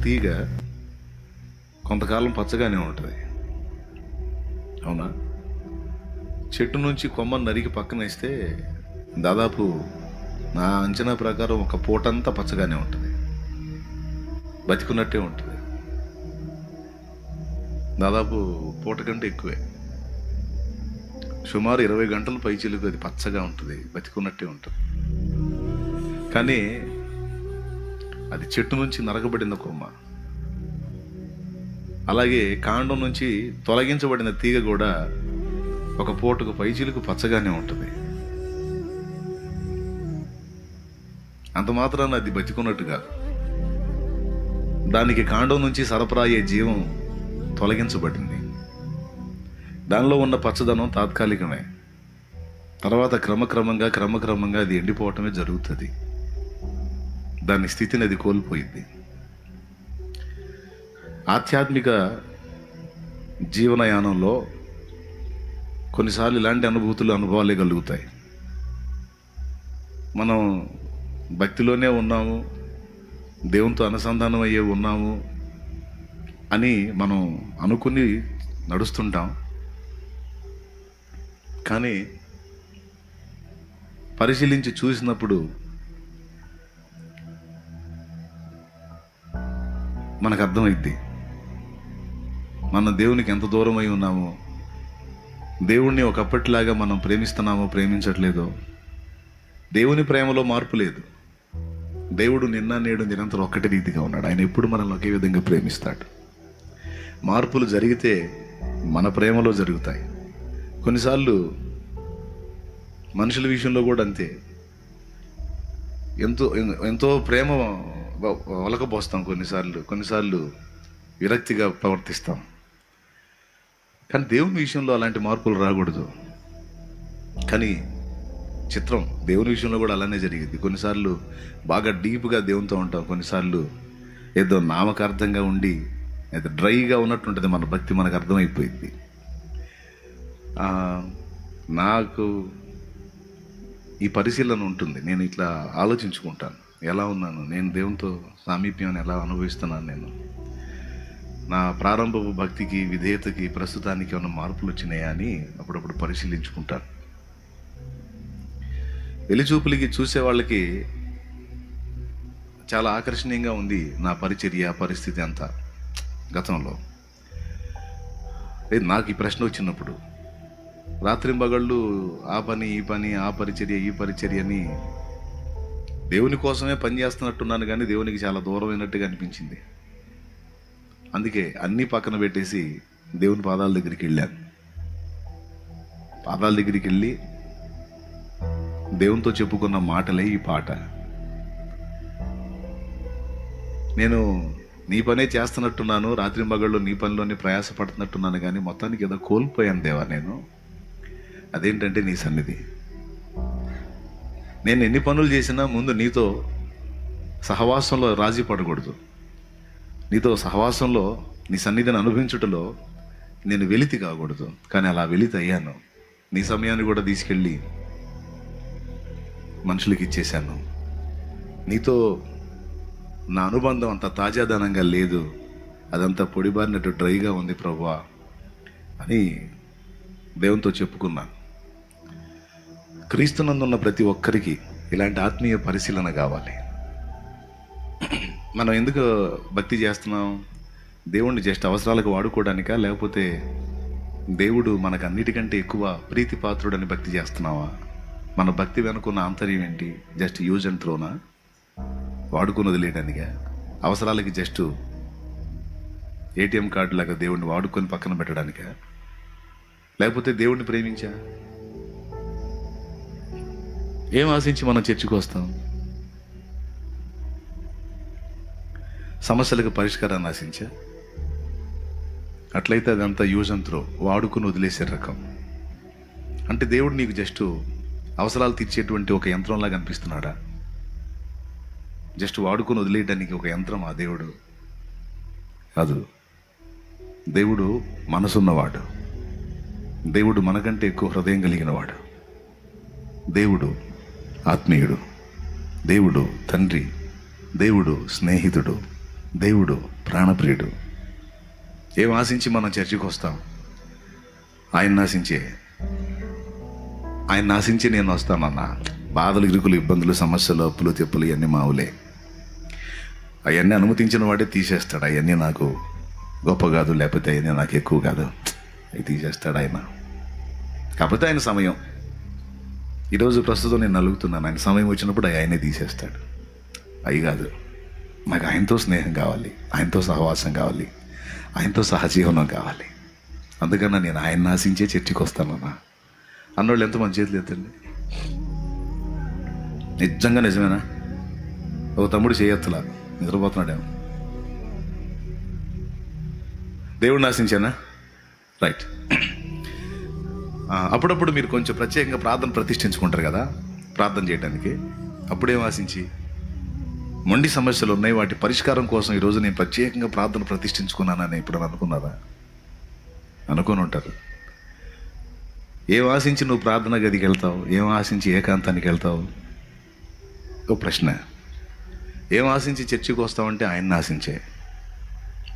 తీగ కొంతకాలం పచ్చగానే ఉంటుంది, అవునా? చెట్టు నుంచి కొమ్మను నరికి పక్కన వేస్తే దాదాపు నా అంచనా ప్రకారం ఒక పూటంతా పచ్చగానే ఉంటుంది, బతికున్నట్టే ఉంటుంది. దాదాపు పూట కంటే ఎక్కువే, సుమారు 20 గంటల పైచిలుకు అది పచ్చగా ఉంటుంది, బతికున్నట్టే ఉంటుంది. కానీ అది చెట్టు నుంచి నరకబడిన కొమ్మ. అలాగే కాండం నుంచి తొలగించబడిన తీగ కూడా ఒక పూటకు పైచిలుకు పచ్చగానే ఉంటుంది. అంత మాత్రాన అది బతికున్నట్టు కాదు. దానికి కాండం నుంచి సరఫరా అయ్యే జీవం తొలగించబడింది. దానిలో ఉన్న పచ్చదనం తాత్కాలికమే, తర్వాత క్రమక్రమంగా అది ఎండిపోవటమే జరుగుతుంది. దాని స్థితిని అది కోల్పోయింది. ఆధ్యాత్మిక జీవనయానంలో కొన్నిసార్లు ఇలాంటి అనుభవాలే కలుగుతాయి. మనం భక్తిలోనే ఉన్నాము, దేవునితో అనుసంధానం అయ్యే ఉన్నాము అని మనం అనుకుని నడుస్తుంటాం. కానీ పరిశీలించి చూసినప్పుడు మనకు అర్థమైద్ది మనం దేవునికి ఎంత దూరం అయి ఉన్నామో, దేవుణ్ణి ఒకప్పటిలాగా మనం ప్రేమిస్తున్నామో ప్రేమించట్లేదో. దేవుని ప్రేమలో మార్పు లేదు. దేవుడు నిన్న నేడు నిరంతరం ఒక్కటి రీతిగా ఉన్నాడు. ఆయన ఎప్పుడు మనల్ని ఒకే విధంగా ప్రేమిస్తాడు. మార్పులు జరిగితే మన ప్రేమలో జరుగుతాయి. కొన్నిసార్లు మనుషుల విషయంలో కూడా అంతే. ఎంతో ప్రేమ ఒలకపోస్తాం, కొన్నిసార్లు విరక్తిగా ప్రవర్తిస్తాం. కానీ దేవుని విషయంలో అలాంటి మార్పులు రాకూడదు. కానీ చిత్రం, దేవుని విషయంలో కూడా అలానే జరిగింది. కొన్నిసార్లు బాగా డీప్గా దేవునితో ఉంటాం, కొన్నిసార్లు ఏదో నామకార్థంగా ఉండి ఏదో డ్రైగా ఉన్నట్టుంటుంది మన భక్తి. మనకు అర్థమైపోయింది. నాకు ఈ పరిశీలన ఉంటుంది. నేను ఇట్లా ఆలోచించుకుంటాను, ఎలా ఉన్నాను నేను, దేవునితో సామీప్యాన్ని ఎలా అనుభవిస్తున్నాను నేను, నా ప్రారంభపు భక్తికి విధేయతకి ప్రస్తుతానికి ఏమైనా మార్పులు వచ్చినాయా అని అప్పుడప్పుడు పరిశీలించుకుంటాను. వెలిచూపులకి చూసే వాళ్ళకి చాలా ఆకర్షణీయంగా ఉంది నా పరిచర్య పరిస్థితి అంతా. గతంలో నాకు ఈ ప్రశ్న వచ్చినప్పుడు రాత్రింబగళ్ళు ఆ పని ఈ పని, ఆ పరిచర్య ఈ పరిచర్య అని దేవుని కోసమే పని చేస్తున్నట్టున్నాను, కానీ దేవునికి చాలా దూరమైనట్టుగా అనిపించింది. అందుకే అన్నీ పక్కన పెట్టేసి దేవుని పాదాల దగ్గరికి వెళ్ళాను. పాదాల దగ్గరికి వెళ్ళి దేవునితో చెప్పుకున్న మాటలే ఈ పాట. నేను నీ పనే చేస్తున్నట్టున్నాను, రాత్రింబగళ్ళు నీ పనిలోనే ప్రయాసపడుతున్నట్టున్నాను, కానీ మొత్తానికి ఏదో కోల్పోయాను దేవా నేను. అదేంటంటే నీ సన్నిధి. నేను ఎన్ని పనులు చేసినా ముందు నీతో సహవాసంలో రాజీ పడకూడదు. నీతో సహవాసంలో నీ సన్నిధిని అనుభవించుటలో నేను వెలితి కాకూడదు. కానీ అలా వెలితి అయ్యాను. నీ సమయాన్ని కూడా తీసుకెళ్ళి మనుషులకి ఇచ్చేశాను. నీతో నా అనుబంధం అంత తాజాదనంగా లేదు, అదంతా పొడిబారినట్టు డ్రైగా ఉంది ప్రభువా అని దేవునితో చెప్పుకున్నాను. క్రీస్తునందున్న ప్రతి ఒక్కరికి ఇలాంటి ఆత్మీయ పరిశీలన కావాలి. మనం ఎందుకు భక్తి చేస్తున్నాం? దేవుణ్ణి జస్ట్ అవసరాలకు వాడుకోవడానికా, లేకపోతే దేవుడు మనకు అన్నిటికంటే ఎక్కువ ప్రీతి పాత్రుడని భక్తి చేస్తున్నావా? మన భక్తి వెనుకున్న ఆంతర్యం ఏంటి? జస్ట్ యూజ్ అండ్ త్రోనా? వాడుకుని వదిలేయడానికా? అవసరాలకి జస్ట్ ఏటీఎం కార్డు లాగా దేవుణ్ణి వాడుకొని పక్కన పెట్టడానికా? లేకపోతే దేవుణ్ణి ప్రేమించా? ఏం ఆశించి మనం చర్చకు వస్తాం? సమస్యలకు పరిష్కారాన్ని ఆశించా? అట్లయితే అదంతా యూజ్ అండ్ త్రో, వాడుకుని వదిలేసే రకం. అంటే దేవుడు నీకు జస్ట్ అవసరాలు తీర్చేటువంటి ఒక యంత్రంలాగా అనిపిస్తున్నాడా? జస్ట్ వాడుకొని వదిలేయడానికి ఒక యంత్రం ఆ దేవుడు కాదు. దేవుడు మనసున్నవాడు. దేవుడు మనకంటే ఎక్కువ హృదయం కలిగినవాడు. దేవుడు ఆత్మీయుడు. దేవుడు తండ్రి. దేవుడు స్నేహితుడు. దేవుడు ప్రాణప్రియుడు. ఏం ఆశించి మనం చర్చికి వస్తాం? ఆయన ఆశించి నేను వస్తానన్నా. బాధలు, ఇరుకులు, ఇబ్బందులు, సమస్యలు, అప్పులు, తెప్పులు ఇవన్నీ మావులే. అవన్నీ అనుమతించిన వాడే తీసేస్తాడు. అవన్నీ నాకు గొప్ప కాదు, లేకపోతే అవన్నీ నాకు ఎక్కువ కాదు, అవి తీసేస్తాడు ఆయన. కాకపోతే ఆయన సమయం, ఈరోజు ప్రస్తుతం నేను నలుగుతున్నాను, ఆయన సమయం వచ్చినప్పుడు ఆయనే తీసేస్తాడు. అవి కాదు, నాకు ఆయనతో స్నేహం కావాలి, ఆయనతో సహవాసం కావాలి, ఆయనతో సహజీవనం కావాలి. అందుకన్నా నేను ఆయన ఆశించే చర్చికి వస్తానన్నా అన్నోళ్ళు ఎంతమంది చేతులు ఎత్తండి. నిజంగా నిజమేనా? ఒక తమ్ముడు చేయొత్తులా నిద్రపోతున్నాడేమో. దేవుడిని ఆశించానా? రైట్. అప్పుడప్పుడు మీరు కొంచెం ప్రత్యేకంగా ప్రార్థన ప్రతిష్ఠించుకుంటారు కదా ప్రార్థన చేయడానికి. అప్పుడేం ఆశించి? మొండి సమస్యలు ఉన్నాయి, వాటి పరిష్కారం కోసం ఈరోజు నేను ప్రత్యేకంగా ప్రార్థన ప్రతిష్ఠించుకున్నానని ఇప్పుడు అనుకున్నారా? అనుకొని ఉంటారు. ఏం ఆశించి నువ్వు ప్రార్థన గదికి వెళ్తావు? ఏం ఆశించి ఏకాంతానికి వెళ్తావు? ఒక ప్రశ్న. ఏం ఆశించి చర్చికి వస్తావంటే ఆయన్ని ఆశించే,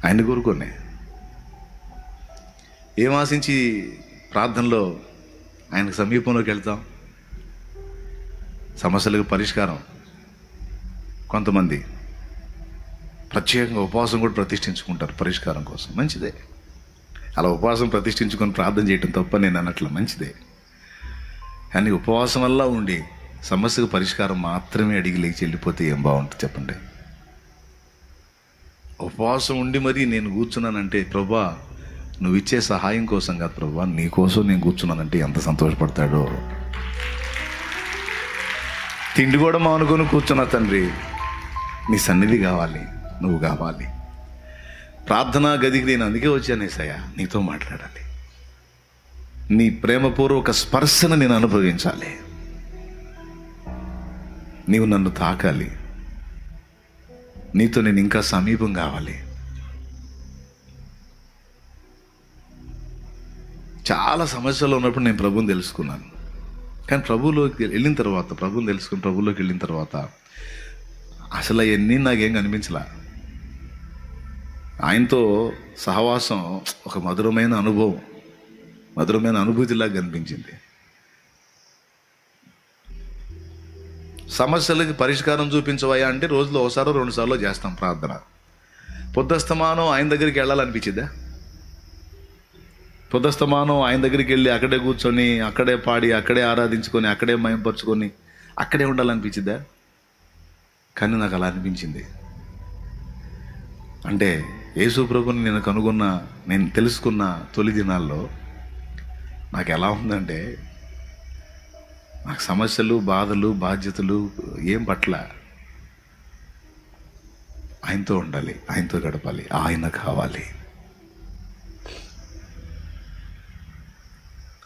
ఆయన్ని కోరుకోనే. ఏం ఆశించి ప్రార్థనలో ఆయనకు సమీపంలోకి వెళ్తాం? సమస్యలకు పరిష్కారం. కొంతమంది ప్రత్యేకంగా ఉపవాసం కూడా ప్రతిష్ఠించుకుంటారు పరిష్కారం కోసం. మంచిదే, అలా ఉపవాసం ప్రతిష్ఠించుకొని ప్రార్థన చేయటం తప్ప నేను అన్నట్లు, మంచిదే. కానీ ఉపవాసం వల్ల ఉండి సమస్యకు పరిష్కారం మాత్రమే అడిగి లేచి వెళ్ళిపోతే ఏం బాగుంటుంది చెప్పండి? ఉపవాసం ఉండి మరీ నేను కూర్చున్నానంటే, ప్రభా నువ్వు ఇచ్చే సహాయం కోసం కాదు ప్రభా, నీ కోసం నేను కూర్చున్నానంటే ఎంత సంతోషపడతాడో. తిండి కూడా మానుకొని కూర్చున్నా తండ్రి, నీ సన్నిధి కావాలి, నువ్వు కావాలి. ప్రార్థనా గదికి నేను అందుకే వచ్చాను యేసయ్య, నీతో మాట్లాడాలి, నీ ప్రేమపూర్వక స్పర్శను నేను అనుభవించాలి, నీవు నన్ను తాకాలి, నీతో నేను ఇంకా సమీపం కావాలి. చాలా సమస్యలు ఉన్నప్పుడు నేను ప్రభువుని తెలుసుకున్నాను. కానీ ప్రభువులోకి వెళ్ళిన తర్వాత, ప్రభువుని తెలుసుకుని ప్రభువులోకి వెళ్ళిన తర్వాత అసలు అవన్నీ నాకేం కనిపించలా. ఆయనతో సహవాసం ఒక మధురమైన అనుభవం, మధురమైన అనుభూతిలాగా కనిపించింది. సమస్యలకి పరిష్కారం చూపించవయ్యా అంటే రోజులో ఒకసారో 2 సార్లు చేస్తాం ప్రార్థన. పొద్దస్తమానం ఆయన దగ్గరికి వెళ్ళాలనిపించిందా? పొద్దస్తమానం ఆయన దగ్గరికి వెళ్ళి అక్కడే కూర్చొని, అక్కడే పాడి, అక్కడే ఆరాధించుకొని, అక్కడే మయంపరుచుకొని, అక్కడే ఉండాలనిపించిందా? కానీ నాకు అలా అనిపించింది. అంటే యేసు ప్రభుని నేను కనుగొన్న, నేను తెలుసుకున్న తొలి దినాల్లో నాకు ఎలా ఉందంటే, నాకు సమస్యలు, బాధలు, బాధ్యతలు ఏం పట్ల, ఆయనతో ఉండాలి, ఆయనతో గడపాలి, ఆయన కావాలి.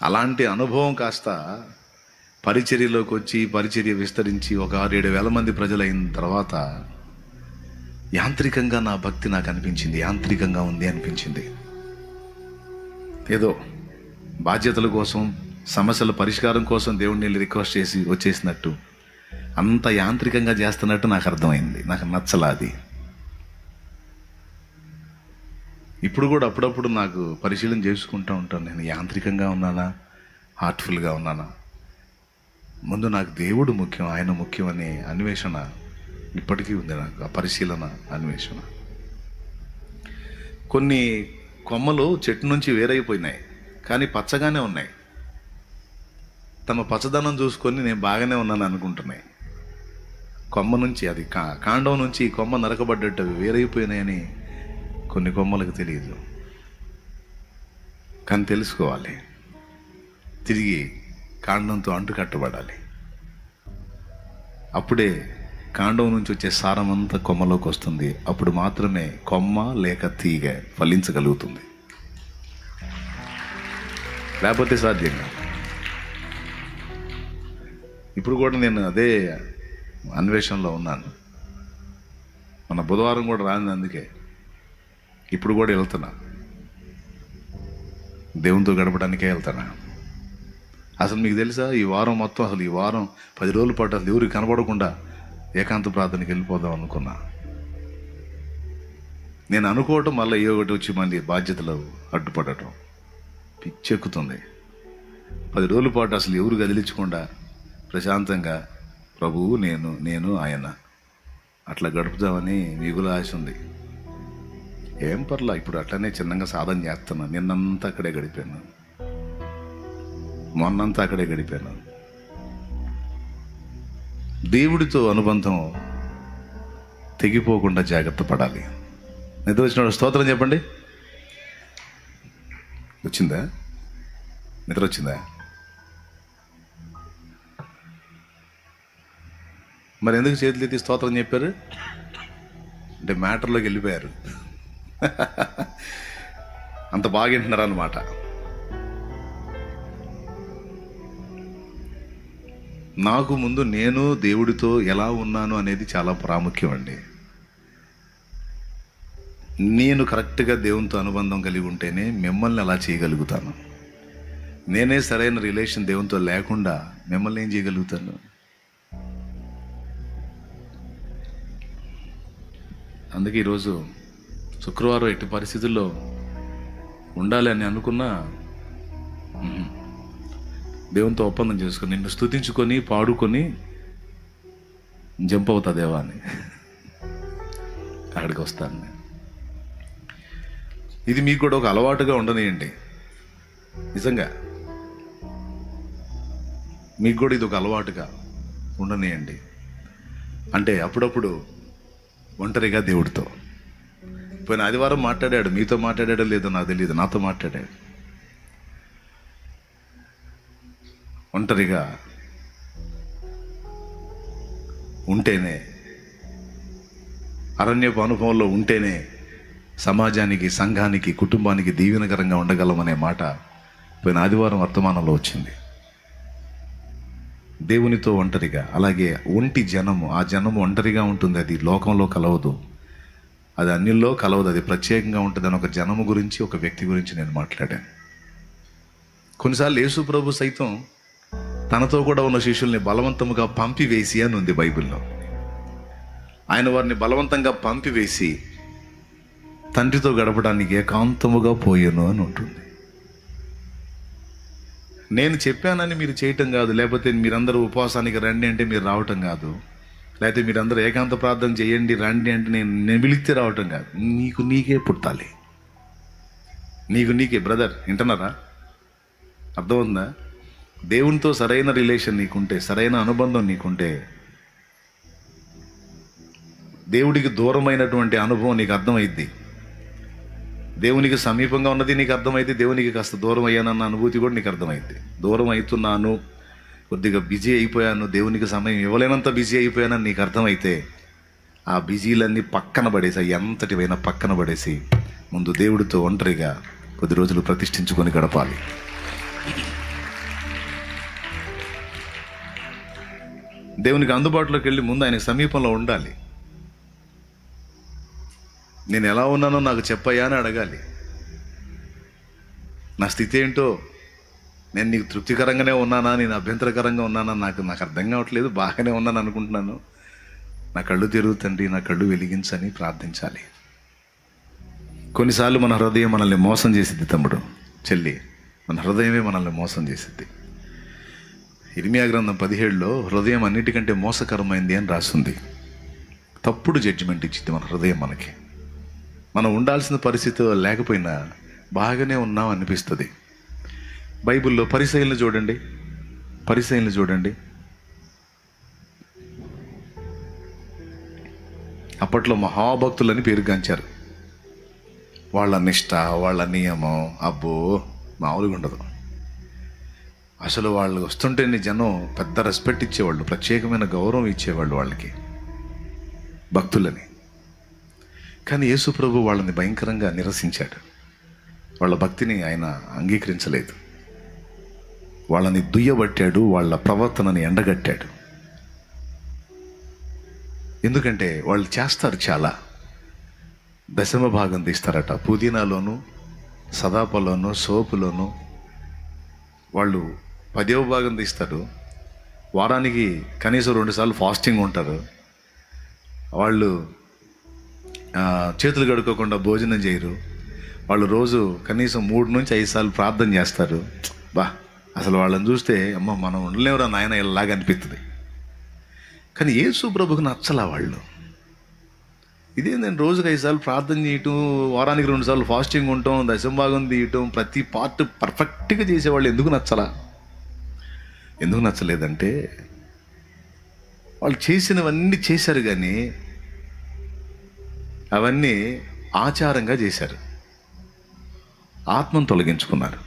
అలాంటి అనుభవం కాస్త పరిచర్యలోకి వచ్చి, పరిచర్య విస్తరించి ఒక 6-7 వేల మంది ప్రజలైన తర్వాత యాంత్రికంగా నా భక్తి నాకు అనిపించింది, యాంత్రికంగా ఉంది అనిపించింది. ఏదో బాధ్యతల కోసం, సమస్యల పరిష్కారం కోసం దేవుడిని వెళ్ళి రిక్వెస్ట్ చేసి వచ్చేసినట్టు, అంత యాంత్రికంగా చేస్తున్నట్టు నాకు అర్థమైంది. నాకు నచ్చలా అది. ఇప్పుడు కూడా అప్పుడప్పుడు నాకు పరిశీలన చేసుకుంటూ ఉంటాను, నేను యాంత్రికంగా ఉన్నానా, హార్ట్ఫుల్గా ఉన్నానా? ముందు నాకు దేవుడు ముఖ్యం, ఆయన ముఖ్యం అనే అన్వేషణ ఇప్పటికీ ఉంది నాకు, ఆ పరిశీలన, అన్వేషణ. కొన్ని కొమ్మలు చెట్టు నుంచి వేరైపోయినాయి, కానీ పచ్చగానే ఉన్నాయి. తమ పచ్చదనం చూసుకొని నేను బాగానే ఉన్నాను అనుకుంటున్నాయి. కొమ్మ నుంచి, అది కాండం నుంచి కొమ్మ నరకబడ్డట్టు అవి వేరైపోయినాయని కొన్ని కొమ్మలకు తెలియదు. కానీ తెలుసుకోవాలి, తిరిగి కాండంతో అంటు కట్టబడాలి. అప్పుడే కాండం నుంచి వచ్చే సారం అంతా కొమ్మలోకి వస్తుంది. అప్పుడు మాత్రమే కొమ్మ లేక తీగ ఫలించగలుగుతుంది, లేకపోతే సాధ్యం కాదు. ఇప్పుడు కూడా నేను అదే అన్వేషణలో ఉన్నాను. మన బుధవారం కూడా రాని, అందుకే ఇప్పుడు కూడా వెళ్తున్నా, దేవునితో గడపడానికే వెళ్తున్నా. అసలు మీకు తెలుసా, ఈ వారం మొత్తం, అసలు ఈ వారం 10 రోజుల పాటు అసలు ఎవరికి కనపడకుండా ఏకాంత ప్రార్థనకి వెళ్ళిపోదాం అనుకున్నా. నేను అనుకోవటం మళ్ళీ ఏ ఒకటి వచ్చి మళ్ళీ బాధ్యతలు అడ్డుపడటం పిచ్చెక్కుతుంది. 10 రోజుల పాటు అసలు ఎవరు కదిలించకుండా ప్రశాంతంగా ప్రభువు నేను ఆయన అట్లా గడుపుదామని మిగులు ఆశ ఉంది. ఏం పర్లా, ఇప్పుడు అట్లనే చిన్నగా సాధన చేస్తున్నా. నిన్నంతా అక్కడే గడిపాను, మొన్నంతా అక్కడే గడిపాను. దేవుడితో అనుబంధం తెగిపోకుండా జాగ్రత్త పడాలి. నిద్ర వచ్చిన స్తోత్రం చెప్పండి. వచ్చిందా? నిద్ర వచ్చిందా? మరి ఎందుకు చేతులు ఎత్తి స్తోత్రం చెప్పారు అంటే మ్యాటర్లోకి వెళ్ళిపోయారు. అంత బాగా వింటున్నారు అన్నమాట. నాకు ముందు నేను దేవుడితో ఎలా ఉన్నాను అనేది చాలా ప్రాముఖ్యం అండి. నేను కరెక్ట్గా దేవునితో అనుబంధం కలిగి ఉంటేనే మిమ్మల్ని అలా చేయగలుగుతాను. నేనే సరైన రిలేషన్ దేవునితో లేకుండా మిమ్మల్ని ఏం చేయగలుగుతాను? అందుకే ఈరోజు శుక్రవారం ఎట్టి పరిస్థితుల్లో ఉండాలి అని అనుకున్నా దేవునితో ఒప్పందం చేసుకుని నిన్ను స్తుతించుకొని పాడుకొని జంప్ అవుతా దేవా అని అక్కడికి వస్తాను నేను. ఇది మీకు కూడా ఒక అలవాటుగా ఉండనియండి. నిజంగా మీకు కూడా ఇది ఒక అలవాటుగా ఉండనియండి. అంటే అప్పుడప్పుడు ఒంటరిగా దేవుడితో. పోయిన ఆదివారం మాట్లాడాడు, మీతో మాట్లాడాడో లేదో నాకు తెలియదు, నాతో మాట్లాడాడు. ఒంటరిగా ఉంటేనే, అరణ్యపు అనుభవంలో ఉంటేనే సమాజానికి, సంఘానికి, కుటుంబానికి దీవెనకరంగా ఉండగలమనే మాట పోయిన ఆదివారం వర్తమానంలో వచ్చింది. దేవునితో ఒంటరిగా, అలాగే ఒంటి జనము, ఆ జనము ఒంటరిగా ఉంటుంది. అది లోకంలో కలవదు, అది అన్యుల్లో కలవదు, అది ప్రత్యేకంగా ఉంటుంది అని ఒక జనము గురించి, ఒక వ్యక్తి గురించి నేను మాట్లాడాను. కొన్నిసార్లు యేసు ప్రభు సైతం తనతో కూడా ఉన్న శిష్యుల్ని బలవంతముగా పంపివేసి అని ఉంది బైబిల్లో. ఆయన వారిని బలవంతంగా పంపివేసి తండ్రితో గడపడానికి ఏకాంతముగా పోయాను అని ఉంటుంది. నేను చెప్పానని మీరు చేయటం కాదు, లేకపోతే మీరందరూ ఉపవాసానికి రండి అంటే మీరు రావటం కాదు, లేకపోతే మీరందరూ ఏకాంత ప్రార్థన చేయండి రండి అంటే నేను పిలిస్తే రావటం కాదు. నీకే పుట్టాలి, నీకే. బ్రదర్ వింటున్నారా? అర్థమవుతుందా? దేవునితో సరైన రిలేషన్ నీకుంటే, సరైన అనుబంధం నీకుంటే, దేవుడికి దూరమైనటువంటి అనుభవం నీకు అర్థమైద్ది. దేవునికి సమీపంగా ఉన్నది నీకు అర్థమైంది, దేవునికి కాస్త దూరం అయ్యానన్న అనుభూతి కూడా నీకు అర్థమైంది. దూరం అవుతున్నాను, కొద్దిగా బిజీ అయిపోయాను, దేవునికి సమయం ఇవ్వలేనంత బిజీ అయిపోయానని నీకు అర్థమైతే ఆ బిజీలన్నీ పక్కన పడేసి, ఎంతటివైనా పక్కన పడేసి ముందు దేవుడితో ఒంటరిగా కొద్ది రోజులు ప్రతిష్ఠించుకొని గడపాలి. దేవునికి అందుబాటులోకి వెళ్ళి ముందు ఆయన సమీపంలో ఉండాలి. నేను ఎలా ఉన్నానో నాకు చెప్పయ్యా అని అడగాలి. నా స్థితి ఏంటో, నేను నీకు తృప్తికరంగానే ఉన్నానా, నేను అభ్యంతరకరంగా ఉన్నానా, నాకు అర్థం కావట్లేదు, బాగానే ఉన్నాను అనుకుంటున్నాను, నా కళ్ళు తిరుగుతండి, నా కళ్ళు వెలిగించని ప్రార్థించాలి. కొన్నిసార్లు మన హృదయం మనల్ని మోసం చేసిద్ది తమ్ముడు, చెల్లి, మన హృదయమే మనల్ని మోసం చేసిద్ది. ఇర్మియా గ్రంథం 17లో హృదయం అన్నిటికంటే మోసకరమైంది అని రాస్తుంది. తప్పుడు జడ్జిమెంట్ ఇచ్చింది మన హృదయం మనకి. మనం ఉండాల్సిన పరిస్థితిలో లేకపోయినా బాగానే ఉన్నాం అనిపిస్తుంది. బైబిల్లో పరిసయ్యులను చూడండి. అప్పట్లో మహాభక్తులని పేరుగాంచారు. వాళ్ళ నిష్ఠ, వాళ్ళ నియమం అబ్బో మామూలుగా ఉండదు. అసలు వాళ్ళు వస్తుంటే జనం పెద్ద రెస్పెక్ట్ ఇచ్చేవాళ్ళు, ప్రత్యేకమైన గౌరవం ఇచ్చేవాళ్ళు వాళ్ళకి, భక్తులని. కానీ యేసు ప్రభు వాళ్ళని భయంకరంగా నిరసించాడు. వాళ్ళ భక్తిని ఆయన అంగీకరించలేదు, వాళ్ళని దుయ్యబట్టాడు, వాళ్ళ ప్రవర్తనని ఎండగట్టాడు. ఎందుకంటే వాళ్ళు చేస్తారు, చాలా దశమ భాగం తీస్తారట. పుదీనాలోను, సదాపలోను, సోపులోను వాళ్ళు 10వ భాగం తీస్తారు. వారానికి కనీసం 2 సార్లు ఫాస్టింగ్ ఉంటారు. వాళ్ళు చేతులు కడుక్కోకుండా భోజనం చేయరు. వాళ్ళు రోజు కనీసం 3 నుంచి 5 సార్లు ప్రార్థన చేస్తారు. బా, అసలు వాళ్ళని చూస్తే అమ్మ మనం ఉండలేవురా నాయన ఇలాగా అనిపిస్తుంది. కానీ యేసు ప్రభుకు నచ్చలా వాళ్ళు. ఇదే నేను రోజుకి 5 సార్లు ప్రార్థన చేయటం, వారానికి 2 సార్లు ఫాస్టింగ్ ఉండటం, దశంభాగం తీయటం, ప్రతి పార్ట్ పర్ఫెక్ట్గా చేసేవాళ్ళు ఎందుకు నచ్చలా? ఎందుకు నచ్చలేదంటే వాళ్ళు చేసినవన్నీ చేశారు, కానీ అవన్నీ ఆచారంగా చేశారు. ఆత్మను తొలగించుకున్నారు.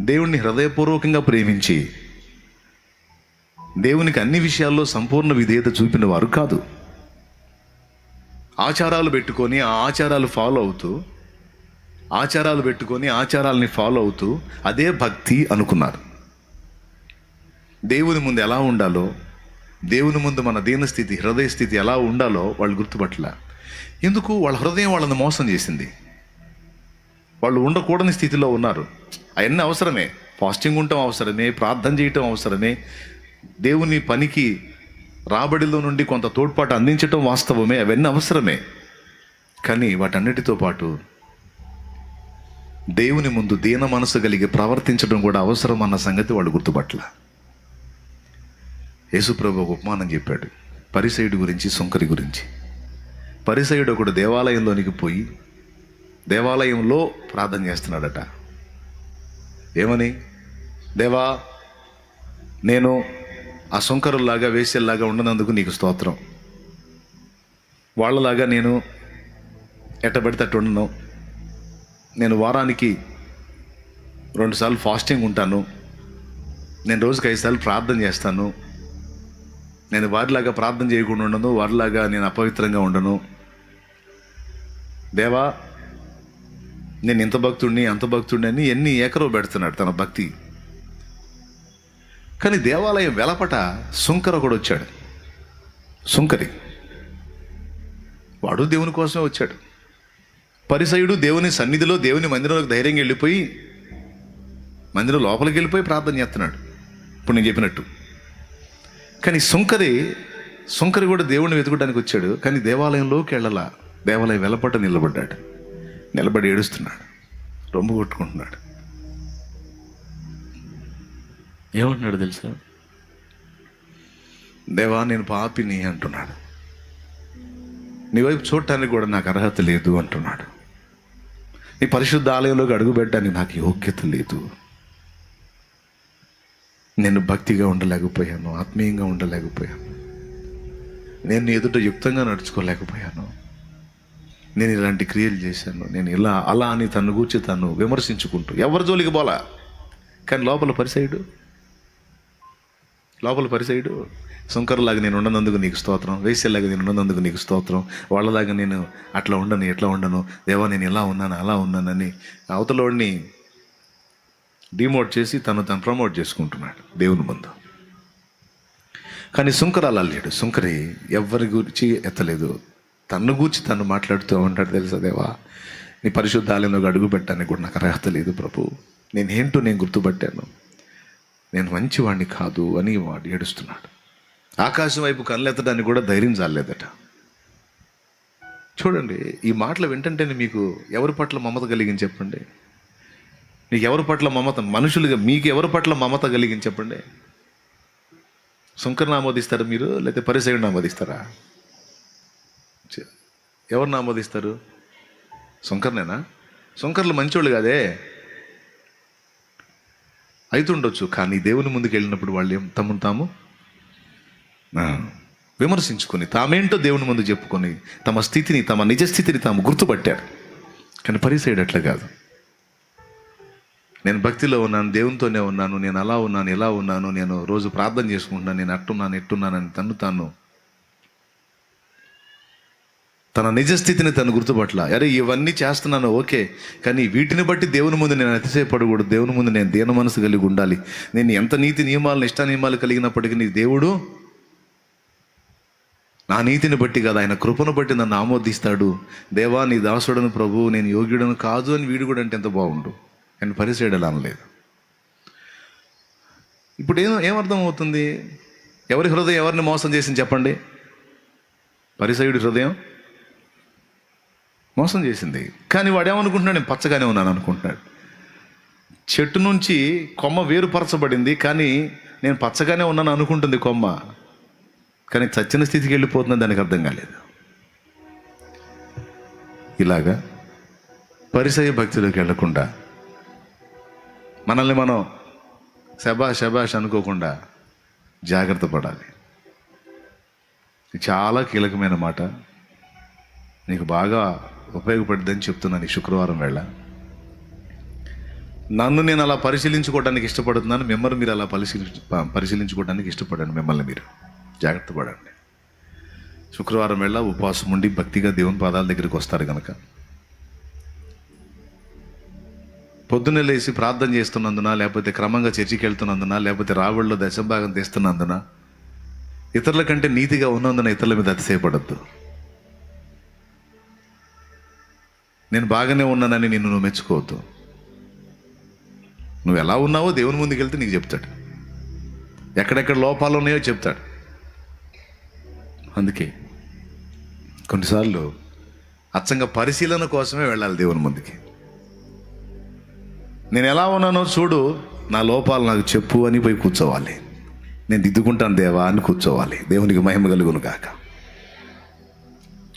దేవుణ్ణి హృదయపూర్వకంగా ప్రేమించి దేవునికి అన్ని విషయాల్లో సంపూర్ణ విధేయత చూపిన వారు కాదు. ఆచారాలు పెట్టుకొని ఆ ఆచారాలు ఫాలో అవుతూ, ఆచారాలని ఫాలో అవుతూ అదే భక్తి అనుకున్నారు. దేవుని ముందు ఎలా ఉండాలో, దేవుని ముందు మన దీనస్థితి, హృదయ స్థితి ఎలా ఉండాలో వాళ్ళు గుర్తుపట్టలే. ఎందుకు? వాళ్ళ హృదయం వాళ్ళని మోసం చేసింది. వాళ్ళు ఉండకూడని స్థితిలో ఉన్నారు. అవన్నీ అవసరమే, ఫాస్టింగ్ ఉండటం అవసరమే, ప్రార్థన చేయటం అవసరమే, దేవుని పనికి రాబడిలో నుండి కొంత తోడ్పాటు అందించటం వాస్తవమే, అవన్నీ అవసరమే. కానీ వాటన్నిటితో పాటు దేవుని ముందు దీన మనసు కలిగి ప్రవర్తించడం కూడా అవసరం అన్న సంగతి వాళ్ళు గుర్తుపట్ల. యేసుప్రభు ఒక ఉపమానం చెప్పాడు పరిసయ్యుడి గురించి, సుంకరి గురించి. పరిసయ్యుడు ఒకడు దేవాలయంలోనికి పోయి దేవాలయంలో ప్రార్థన చేస్తున్నాడట. ఏమని? దేవా, నేను ఆ సుంకరుల్లాగా వేశ్యల్లాగా ఉండనందుకు నీకు స్తోత్రం. వాళ్ళలాగా నేను ఎట్టబడితే అట్టు ఉండను. నేను వారానికి 2 సార్లు ఫాస్టింగ్ ఉంటాను. నేను రోజుకి 5 సార్లు ప్రార్థన చేస్తాను. నేను వారిలాగా ప్రార్థన చేయకుండా ఉండను, వారిలాగా నేను అపవిత్రంగా ఉండను. దేవా, నేను ఇంత భక్తుడిని అంత భక్తుడిని అని ఎన్ని ఏకరో పెడుతున్నాడు తన భక్తి. కానీ దేవాలయం వెలపట సుంకర కూడా వచ్చాడు. సుంకరి వాడు దేవుని కోసమే వచ్చాడు. పరిసయ్యుడు దేవుని సన్నిధిలో, దేవుని మందిరంలోకి ధైర్యంగా వెళ్ళిపోయి, మందిరం లోపలికి వెళ్ళిపోయి ప్రార్థన చేస్తున్నాడు ఇప్పుడు నేను చెప్పినట్టు. కానీ సుంకరి కూడా దేవుణ్ణి వెతుకడానికి వచ్చాడు. కానీ దేవాలయంలోకి వెళ్ళలా. దేవాలయం వెలపట నిలబడ్డాడు. నిలబడి ఏడుస్తున్నాడు, రొమ్ము కొట్టుకుంటున్నాడు. ఏమంటున్నాడు తెలుసా? దేవా, నేను పాపిని అంటున్నాడు. నీ వైపు చూడటానికి కూడా నాకు అర్హత లేదు అంటున్నాడు. నీ పరిశుద్ధ ఆలయంలోకి అడుగు పెట్టడానికి నాకు యోగ్యత లేదు. నేను భక్తిగా ఉండలేకపోయాను, ఆత్మీయంగా ఉండలేకపోయాను, నేను ఎదుట యుక్తంగా నడుచుకోలేకపోయాను, నేను ఇలాంటి క్రియలు చేశాను, నేను ఇలా అలా అని తను గూర్చి తను విమర్శించుకుంటూ ఎవరి జోలికి పోలా. కానీ లోపల పరిసయ్యుడు సుంకర్లాగా నేను ఉండనందుకు నీకు స్తోత్రం, వేశ్యలాగా నేను ఉండనందుకు నీకు స్తోత్రం, వాళ్ళలాగా నేను అట్లా ఉండను, ఎట్లా ఉండను, దేవా నేను ఇలా ఉన్నాను అలా ఉన్నానని అవతలోడిని డిమోట్ చేసి తను ప్రమోట్ చేసుకుంటున్నాడు దేవుని ముందు. కానీ సుంకర అలా లేడు. సుంకరి ఎవరి గురించి ఎత్తలేదు, తన్ను గూర్చి తను మాట్లాడుతూ ఉంటాడు. తెలుసా, దేవా, నీ పరిశుద్ధ ఆలయంలోకి అడుగు పెట్టడానికి కూడా నాకు అర్హత లేదు ప్రభు, నేనేంటో నేను గుర్తుపట్టాను, నేను మంచివాడిని కాదు అని వాడు ఏడుస్తున్నాడు. ఆకాశం వైపు కళ్ళెత్తడానికి కూడా ధైర్యం చాలేదట. చూడండి, ఈ మాటలు వింటంటేనే మీకు ఎవరి పట్ల మమత కలిగించి చెప్పండి. మీకు ఎవరి పట్ల మమత, మనుషులుగా మీకు ఎవరి పట్ల మమత కలిగించి చెప్పండి. సుంకర్ని ఆమోదిస్తారా మీరు, లేకపోతే పరిసయ్యుడిని ఆమోదిస్తారా? ఎవరిని ఆమోదిస్తారు? సుంకర్నేనా? సుంకర్లు మంచోళ్ళు కాదే, అయితుండొచ్చు. కానీ దేవుని ముందుకు వెళ్ళినప్పుడు వాళ్ళు తమను తాము విమర్శించుకొని, తామేంటో దేవుని ముందు చెప్పుకొని, తమ స్థితిని, తమ నిజస్థితిని తాము గుర్తుపట్టారు. కానీ పరిసయ్యుడు అట్లా కాదు. నేను భక్తిలో ఉన్నాను, దేవునితోనే ఉన్నాను, నేను అలా ఉన్నాను, ఇలా ఉన్నాను, నేను రోజు ప్రార్థన చేసుకుంటున్నాను, నేను అట్టున్నాను ఎట్టున్నానని తను తన నిజస్థితిని తను గుర్తుపట్ల. అరే ఇవన్నీ చేస్తున్నాను ఓకే, కానీ వీటిని బట్టి దేవుని ముందు నేను అతిశయపడకూడదు, దేవుని ముందు నేను దీన మనసు కలిగి ఉండాలి. నేను ఎంత నీతి నియమాలను, ఇష్ట నియమాలు కలిగినప్పటికీ నీ దేవుడు నా నీతిని బట్టి కాదు, ఆయన కృపను బట్టి నన్ను ఆమోదిస్తాడు. దేవా, నీ దాసుడను ప్రభు, నేను యోగ్యుడను కాదు అని వీడు కూడా అంటే ఎంత బాగుండు. కానీ పరిసయ్యుడు అలా అనలేదు. ఇప్పుడు ఏమర్థం అవుతుంది? ఎవరి హృదయం ఎవరిని మోసం చేసింది చెప్పండి? పరిసయ్యుడి హృదయం మోసం చేసింది. కానీ వాడు ఏమనుకుంటున్నాడు, నేను పచ్చగానే ఉన్నాను అనుకుంటున్నాడు. చెట్టు నుంచి కొమ్మ వేరుపరచబడింది, కానీ నేను పచ్చగానే ఉన్నాను అనుకుంటుంది కొమ్మ, కానీ చచ్చిన స్థితికి వెళ్ళిపోతుందని దానికి అర్థం కాలేదు. ఇలాగా పరిసయ్య భక్తిలోకి వెళ్లకుండా మనల్ని మనం శబాష్ అనుకోకుండా జాగ్రత్త పడాలి. చాలా కీలకమైన మాట, నీకు బాగా ఉపయోగపడుతుందని చెప్తున్నాను. ఈ శుక్రవారం వేళ నన్ను నేను అలా పరిశీలించుకోవడానికి ఇష్టపడుతున్నాను, మిమ్మల్ని మీరు అలా పరిశీలించుకోవడానికి ఇష్టపడండి. మిమ్మల్ని మీరు జాగ్రత్త పడండి. శుక్రవారం వేళ ఉపవాసం ఉండి భక్తిగా దేవుని పాదాల దగ్గరికి వస్తారు కనుక పొద్దున్నే లేచి ప్రార్థన చేస్తున్నందున, లేకపోతే క్రమంగా చర్చికి వెళ్తున్నందున, లేకపోతే రావుల్లో దశభాగం తీస్తున్నందున, ఇతరుల కంటే నీతిగా ఉన్నందున ఇతరుల మీద అతిశయపడద్దు. నేను బాగానే ఉన్నానని నిన్ను నువ్వు మెచ్చుకోవద్దు. నువ్వు ఎలా ఉన్నావో దేవుని ముందుకు వెళ్తే నీకు చెప్తాడు, ఎక్కడెక్కడ లోపాలు ఉన్నాయో చెప్తాడు. అందుకే కొన్నిసార్లు అచ్చంగా పరిశీలన కోసమే వెళ్ళాలి దేవుని ముందుకి. నేను ఎలా ఉన్నానో చూడు, నా లోపాలు నాకు చెప్పు అని పోయి కూర్చోవాలి. నేను దిద్దుకుంటాను దేవా అని కూర్చోవాలి. దేవునికి మహిమ కలుగును గాక.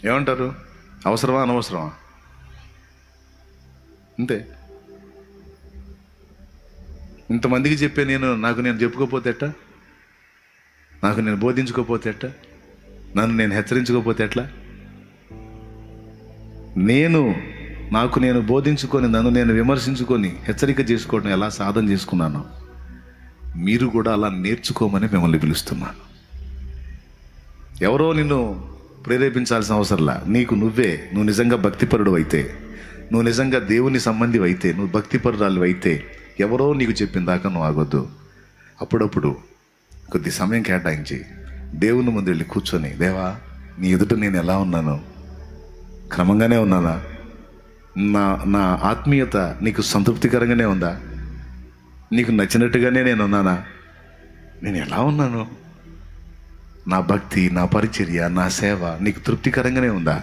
ఏమంటారు, అవసరమా అనవసరమా? అంతే. ఇంతమందికి చెప్పే నాకు నేను చెప్పుకోపోతే ఎట్టా, నాకు నేను బోధించుకోపోతే ఎట్టా, నన్ను నేను హెచ్చరించుకోపోతే ఎట్లా? నాకు నేను బోధించుకొని, నన్ను నేను విమర్శించుకొని హెచ్చరిక చేసుకోవడం ఎలా సాధన చేసుకున్నానో, మీరు కూడా అలా నేర్చుకోమని మిమ్మల్ని పిలుస్తున్నాను. ఎవరో నిన్ను ప్రేరేపించాల్సిన అవసరంలా. నువ్వు నిజంగా భక్తిపరుడు అయితే, నువ్వు నిజంగా దేవుని సంబంధి అయితే, నువ్వు భక్తిపరురాలు అయితే, ఎవరో నీకు చెప్పిన దాకా నువ్వు ఆగొద్దు. అప్పుడప్పుడు కొద్ది సమయం కేటాయించి దేవుని ముందు వెళ్ళి కూర్చొని, దేవా నీ ఎదుట నేను ఎలా ఉన్నాను? క్రమంగానే ఉన్నానా? నా ఆత్మీయత నీకు సంతృప్తికరంగానే ఉందా? నీకు నచ్చినట్టుగానే నేను ఉన్నానా? నేను ఎలా ఉన్నాను? నా భక్తి, నా పరిచర్య, నా సేవ నీకు తృప్తికరంగానే ఉందా?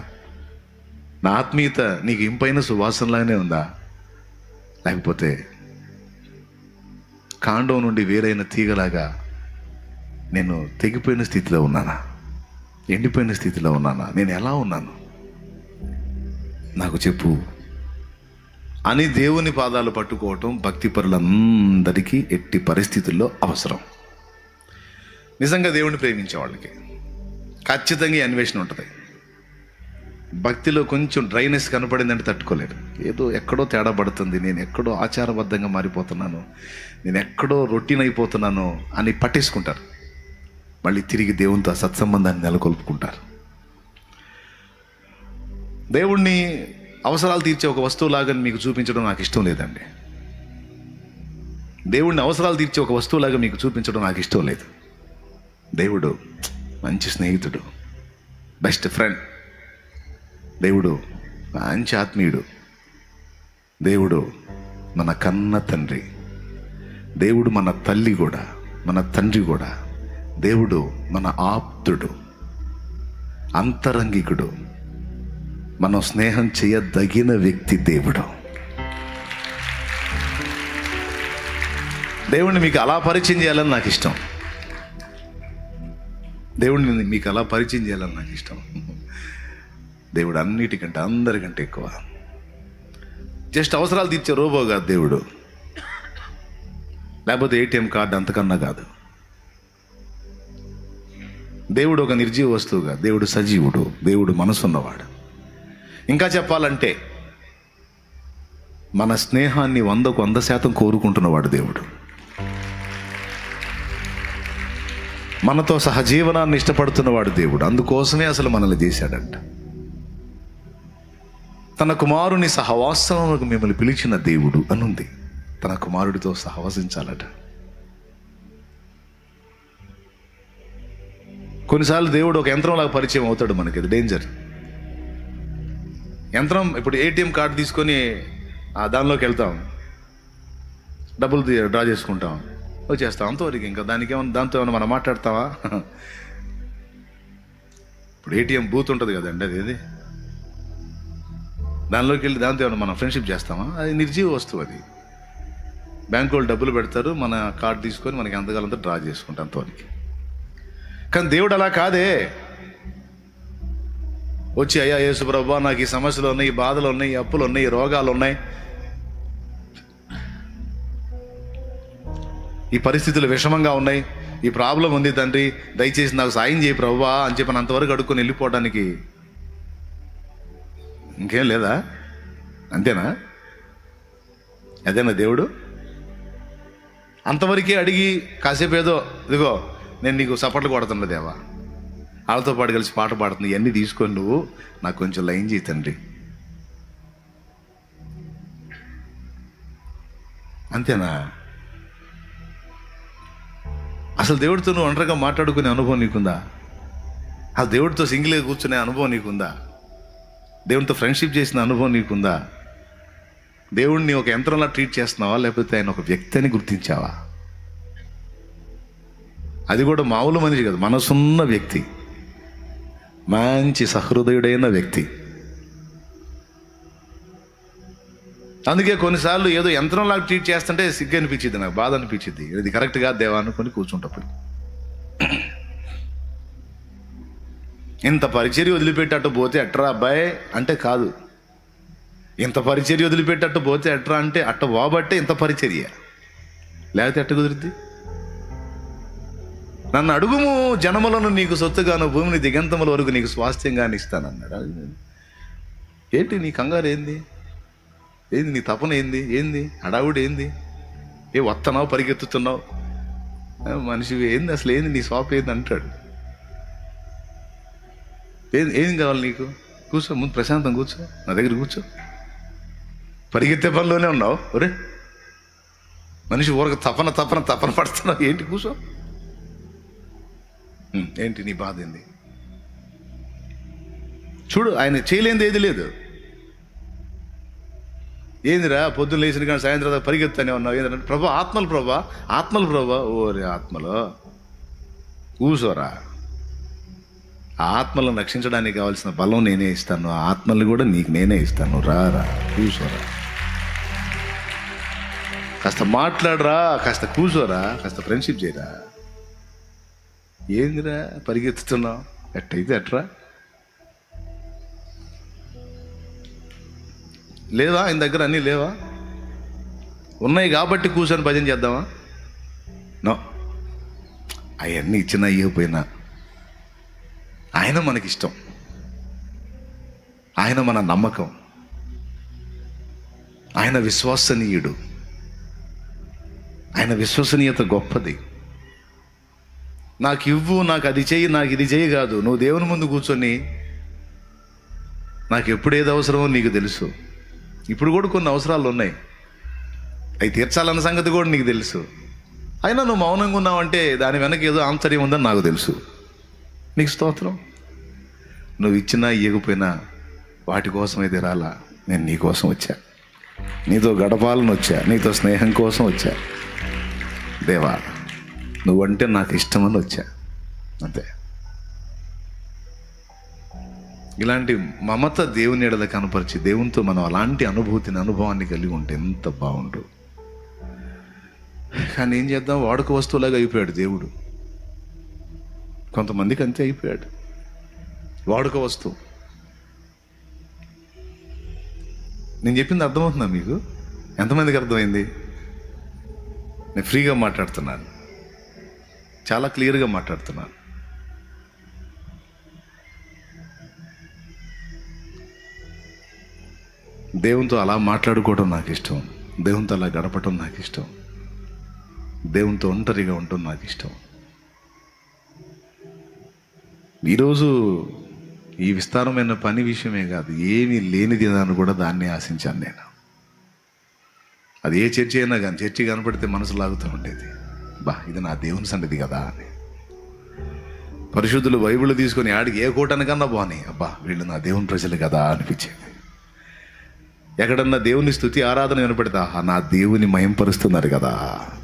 నా ఆత్మీయత నీకు ఇంపైన సువాసనలాగానే ఉందా? లేకపోతే కాండం నుండి వేరైన తీగలాగా నేను తెగిపోయిన స్థితిలో ఉన్నానా? ఎండిపోయిన స్థితిలో ఉన్నానా? నేను ఎలా ఉన్నాను? నాకు చెప్పు అని దేవుని పాదాలు పట్టుకోవటం భక్తిపరులందరికీ ఎట్టి పరిస్థితుల్లో అవసరం. నిజంగా దేవుని ప్రేమించే వాళ్ళకి ఖచ్చితంగా ఈ అన్వేషణ ఉంటుంది. భక్తిలో కొంచెం డ్రైనెస్ కనపడిందంటే తట్టుకోలేరు. ఏదో ఎక్కడో తేడా పడుతుంది, నేను ఎక్కడో ఆచారబద్ధంగా మారిపోతున్నాను, నేను ఎక్కడో రొటీన్ అయిపోతున్నాను అని పట్టేసుకుంటారు. మళ్ళీ తిరిగి దేవునితో సత్సంబంధాన్ని నెలకొల్పుకుంటారు. దేవుణ్ణి అవసరాలు తీర్చే ఒక వస్తువులాగా మీకు చూపించడం నాకు ఇష్టం లేదండి. దేవుణ్ణి అవసరాలు తీర్చే ఒక వస్తువులాగా మీకు చూపించడం నాకు ఇష్టం లేదు. దేవుడు మంచి స్నేహితుడు, బెస్ట్ ఫ్రెండ్. దేవుడు మంచి ఆత్మీయుడు. దేవుడు మన కన్న తండ్రి. దేవుడు మన తల్లి కూడా, మన తండ్రి కూడా. దేవుడు మన ఆప్తుడు, అంతరంగికుడు, మనం స్నేహం చేయదగిన వ్యక్తి దేవుడు. దేవుడిని మీకు అలా పరిచయం చేయాలని నాకు ఇష్టం. దేవుడిని మీకు అలా పరిచయం చేయాలని నాకు ఇష్టం. దేవుడు అన్నిటికంటే, అందరికంటే ఎక్కువ. జస్ట్ అవసరాలు తీర్చే రోబో కాదు దేవుడు, లేకపోతే ఏటీఎం కార్డు, అంతకన్నా కాదు. దేవుడు ఒక నిర్జీవ వస్తువుగా, దేవుడు సజీవుడు, దేవుడు మనసున్నవాడు. ఇంకా చెప్పాలంటే మన స్నేహాన్ని 100కు 100% కోరుకుంటున్నవాడు దేవుడు. మనతో సహజీవనాన్ని ఇష్టపడుతున్నవాడు దేవుడు. అందుకోసమే అసలు మనల్ని చేశాడంట. తన కుమారుని సహవాసమునకు మిమ్మల్ని పిలిచిన దేవుడు అనుంది. తన కుమారుడితో సహవసించాలట. కొన్నిసార్లు దేవుడు ఒక యంత్రంలాగా పరిచయం అవుతాడు మనకి. అది డేంజర్. యంత్రం, ఇప్పుడు ఏటీఎం కార్డు తీసుకొని దానిలోకి వెళ్తాం, డబ్బులు డ్రా చేసుకుంటాం, వచ్చేస్తాం, అంతవరకు. ఇంకా దాంతో ఏమన్నా మనం మాట్లాడతావా? ఇప్పుడు ఏటీఎం బూత్ ఉంటుంది కదండి, అది దానిలోకి వెళ్ళి దాంతో ఏమన్నా మనం ఫ్రెండ్షిప్ చేస్తామా? అది నిర్జీవ వస్తువు. అది బ్యాంకు వాళ్ళు డబ్బులు పెడతారు, మన కార్డు తీసుకొని మనకి ఎంతకాలంతో డ్రా చేసుకుంటాం అంతవరకు. కానీ దేవుడు అలా కాదే. వచ్చి అయ్యా యేసు ప్రభువా నాకు ఈ సమస్యలు ఉన్నాయి, ఈ బాధలు ఉన్నాయి, ఈ అప్పులు ఉన్నాయి, ఈ రోగాలు ఉన్నాయి, ఈ పరిస్థితులు విషమంగా ఉన్నాయి, ఈ ప్రాబ్లం ఉంది తండ్రి, దయచేసి నాకు సాయం చేయి ప్రభువా అని చెప్పి అంతవరకు అడుక్కొని వెళ్ళిపోవడానికి ఇంకేం లేదా? అంతేనా? అదేనా దేవుడు? అంతవరకే అడిగి కాసేపు ఏదో ఇదిగో నేను నీకు సపోర్ట్లు కొడుతున్నా దేవా, వాళ్ళతో పాటు కలిసి పాట పాడుతుంది, ఇవన్నీ తీసుకొని నువ్వు నాకు కొంచెం లైన్ చేయి తండ్రి, అంతేనా? అసలు దేవుడితో నువ్వు ఒంటరిగా మాట్లాడుకునే అనుభవం నీకుందా? ఆ దేవుడితో సింగిల్గా కూర్చునే అనుభవం నీకుందా? దేవుడితో ఫ్రెండ్షిప్ చేసిన అనుభవం నీకుందా? దేవుడిని ఒక యంత్రంలా ట్రీట్ చేస్తున్నావా, లేకపోతే ఆయన ఒక వ్యక్తి అని గుర్తించావా? అది కూడా మామూలు మనిషి కాదు, మనసున్న వ్యక్తి, మంచి సహృదయుడైన వ్యక్తి. అందుకే కొన్నిసార్లు ఏదో యంత్రంలాగా ట్రీట్ చేస్తుంటే సిగ్గు అనిపించింది, నాకు బాధ అనిపించింది, ఇది కరెక్ట్ కాదు దేవా అనుకొని కూర్చుంటప్పుడు. ఇంత పరిచర్య వదిలిపెట్టట్టు పోతే ఎట్రా అబ్బాయి అంటే కాదు, ఇంత పరిచర్య వదిలిపెట్టట్టు పోతే ఎట్రా అంటే అట్ట వాబట్టే ఇంత పరిచర్య, లేకపోతే ఎట్ట కుదిరిద్ది? నన్ను అడుగుము జనములను నీకు సొత్తుగాను, భూమిని దిగంతముల వరకు నీకు స్వాస్థ్యంగాని ఇస్తానన్నాడు. ఏంటి నీ కంగారు ఏంది? ఏంది నీ తపన ఏంది? ఏంది హడావుడు ఏంది? ఏ వస్తున్నావు పరిగెత్తుతున్నావు మనిషి ఏంది? అసలు ఏంది నీ స్వాప్ ఏంది అంటాడు. ఏం కావాలి నీకు? కూర్చో, ముందు ప్రశాంతం కూర్చో, నా దగ్గర కూర్చో. పరిగెత్తే పనిలోనే ఉన్నావు. ఒరే మనిషి ఊరకు తపన తపన తపన పడుతున్నావు ఏంటి? కూర్చో. ఏంటి నీ బాధ ఏంది? చూడు, ఆయన చేయలేనిది ఏది లేదు. ఏందిరా పొద్దున్న లేచిన కానీ సాయంత్రం దాకా పరిగెత్తానే ఉన్నావు ఏంటంటే, ప్రభా ఆత్మలు ప్రభా, ఆత్మలు ప్రభా. ఓరే ఆత్మలో కూర్చోరా, ఆ ఆత్మలను రక్షించడానికి కావాల్సిన బలం నేనే ఇస్తాను, ఆ ఆత్మల్ని కూడా నీకు నేనే ఇస్తాను. రా కూర్చోరా, కాస్త మాట్లాడరా, కాస్త కూర్చోరా, కాస్త ఫ్రెండ్షిప్ చేయరా. ఏందిరా పరిగెత్తుతున్నావు? ఎట్టయితే ఎట్రా. లేవా ఆయన దగ్గర? అన్నీ లేవా? ఉన్నాయి కాబట్టి కూర్చొని భజన చేద్దామా? నో, అవన్నీ ఇచ్చినా ఇవ్వకపోయినా ఆయన మనకిష్టం, ఆయన మన నమ్మకం, ఆయన విశ్వసనీయుడు, ఆయన విశ్వసనీయత గొప్పది. నాకు ఇవ్వు, నాకు అది చెయ్యి, నాకు ఇది చెయ్యి కాదు. నువ్వు దేవుని ముందు కూర్చొని నాకు ఎప్పుడు ఏది అవసరమో నీకు తెలుసు. ఇప్పుడు కూడా కొన్ని అవసరాలు ఉన్నాయి, అవి తీర్చాలన్న సంగతి కూడా నీకు తెలుసు. అయినా నువ్వు మౌనంగా ఉన్నావంటే దాని వెనక ఏదో ఆంతర్యం ఉందని నాకు తెలుసు. నీకు స్తోత్రం. నువ్వు ఇచ్చినా ఇవ్వకపోయినా వాటి కోసం అయితే రాలా, నేను నీ కోసం వచ్చా, నీతో గడపాలని వచ్చా, నీతో స్నేహం కోసం వచ్చా. దేవా నువ్వంటే నాకు ఇష్టమని వచ్చా, అంతే. ఇలాంటి మమత దేవుని ఎడల కనపరిచి దేవునితో మనం అలాంటి అనుభవాన్ని కలిగి ఉంటే ఎంత బాగుండు. కానీ ఏం చేద్దాం, వాడుక వస్తువులాగా అయిపోయాడు దేవుడు. కొంతమందికి అంతే అయిపోయాడు, వాడుక వస్తువు. నేను చెప్పింది అర్థమవుతుందా మీకు? ఎంతమందికి అర్థమైంది? నేను ఫ్రీగా మాట్లాడుతున్నాను, చాలా క్లియర్గా మాట్లాడుతున్నాను. దేవునితో అలా మాట్లాడుకోవడం నాకు ఇష్టం, దేవునితో అలా గడపటం నాకు ఇష్టం, దేవునితో ఒంటరిగా ఉండటం నాకు ఇష్టం. ఈరోజు ఈ విస్తారమైన పని విషయమే కాదు, ఏమీ లేనిది అని కూడా దాన్ని ఆశించాను నేను. అది ఏ చర్చి అయినా కానీ, చర్చి కనపడితే మనసు లాగుతూ ఉండేది, ఇది నా దేవుని సన్నిధి కదా అని. పరిశుద్ధులు బైబిల్ తీసుకొని ఆడికి ఏ కోటానికన్నా బాని, వీళ్ళు నా దేవుని ప్రజలు కదా అనిపించేది. ఎక్కడన్నా దేవుని స్తుతి ఆరాధన వినపడితే నా దేవుని మహింపరుస్తున్నారు కదా,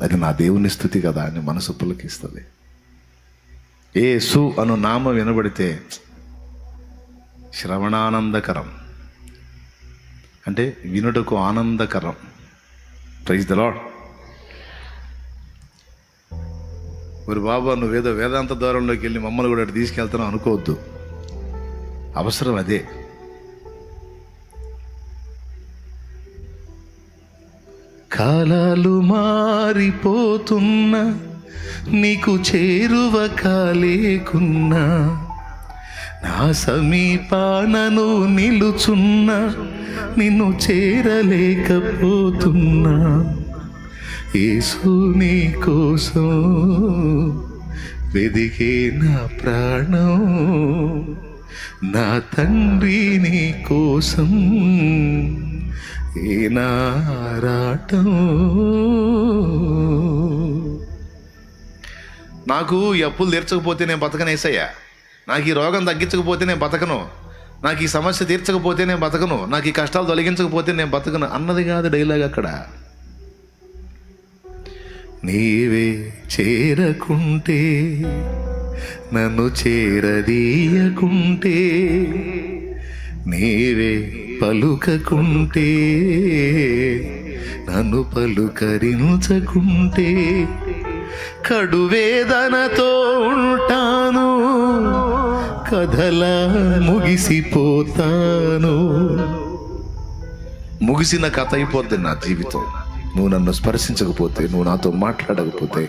అది నా దేవుని స్తుతి కదా అని మనసు పులకిస్తుంది. యేసు అను నామం వినబడితే శ్రవణానందకరం, అంటే వినుటకు ఆనందకరం. Praise the lord. మరి బాబా నువ్వేదో వేదాంత ద్వారంలోకి వెళ్ళి మమ్మల్ని కూడా అటు తీసుకెళ్తాను అనుకోవద్దు. అవసరం అదే. కాలాలు మారిపోతున్నా, నీకు చేరువ కాలేకున్నా, నా సమీపానను నిలుచున్నా, నిన్ను చేరలేకపోతున్నా. యేసు నీ కోసం వెదికే నా ప్రాణం, నా తండ్రి నీ కోసం ఏనారాటం. నాకు ఈ అప్పులు తీర్చకపోతే నేను బతకను యేసయ్యా, నాకు ఈ రోగం తగ్గించకపోతే నేను బతకను, నాకు ఈ సమస్య తీర్చకపోతే నేను బతకను, నాకు ఈ కష్టాలు తొలగించకపోతే నేను బతకను అన్నది కాదు డైలాగ్ అక్కడ. నీవే చేరకుంటే, నన్ను చేరదీయకుంటే, నీవే పలుకకుంటే, నన్ను పలుకరించకుంటే, కడువేదనతో ఉంటాను, కథలా ముగిసిపోతాను. ముగిసిన కథ అయిపోద్ది నా జీవితం. నువ్వు నన్ను స్పర్శించకపోతే, నువ్వు నాతో మాట్లాడకపోతే,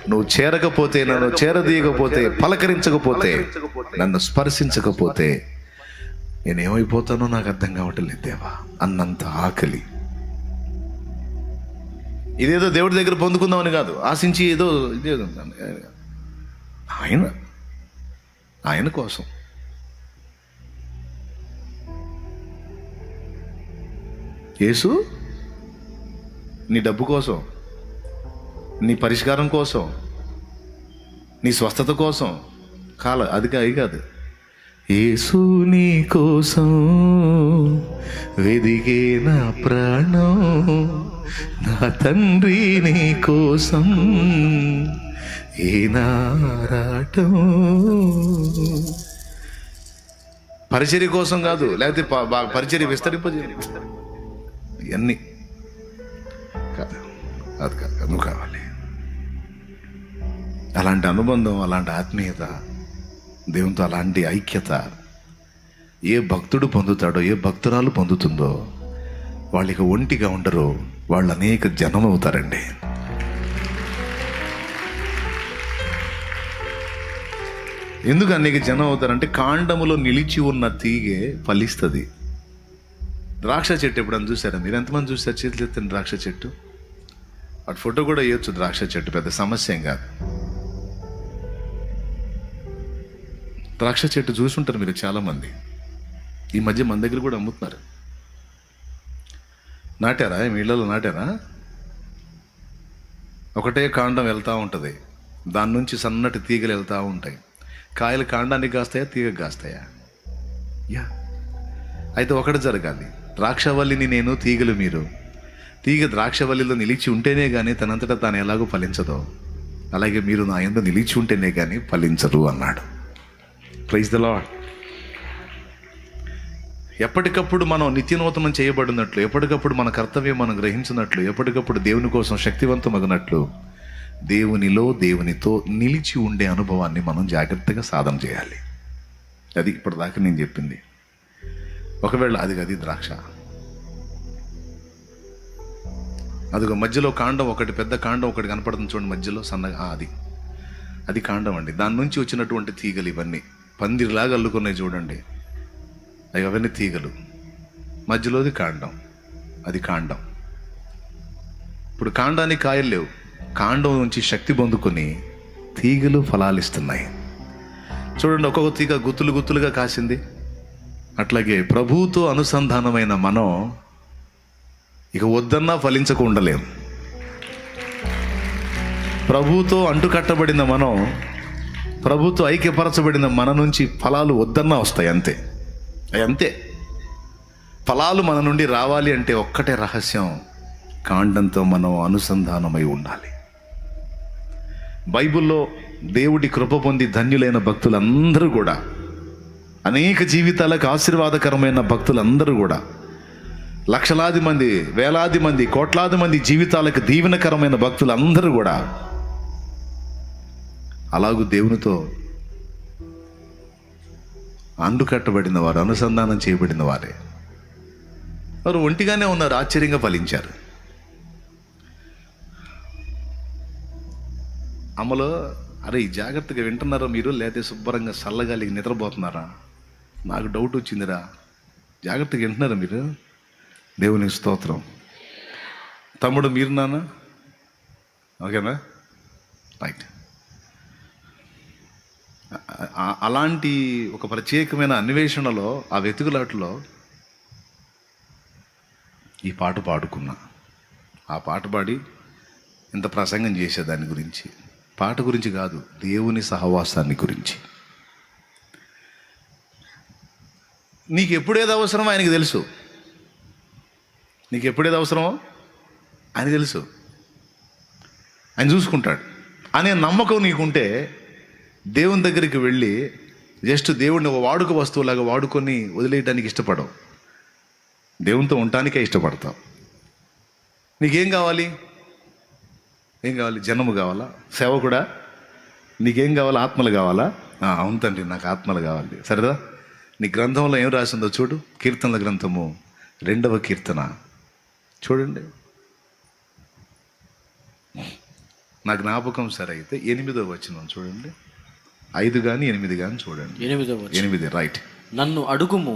నువ్వు చేరకపోతే, నన్ను చేరదీయకపోతే, పలకరించకపోతే, నన్ను స్పర్శించకపోతే నేనేమైపోతానో నాకు అర్థం కావట్లేదు దేవా. అన్నంత ఆకలి. ఇదేదో దేవుడి దగ్గర పొందుకుందామని కాదు, ఆశించి ఏదో ఇదేదో ఆయన కోసం. యేసు నీ డబ్బు కోసం, నీ పరిష్కారం కోసం, నీ స్వస్థత కోసం అది కాదు. యేసు నీ కోసం వెదిగే నా ప్రాణం, నా తండ్రి నీ కోసం ఏనారాటం. పరిచర్య కోసం కాదు, లేకపోతే పరిచర్య విస్తరింపజేయాలి ఇవన్నీ కాదు. అది కాదు, నువ్వు కావాలి. అలాంటి అనుబంధం, అలాంటి ఆత్మీయత, దేవునితో అలాంటి ఐక్యత ఏ భక్తుడు పొందుతాడో, ఏ భక్తురాలు పొందుతుందో వాళ్ళకి ఒంటిగా ఉండరు, వాళ్ళు అనేక జనం అవుతారండి. ఎందుకు అనేక జనం అవుతారంటే కాండములో నిలిచి ఉన్న తీగే ఫలిస్తుంది. ద్రాక్ష చెట్టు ఎప్పుడన్నా చూసారా మీరు? ఎంతమంది చూసారు? చేతులు ఎత్తండి. ద్రాక్ష చెట్టు అటు ఫోటో కూడా వేయొచ్చు. ద్రాక్ష చెట్టు పెద్ద సమస్య ఏం కాదు. ద్రాక్ష చెట్టు చూసుంటారు మీరు చాలామంది. ఈ మధ్య మన దగ్గర కూడా అమ్ముతున్నారు. నాటారా? మీ ఇళ్ళలో నాటారా? ఒకటే కాండం వెళ్తూ ఉంటుంది, దాని నుంచి సన్నటి తీగలు వెళ్తూ ఉంటాయి. కాయలు కాండానికి కాస్తాయా, తీగకు కాస్తాయా? అయితే ఒకటి జరగాలి. ద్రాక్షవల్లిని నేను, తీగలు మీరు. తీగ ద్రాక్షవల్లిలో నిలిచి ఉంటేనే కానీ తనంతటా తాను ఎలాగో ఫలించదో, అలాగే మీరు నా యందు నిలిచి ఉంటేనే కానీ ఫలించరు అన్నాడు. Praise the Lord. ఎప్పటికప్పుడు మనం నిత్యనూతనం చేయబడినట్లు, ఎప్పటికప్పుడు మన కర్తవ్యం మనం గ్రహించినట్లు, ఎప్పటికప్పుడు దేవుని కోసం శక్తివంతమగినట్లు దేవునిలో, దేవునితో నిలిచి ఉండే అనుభవాన్ని మనం జాగ్రత్తగా సాధన చేయాలి. అది ఇప్పటిదాకా నేను చెప్పింది. ఒకవేళ అది ద్రాక్ష, అదిగో మధ్యలో కాండం ఒకటి, పెద్ద కాండం ఒకటి కనపడుతుంది చూడండి మధ్యలో సన్నగా, అది కాండం అండి. దాని నుంచి వచ్చినటువంటి తీగలు ఇవన్నీ పందిరిలాగా అల్లుకున్నాయి చూడండి, అవన్నీ తీగలు. మధ్యలోది కాండం, అది కాండం. ఇప్పుడు కాండానికి కాయలు లేవు, కాండం నుంచి శక్తి పొందుకొని తీగలు ఫలాలిస్తున్నాయి చూడండి. ఒక్కొక్క తీగ గుత్తులు గుత్తులుగా కాసింది. అట్లాగే ప్రభువుతో అనుసంధానమైన మనం ఇక వద్దన్నా ఫలించకుండా ఉండలేం. ప్రభువుతో అంటుకట్టబడిన మనం, ప్రభుతో ఐక్యపరచబడిన మన నుంచి ఫలాలు వద్దన్నా వస్తాయి. అంతే. ఫలాలు మన నుండి రావాలి అంటే ఒక్కటే రహస్యం, కాండంతో మనం అనుసంధానమై ఉండాలి. బైబిల్లో దేవుడి కృప పొంది ధన్యులైన భక్తులందరూ కూడా, అనేక జీవితాలకు ఆశీర్వాదకరమైన భక్తులందరూ కూడా లక్షలాది మంది, వేలాది మంది, కోట్లాది మంది జీవితాలకు దీవెనకరమైన భక్తులు అందరూ కూడా అలాగూ దేవునితో అండుకట్టబడిన వారు, అనుసంధానం చేయబడిన వారే. వారు ఒంటిగానే ఉన్నారు, ఆశ్చర్యంగా ఫలించారు. అమ్మలో అరే ఈ జాగ్రత్తగా వింటున్నారా మీరు, లేకపోతే శుభ్రంగా చల్లగాలికి నిద్రపోతున్నారా, నాకు డౌట్ వచ్చిందిరా, జాగ్రత్తగా వింటున్నారా మీరు? దేవునికి స్తోత్రం. తమ్ముడు మీరు నాన్న ఓకేనా, రైట్. అలాంటి ఒక ప్రత్యేకమైన అన్వేషణలో, ఆ వెతుకులాటలో ఈ పాట పాడుకున్నా. ఆ పాట పాడి ఇంత ప్రసంగం చేసే దాని గురించి, పాట గురించి కాదు, దేవుని సహవాసాన్ని గురించి. నీకు ఎప్పుడేది అవసరమో ఆయనకి తెలుసు. నీకు ఎప్పుడేది అవసరమో ఆయన తెలుసు, ఆయన చూసుకుంటాడు అనే నమ్మకం నీకుంటే దేవుని దగ్గరికి వెళ్ళి జస్ట్ దేవుడిని ఒక వాడుక వస్తువులాగా వాడుకొని వదిలేయడానికి ఇష్టపడవు, దేవునితో ఉండటానికే ఇష్టపడతావు. నీకేం కావాలి? ఏం కావాలి? జనము కావాలా? సేవకుడా నీకేం కావాలా? ఆత్మలు కావాలా? అవును తండ్రి, నాకు ఆత్మలు కావాలి. సరేదా, నీ గ్రంథంలో ఏం రాసిందో చూడు. కీర్తనల గ్రంథము 2వ కీర్తన చూడండి. నా జ్ఞాపకం సరే అయితే 8వ వచనం చూడండి. 5 కానీ 8 కానీ చూడండి. 8 రైట్. నన్ను అడుగుము,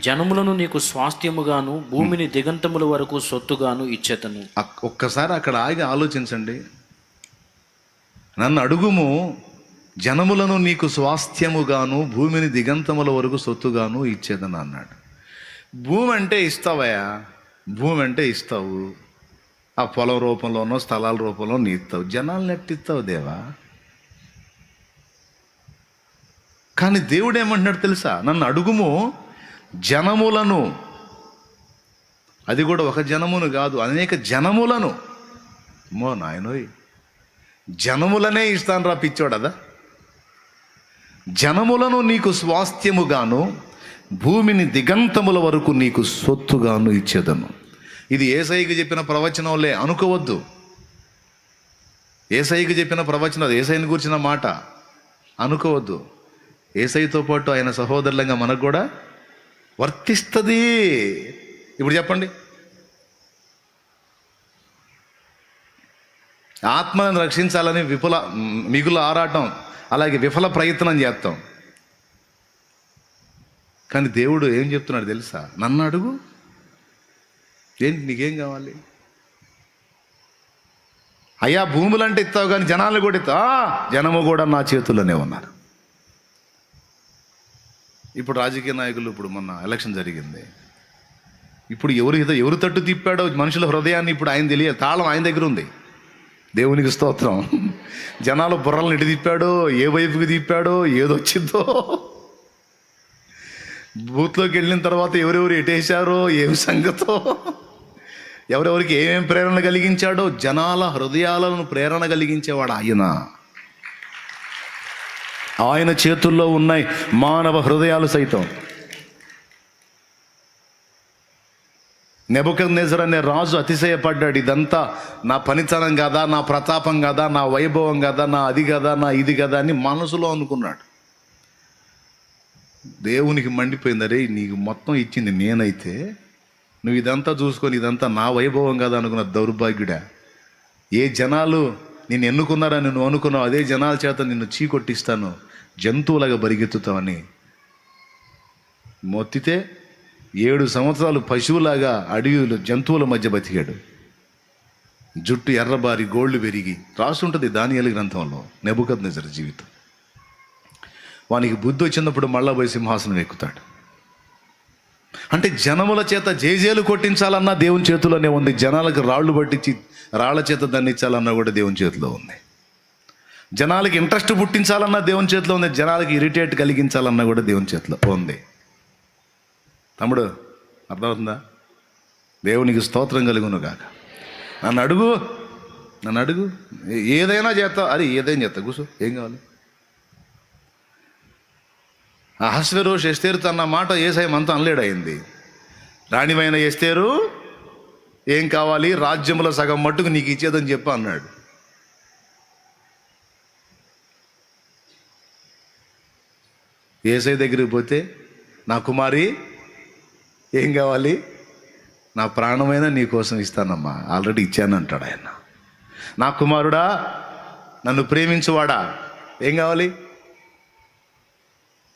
జనములను నీకు స్వాస్థ్యముగాను భూమిని దిగంతముల వరకు సొత్తుగాను ఇచ్చేతను. ఒక్కసారి అక్కడ ఆగి ఆలోచించండి. నన్ను అడుగుము, జనములను నీకు స్వాస్థ్యముగాను భూమిని దిగంతముల వరకు సొత్తుగాను ఇచ్చేదని అన్నాడు. భూమి అంటే ఇస్తావయా, భూమి అంటే ఇస్తావు, ఆ పొలం రూపంలోనో స్థలాల రూపంలో నీ ఇస్తావు. జనాలను ఎట్టిస్తావు దేవా? కానీ దేవుడు ఏమంటున్నాడు తెలుసా? నన్ను అడుగుము, జనములను, అది కూడా ఒక జనమును కాదు, అనేక జనములను. మో నాయనోయ్, జనములనే ఇస్తాను రా పిచ్చోడదా. జనములను నీకు స్వాస్థ్యముగాను భూమిని దిగంతముల వరకు నీకు సొత్తుగాను ఇచ్చేదను. ఇది యేసయ్యకి చెప్పిన ప్రవచనంలే అనుకోవద్దు. యేసయ్యకి చెప్పిన ప్రవచనం, యేసయ్యని కూర్చిన మాట అనుకోవద్దు. యేసయ్యతో పాటు ఆయన సహోదరులంగా మనకు కూడా వర్తిస్తుంది. ఇప్పుడు చెప్పండి, ఆత్మను రక్షించాలని మిగుల ఆరాటం, అలాగే విఫల ప్రయత్నం చేస్తాం. కానీ దేవుడు ఏం చెప్తున్నాడు తెలుసా? నన్ను అడుగు, ఏంటి నీకేం కావాలి? అయ్యా భూములంటే ఇస్తావు కానీ జనాలు కూడా ఇస్తావు. జనము కూడా నా చేతుల్లోనే ఉన్నారు. ఇప్పుడు రాజకీయ నాయకులు, ఇప్పుడు మొన్న ఎలక్షన్ జరిగింది, ఇప్పుడు ఎవరు తట్టు తిప్పాడో మనుషుల హృదయాన్ని ఇప్పుడు ఆయన తెలియాలి. తాళం ఆయన దగ్గర ఉంది. దేవునికి స్తోత్రం. జనాలు బుర్రలను ఎటు తిప్పాడో, ఏ వైపుకి తిప్పాడో, ఏదొచ్చిందో, బూత్లోకి వెళ్ళిన తర్వాత ఎవరెవరు ఎటేశారో, ఏం సంగతో, ఎవరెవరికి ఏమేం ప్రేరణ కలిగించాడో, జనాల హృదయాలను ప్రేరణ కలిగించేవాడు ఆయన. ఆయన చేతుల్లో ఉన్నాయి మానవ హృదయాలు సైతం. నెబుకద్నెజర్ అనే రాజు అతిశయపడ్డాడు. ఇదంతా నా పనితనం కదా, నా ప్రతాపం కదా, నా వైభవం కదా, నా అది కదా, నా ఇది కదా అని మనసులో అనుకున్నాడు. దేవునికి మండిపోయింది, అరే నీకు మొత్తం ఇచ్చింది నేనైతే నువ్వు ఇదంతా చూసుకొని ఇదంతా నా వైభవం కదా అనుకున్న దౌర్భాగ్యుడా. ఏ జనాలు నిన్ను ఎన్నుకున్నారని నువ్వు అనుకున్నావు, అదే జనాల చేత నిన్ను చీకొట్టిస్తాను, జంతువులాగా బరిగెత్తుతావని మొత్తితే 7 సంవత్సరాలు పశువులాగా అడవిలో జంతువుల మధ్య బతికాడు. జుట్టు ఎర్రబారి గోళ్ళు పెరిగి రాసుంటుంది దానియేలు గ్రంథంలో నెబుకద్నెజర్ జీవితం. వానికి బుద్ధి వచ్చినప్పుడు మళ్ళా పోయి సింహాసనం ఎక్కుతాడు. అంటే జనముల చేత జేజేలు కొట్టించాలన్నా దేవుని చేతిలోనే ఉంది. జనాలకు రాళ్ళు పట్టించి రాళ్ల చేత దండించాలన్నా కూడా దేవుని చేతిలో ఉంది. జనాలకి ఇంట్రెస్ట్ పుట్టించాలన్నా దేవుని చేతిలో ఉంది. జనాలకి ఇరిటేట్ కలిగించాలన్నా కూడా దేవుని చేతిలో ఉంది. తమ్ముడు అర్థమవుతుందా? దేవునికి స్తోత్రం కలుగును గాక. నన్ను అడుగు, ఏదైనా చేస్తా. అది ఏదైనా చేస్తా, కూర్చో, ఏం కావాలి? అహస్వేరోషు ఎస్తేరుతో అన్న మాట యేసయ్య మనతో అనలేడు. అయింది రాణివైన ఎస్తేరు ఏం కావాలి, రాజ్యముల సగం మట్టుకు నీకు ఇచ్చేదని చెప్పు అన్నాడు. యేసయ్య దగ్గరికి పోతే, నా కుమారి ఏం కావాలి, నా ప్రాణమైన నీ కోసం ఇస్తానమ్మా, ఆల్రెడీ ఇచ్చానంటాడు ఆయన. నా కుమారుడా, నన్ను ప్రేమించువాడా, ఏం కావాలి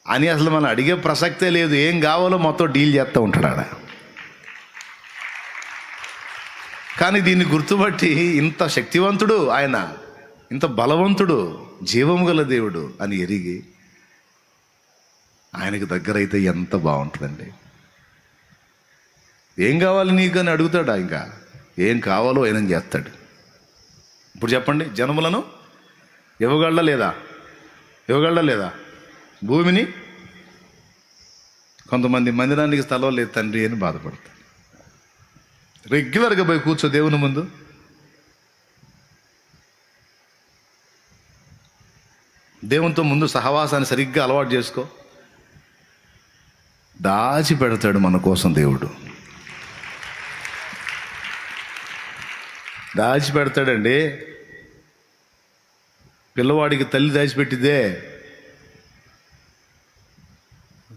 అని అసలు మనం అడిగే ప్రసక్తే లేదు. ఏం కావాలో మొత్తం డీల్ చేస్తూ ఉంటాడు ఆడ. కానీ దీన్ని గుర్తుపట్టి ఇంత శక్తివంతుడు ఆయన, ఇంత బలవంతుడు, జీవము గల దేవుడు అని ఎరిగి ఆయనకి దగ్గరైతే ఎంత బాగుంటుందండి. ఏం కావాలి నీకు అని అడుగుతాడా, ఇంకా ఏం కావాలో ఆయన చేస్తాడు. ఇప్పుడు చెప్పండి, జనములను ఇవ్వగలడా లేదా? భూమిని, కొంతమంది మందిరానికి స్థలం లేదు తండ్రి అని బాధపడతారు. రెగ్యులర్గా పోయి కూర్చో దేవుని ముందు. దేవునితో ముందు సహవాసాన్ని సరిగ్గా అలవాటు చేసుకో. దాచి పెడతాడు మన కోసం దేవుడు, దాచి పెడతాడండి. పిల్లవాడికి తల్లి దాచిపెట్టిద్దే.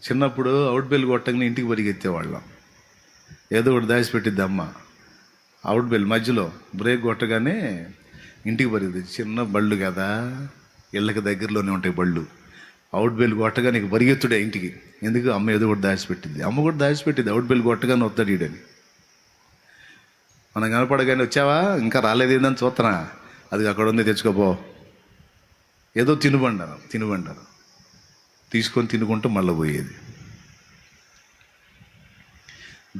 చిన్నప్పుడు అవుట్ బెల్ కొట్టగానే ఇంటికి పరిగెత్తేవాళ్ళం. ఏదో ఒకటి దాచిపెట్టిద్ది అమ్మ. అవుట్ బెల్ మధ్యలో బ్రేక్ కొట్టగానే ఇంటికి పరిగెత్తి. చిన్న బళ్ళు కదా, ఇళ్ళకి దగ్గరలోనే ఉంటాయి బళ్ళు. అవుట్ బెల్ కొట్టగా నీకు పరిగెత్తుడే ఇంటికి. ఎందుకు, అమ్మ ఏదో ఒకటి దాచిపెట్టింది. అమ్మ కూడా దాచిపెట్టింది. అవుట్ బెల్ కొట్టగానే వస్తాడు ఈడని. మనం కనపడగానే, వచ్చావా, ఇంకా రాలేదు ఏందని చూస్తున్నా, అది అక్కడ ఉంది తెచ్చుకోపో. ఏదో తినుబండారు తీసుకొని తినుకుంటూ మళ్ళీ పోయేది.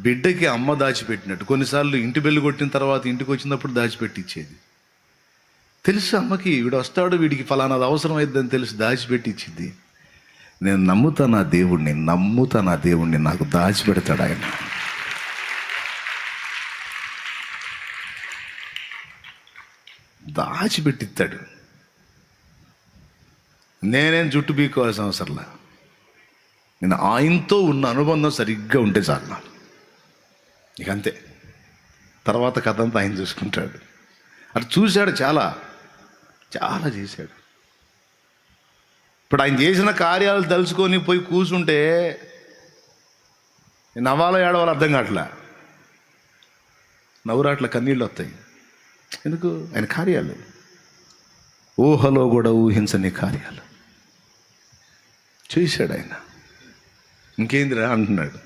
బిడ్డకి అమ్మ దాచిపెట్టినట్టు కొన్నిసార్లు ఇంటి బెల్లు కొట్టిన తర్వాత ఇంటికి వచ్చినప్పుడు దాచిపెట్టిచ్చేది. తెలుసు అమ్మకి, వీడు వస్తాడు, వీడికి ఫలానాది అవసరం అయిద్దని తెలుసు, దాచిపెట్టిచ్చింది. నేను నమ్ముతా నా దేవుణ్ణి, నాకు దాచిపెడతాడు ఆయన. దాచిపెట్టిస్తాడు. నేనేం జుట్టు బీక్కోవాల్సిన అవసరంలా. నేను ఆయనతో ఉన్న అనుబంధం సరిగ్గా ఉంటే చాలు ఇక అంతే. తర్వాత కథ అంతా ఆయన చూసుకుంటాడు. అటు చూశాడు, చాలా చేశాడు. ఇప్పుడు ఆయన చేసిన కార్యాలు తలుచుకొని పోయి కూర్చుంటే నవ్వాలో ఏడవాలో అర్థం కావట్లా. నవ్వురాట్ల కన్నీళ్ళు వస్తాయి. ఎందుకు, ఆయన కార్యాలు ఊహలో కూడా ఊహించని కార్యాలు చేశాడు ఆయన. ఇంకేందిరా అంటున్నాడు.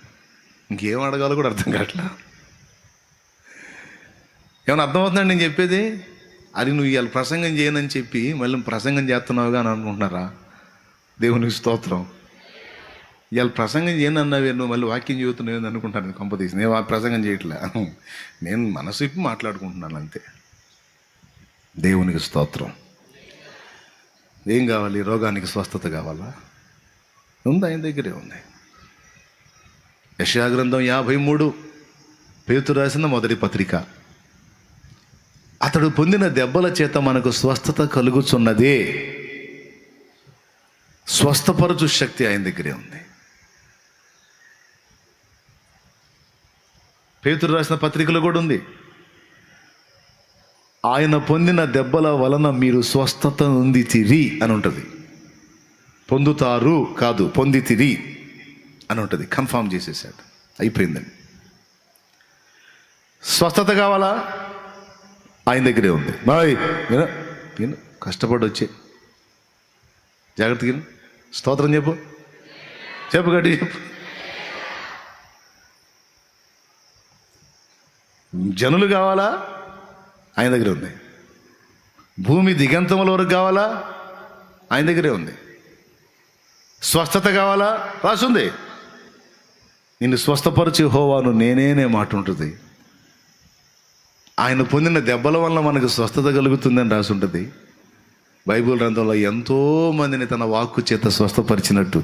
ఇంకేం అడగాలో కూడా అర్థం కావట్లా. ఏమైనా అర్థమవుతుందండి నేను చెప్పేది? అది నువ్వు ఇవాళ ప్రసంగం చేయనని చెప్పి మళ్ళీ ప్రసంగం చేస్తున్నావుగా అని అనుకుంటున్నారా? దేవునికి స్తోత్రం. ఇవాళ ప్రసంగం చేయను అన్నావే, నువ్వు మళ్ళీ వాక్యం చెబుతున్నావు అనుకుంటాను. కంపతీసి నేను ప్రసంగం చేయట్లే, నేను మనసు ఇప్పి మాట్లాడుకుంటున్నాను అంతే. దేవునికి స్తోత్రం. ఏం కావాలి? రోగానికి స్వస్థత కావాలా? ఉంది, ఆయన దగ్గరే ఉంది. యెషయా గ్రంథం 53, పేతురు రాసిన మొదటి పత్రిక. అతడు పొందిన దెబ్బల చేత మనకు స్వస్థత కలుగుచున్నదే. స్వస్థపరచు శక్తి ఆయన దగ్గరే ఉంది. పేతురు రాసిన పత్రికలో కూడా ఉంది. ఆయన పొందిన దెబ్బల వలన మీరు స్వస్థత పొందితిరి అని ఉంటుంది. పొందుతారు కాదు, పొందితిరి అని ఉంటుంది. కన్ఫామ్ చేసేసాడు, అయిపోయిందండి. స్వస్థత కావాలా? ఆయన దగ్గరే ఉంది. బాయ్ విను, కష్టపడి వచ్చే జాగ్రత్తగా స్తోత్రం చెప్పు గట్టి చెప్పు. జనులు కావాలా? ఆయన దగ్గరే ఉంది. భూమి దిగంతముల వరకు కావాలా? ఆయన దగ్గరే ఉంది. స్వస్థత కావాలా? రాసుంది, నిన్ను స్వస్థపరిచి యెహోవాను నేనే మాట ఉంటుంది. ఆయన పొందిన దెబ్బల వల్ల మనకు స్వస్థత కలుగుతుందని రాసి ఉంటుంది. బైబిల్ గ్రంథంలో ఎంతో మందిని తన వాక్కు చేత స్వస్థపరిచినట్టు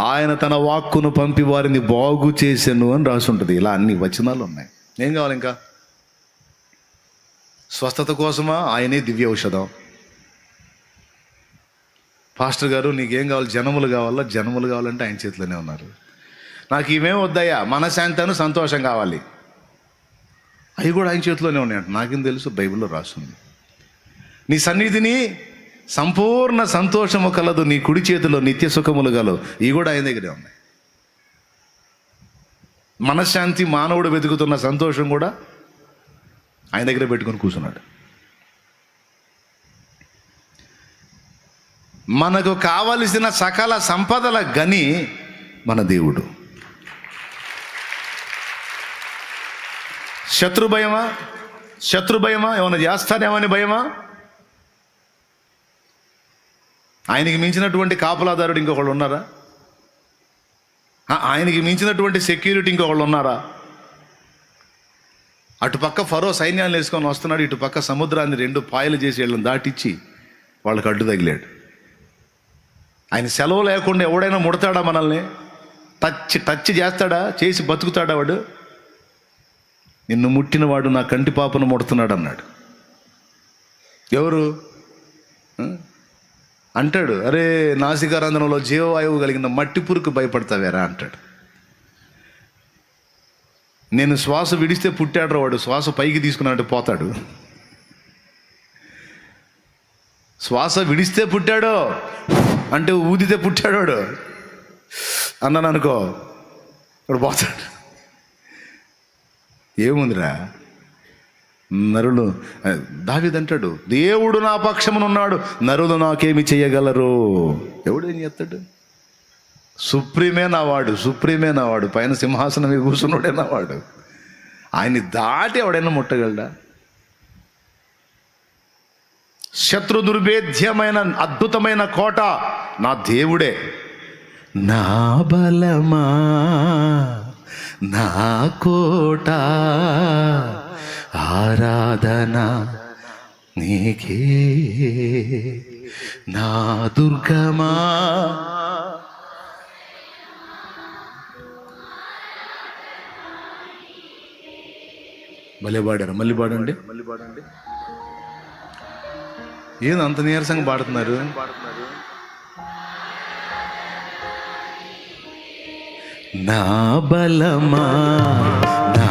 ఆయన తన వాక్కును పంపి వారిని బాగు చేసెను అని రాసి ఉంటుంది. ఇలా అన్ని వచనాలు ఉన్నాయి. ఏం కావాలి ఇంకా? స్వస్థత కోసమా? ఆయనే దివ్య ఔషధం. పాస్టర్ గారు నీకేం కావాలి? జనములు కావాలంటే ఆయన చేతిలోనే ఉన్నారు. నాకు ఇవేం వద్దయ్యా, మనశ్శాంతను సంతోషం కావాలి. అవి కూడా ఆయన చేతిలోనే ఉన్నాయంట. నాకేం తెలుసు, బైబిల్లో రాస్తుంది. నీ సన్నిధిని సంపూర్ణ సంతోషము కలదు, నీ కుడి చేతిలో నిత్య సుఖములు కలవు. ఇవి కూడా ఆయన దగ్గరే ఉన్నాయి. మనశ్శాంతి, మానవుడు వెతుకుతున్న సంతోషం కూడా ఆయన దగ్గర పెట్టుకొని కూర్చున్నాడు. మనకు కావలసిన సకల సంపదల గని మన దేవుడు. శత్రుభయమా? ఏమైనా చేస్తానేమని భయమా? ఆయనకి మించినటువంటి కాపలాదారుడు ఇంకొకళ్ళు ఉన్నారా? ఆయనకి మించినటువంటి సెక్యూరిటీ ఇంకొకళ్ళు ఉన్నారా? అటుపక్క ఫరో సైన్యాన్ని వేసుకొని వస్తున్నాడు, ఇటుపక్క సముద్రాన్ని 2 పాయలు చేసి వీళ్ళని దాటిచ్చి వాళ్ళకి అడ్డు తగిలాడు. ఆయన సెలవు లేకుండా ఎవడైనా ముడతాడా? మనల్ని టచ్ చేస్తాడా? చేసి బతుకుతాడా వాడు? నిన్ను ముట్టినవాడు నా కంటి పాపను ముడుతున్నాడు అన్నాడు. ఎవరు అంటాడు? అరే, నాసికారంధ్రంలో జీవవాయువు కలిగిన మట్టి పురుకు భయపడతావేరా అంటాడు. నేను శ్వాస విడిస్తే పుట్టాడు వాడు, శ్వాస పైకి తీసుకున్నాడు పోతాడు. శ్వాస విడిస్తే పుట్టాడో అంటే ఊదితే పుట్టాడు వాడు అన్నాను అనుకో, వాడు పోతాడు. ఏముందిరా నరులు? దావీదు అంటాడు, దేవుడు నా పక్షమునున్నాడు, నరులు నాకేమి చేయగలరు? ఎవడు ఏం చేస్తాడు? సుప్రీమే నావాడు, పైన సింహాసనం మీద కూర్చున్నాడే నావాడు. ఆయన్ని దాటి ఎవడైనా ముట్టగలడా? శత్రు దుర్భేద్యమైన అద్భుతమైన కోట నా దేవుడే. నా బలమా, నా కోట, ఆరాధన నీకే, నా దుర్గమా. మళ్ళీ పాడారు, మళ్ళీ పాడండి. ఏదో అంత నీరసంగా పాడుతున్నారు? నా బలమా, నా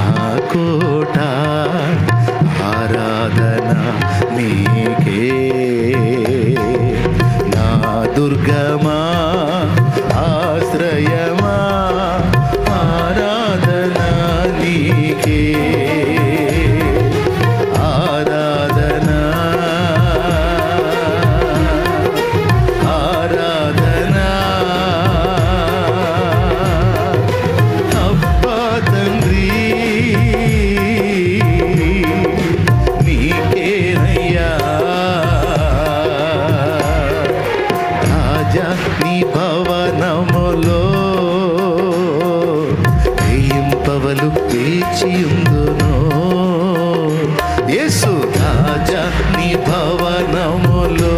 కోట, ఆరాధన నీకే, నా దుర్గమా, ఆశ్రయమా, ఆరాధన నీకే, ఆరాధన, ఆరాధన. అబ్బా తండ్రి నీకేనయ్యా, రాజా నీ భవనములో వేయింపవలు వేచియుందును. యేసు రాజా నీ భవనములో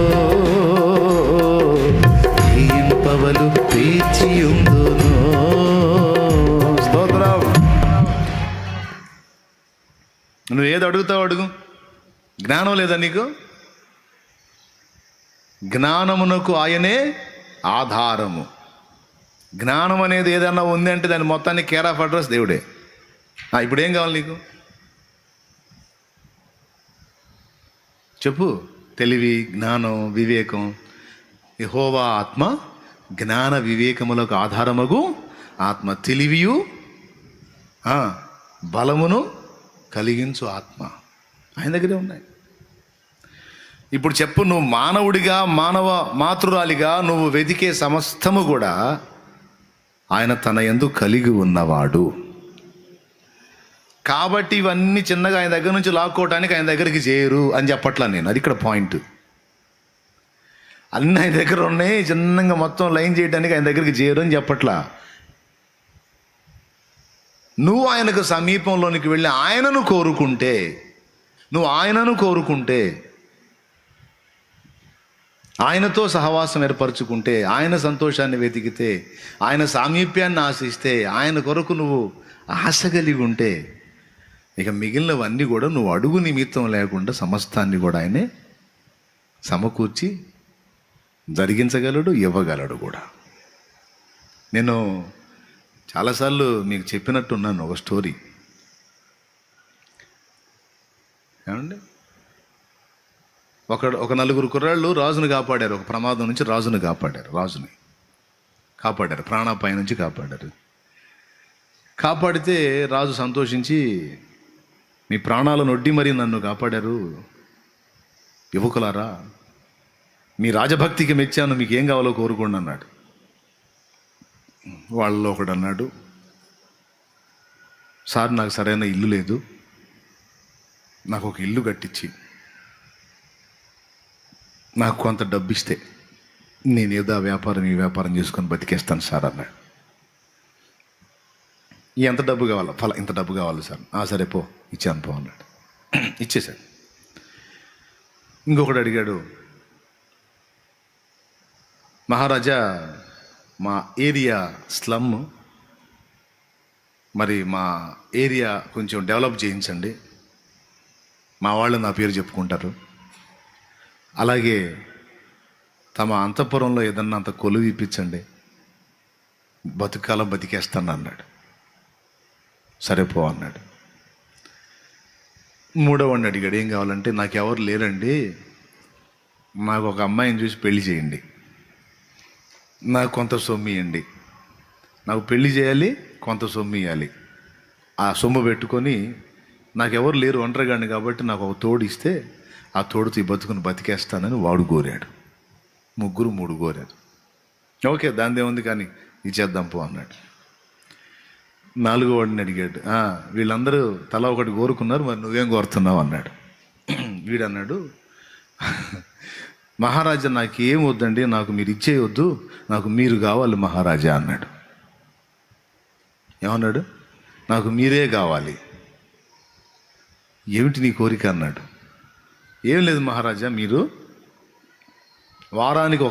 వేయింపవలు వేచియుందును. స్తోత్రం. నువ్వు ఏది అడుగుతావు అడుగు. జ్ఞానం లేదా నీకు? జ్ఞానమునకు ఆయనే ఆధారము. జ్ఞానం అనేది ఏదన్నా ఉంది అంటే దాని మొత్తాన్ని కేర్ ఆఫ్ అడ్రస్ దేవుడే. ఇప్పుడు ఏం కావాలి నీకు? చెప్పు. తెలివి, జ్ఞానం, వివేకం. యెహోవా ఆత్మ జ్ఞాన వివేకములకు ఆధారమగు ఆత్మ, తెలివియు బలమును కలిగించు ఆత్మ ఆయన దగ్గరే ఉన్నాయి. ఇప్పుడు చెప్పు, నువ్వు మానవుడిగా, మాతృరాలిగా నువ్వు వెతికే సమస్తము కూడా ఆయన తన యందు కలిగి ఉన్నవాడు. కాబట్టి ఇవన్నీ చిన్నగా ఆయన దగ్గర నుంచి లాక్కోవటానికి ఆయన దగ్గరికి చేరు అని చెప్పట్లా నేను. అది ఇక్కడ పాయింట్. అన్నీ ఆయన దగ్గర ఉన్నాయి, చిన్నగా మొత్తం లైన్ చేయడానికి ఆయన దగ్గరికి చేరు అని చెప్పట్లా. నువ్వు ఆయనకు సమీపంలోనికి వెళ్ళి ఆయనను కోరుకుంటే, ఆయనతో సహవాసం ఏర్పరచుకుంటే, ఆయన సంతోషాన్ని వెతికితే, ఆయన సామీప్యాన్ని ఆశిస్తే, ఆయన కొరకు నువ్వు ఆశ కలిగి ఉంటే, ఇక మిగిలినవన్నీ కూడా నువ్వు అడుగు నిమిత్తం లేకుండా సమస్తాన్ని కూడా ఆయనే సమకూర్చి జరిగించగలడు, ఇవ్వగలడు కూడా. నేను చాలాసార్లు మీకు చెప్పినట్టున్నాను ఒక స్టోరీ. ఏమండి, ఒక నలుగురు కుర్రాళ్ళు రాజుని కాపాడారు. ఒక ప్రమాదం నుంచి రాజుని కాపాడారు, ప్రాణాపాయం నుంచి కాపాడారు. కాపాడితే రాజు సంతోషించి, మీ ప్రాణాలను ఒడ్డి మరీ నన్ను కాపాడారు యువకులారా, మీ రాజభక్తికి మెచ్చాను, మీకు ఏం కావాలో కోరుకోండి అన్నాడు. వాళ్ళలో ఒకడు అన్నాడు, సార్ నాకు సరైన ఇల్లు లేదు, నాకు ఒక ఇల్లు కట్టించి నాకు కొంత డబ్బు ఇస్తే నేను ఏదో ఈ వ్యాపారం చేసుకొని బతికేస్తాను సార్ అన్నాడు. ఎంత డబ్బు కావాలా? ఇంత డబ్బు కావాలి సార్. సరే పో, ఇచ్చాను పో అన్నాడు. ఇచ్చేశాడు. ఇంకొకడు అడిగాడు, మహారాజా, మా ఏరియా స్లమ్, మరి మా ఏరియా కొంచెం డెవలప్ చేయించండి, మా వాళ్ళు నా పేరు చెప్పుకుంటారు, అలాగే తమ అంతఃపురంలో ఏదన్నా అంత కొలువు ఇప్పించండి, బతుకాలం బతికేస్తాను అన్నాడు. సరే పో అన్నాడు. మూడోవాడిని అడిగాడు, ఏం కావాలంటే, నాకు ఎవరు లేరండి, నాకు ఒక అమ్మాయిని చూసి పెళ్లి చేయండి, నాకు కొంత సొమ్ము ఇవ్వండి, నాకు పెళ్లి చేయాలి, కొంత సొమ్ము ఇవ్వాలి, ఆ సొమ్ము పెట్టుకొని నాకెవరు లేరు, ఒంటరిగాడిని కాబట్టి నాకు ఒక తోడు ఇస్తే ఆ తోడుతో ఈ బతుకుని బతికేస్తానని వాడు కోరాడు. ముగ్గురు మూడు కోరారు. ఓకే, దానిదే ఉంది, కానీ ఇచ్చేద్దాం పో అన్నాడు. నాలుగో వాడిని అడిగాడు, వీళ్ళందరూ తలా ఒకటి కోరుకున్నారు, మరి నువ్వేం కోరుతున్నావు అన్నాడు. వీడన్నాడు, మహారాజా నాకేం వద్దండి, నాకు మీరు ఇచ్చేయొద్దు, నాకు మీరు కావాలి మహారాజా అన్నాడు. ఏమన్నాడు? నాకు మీరే కావాలి. ఏమిటి నీ కోరిక అన్నాడు. ఏం లేదు మహారాజా, మీరు వారానికి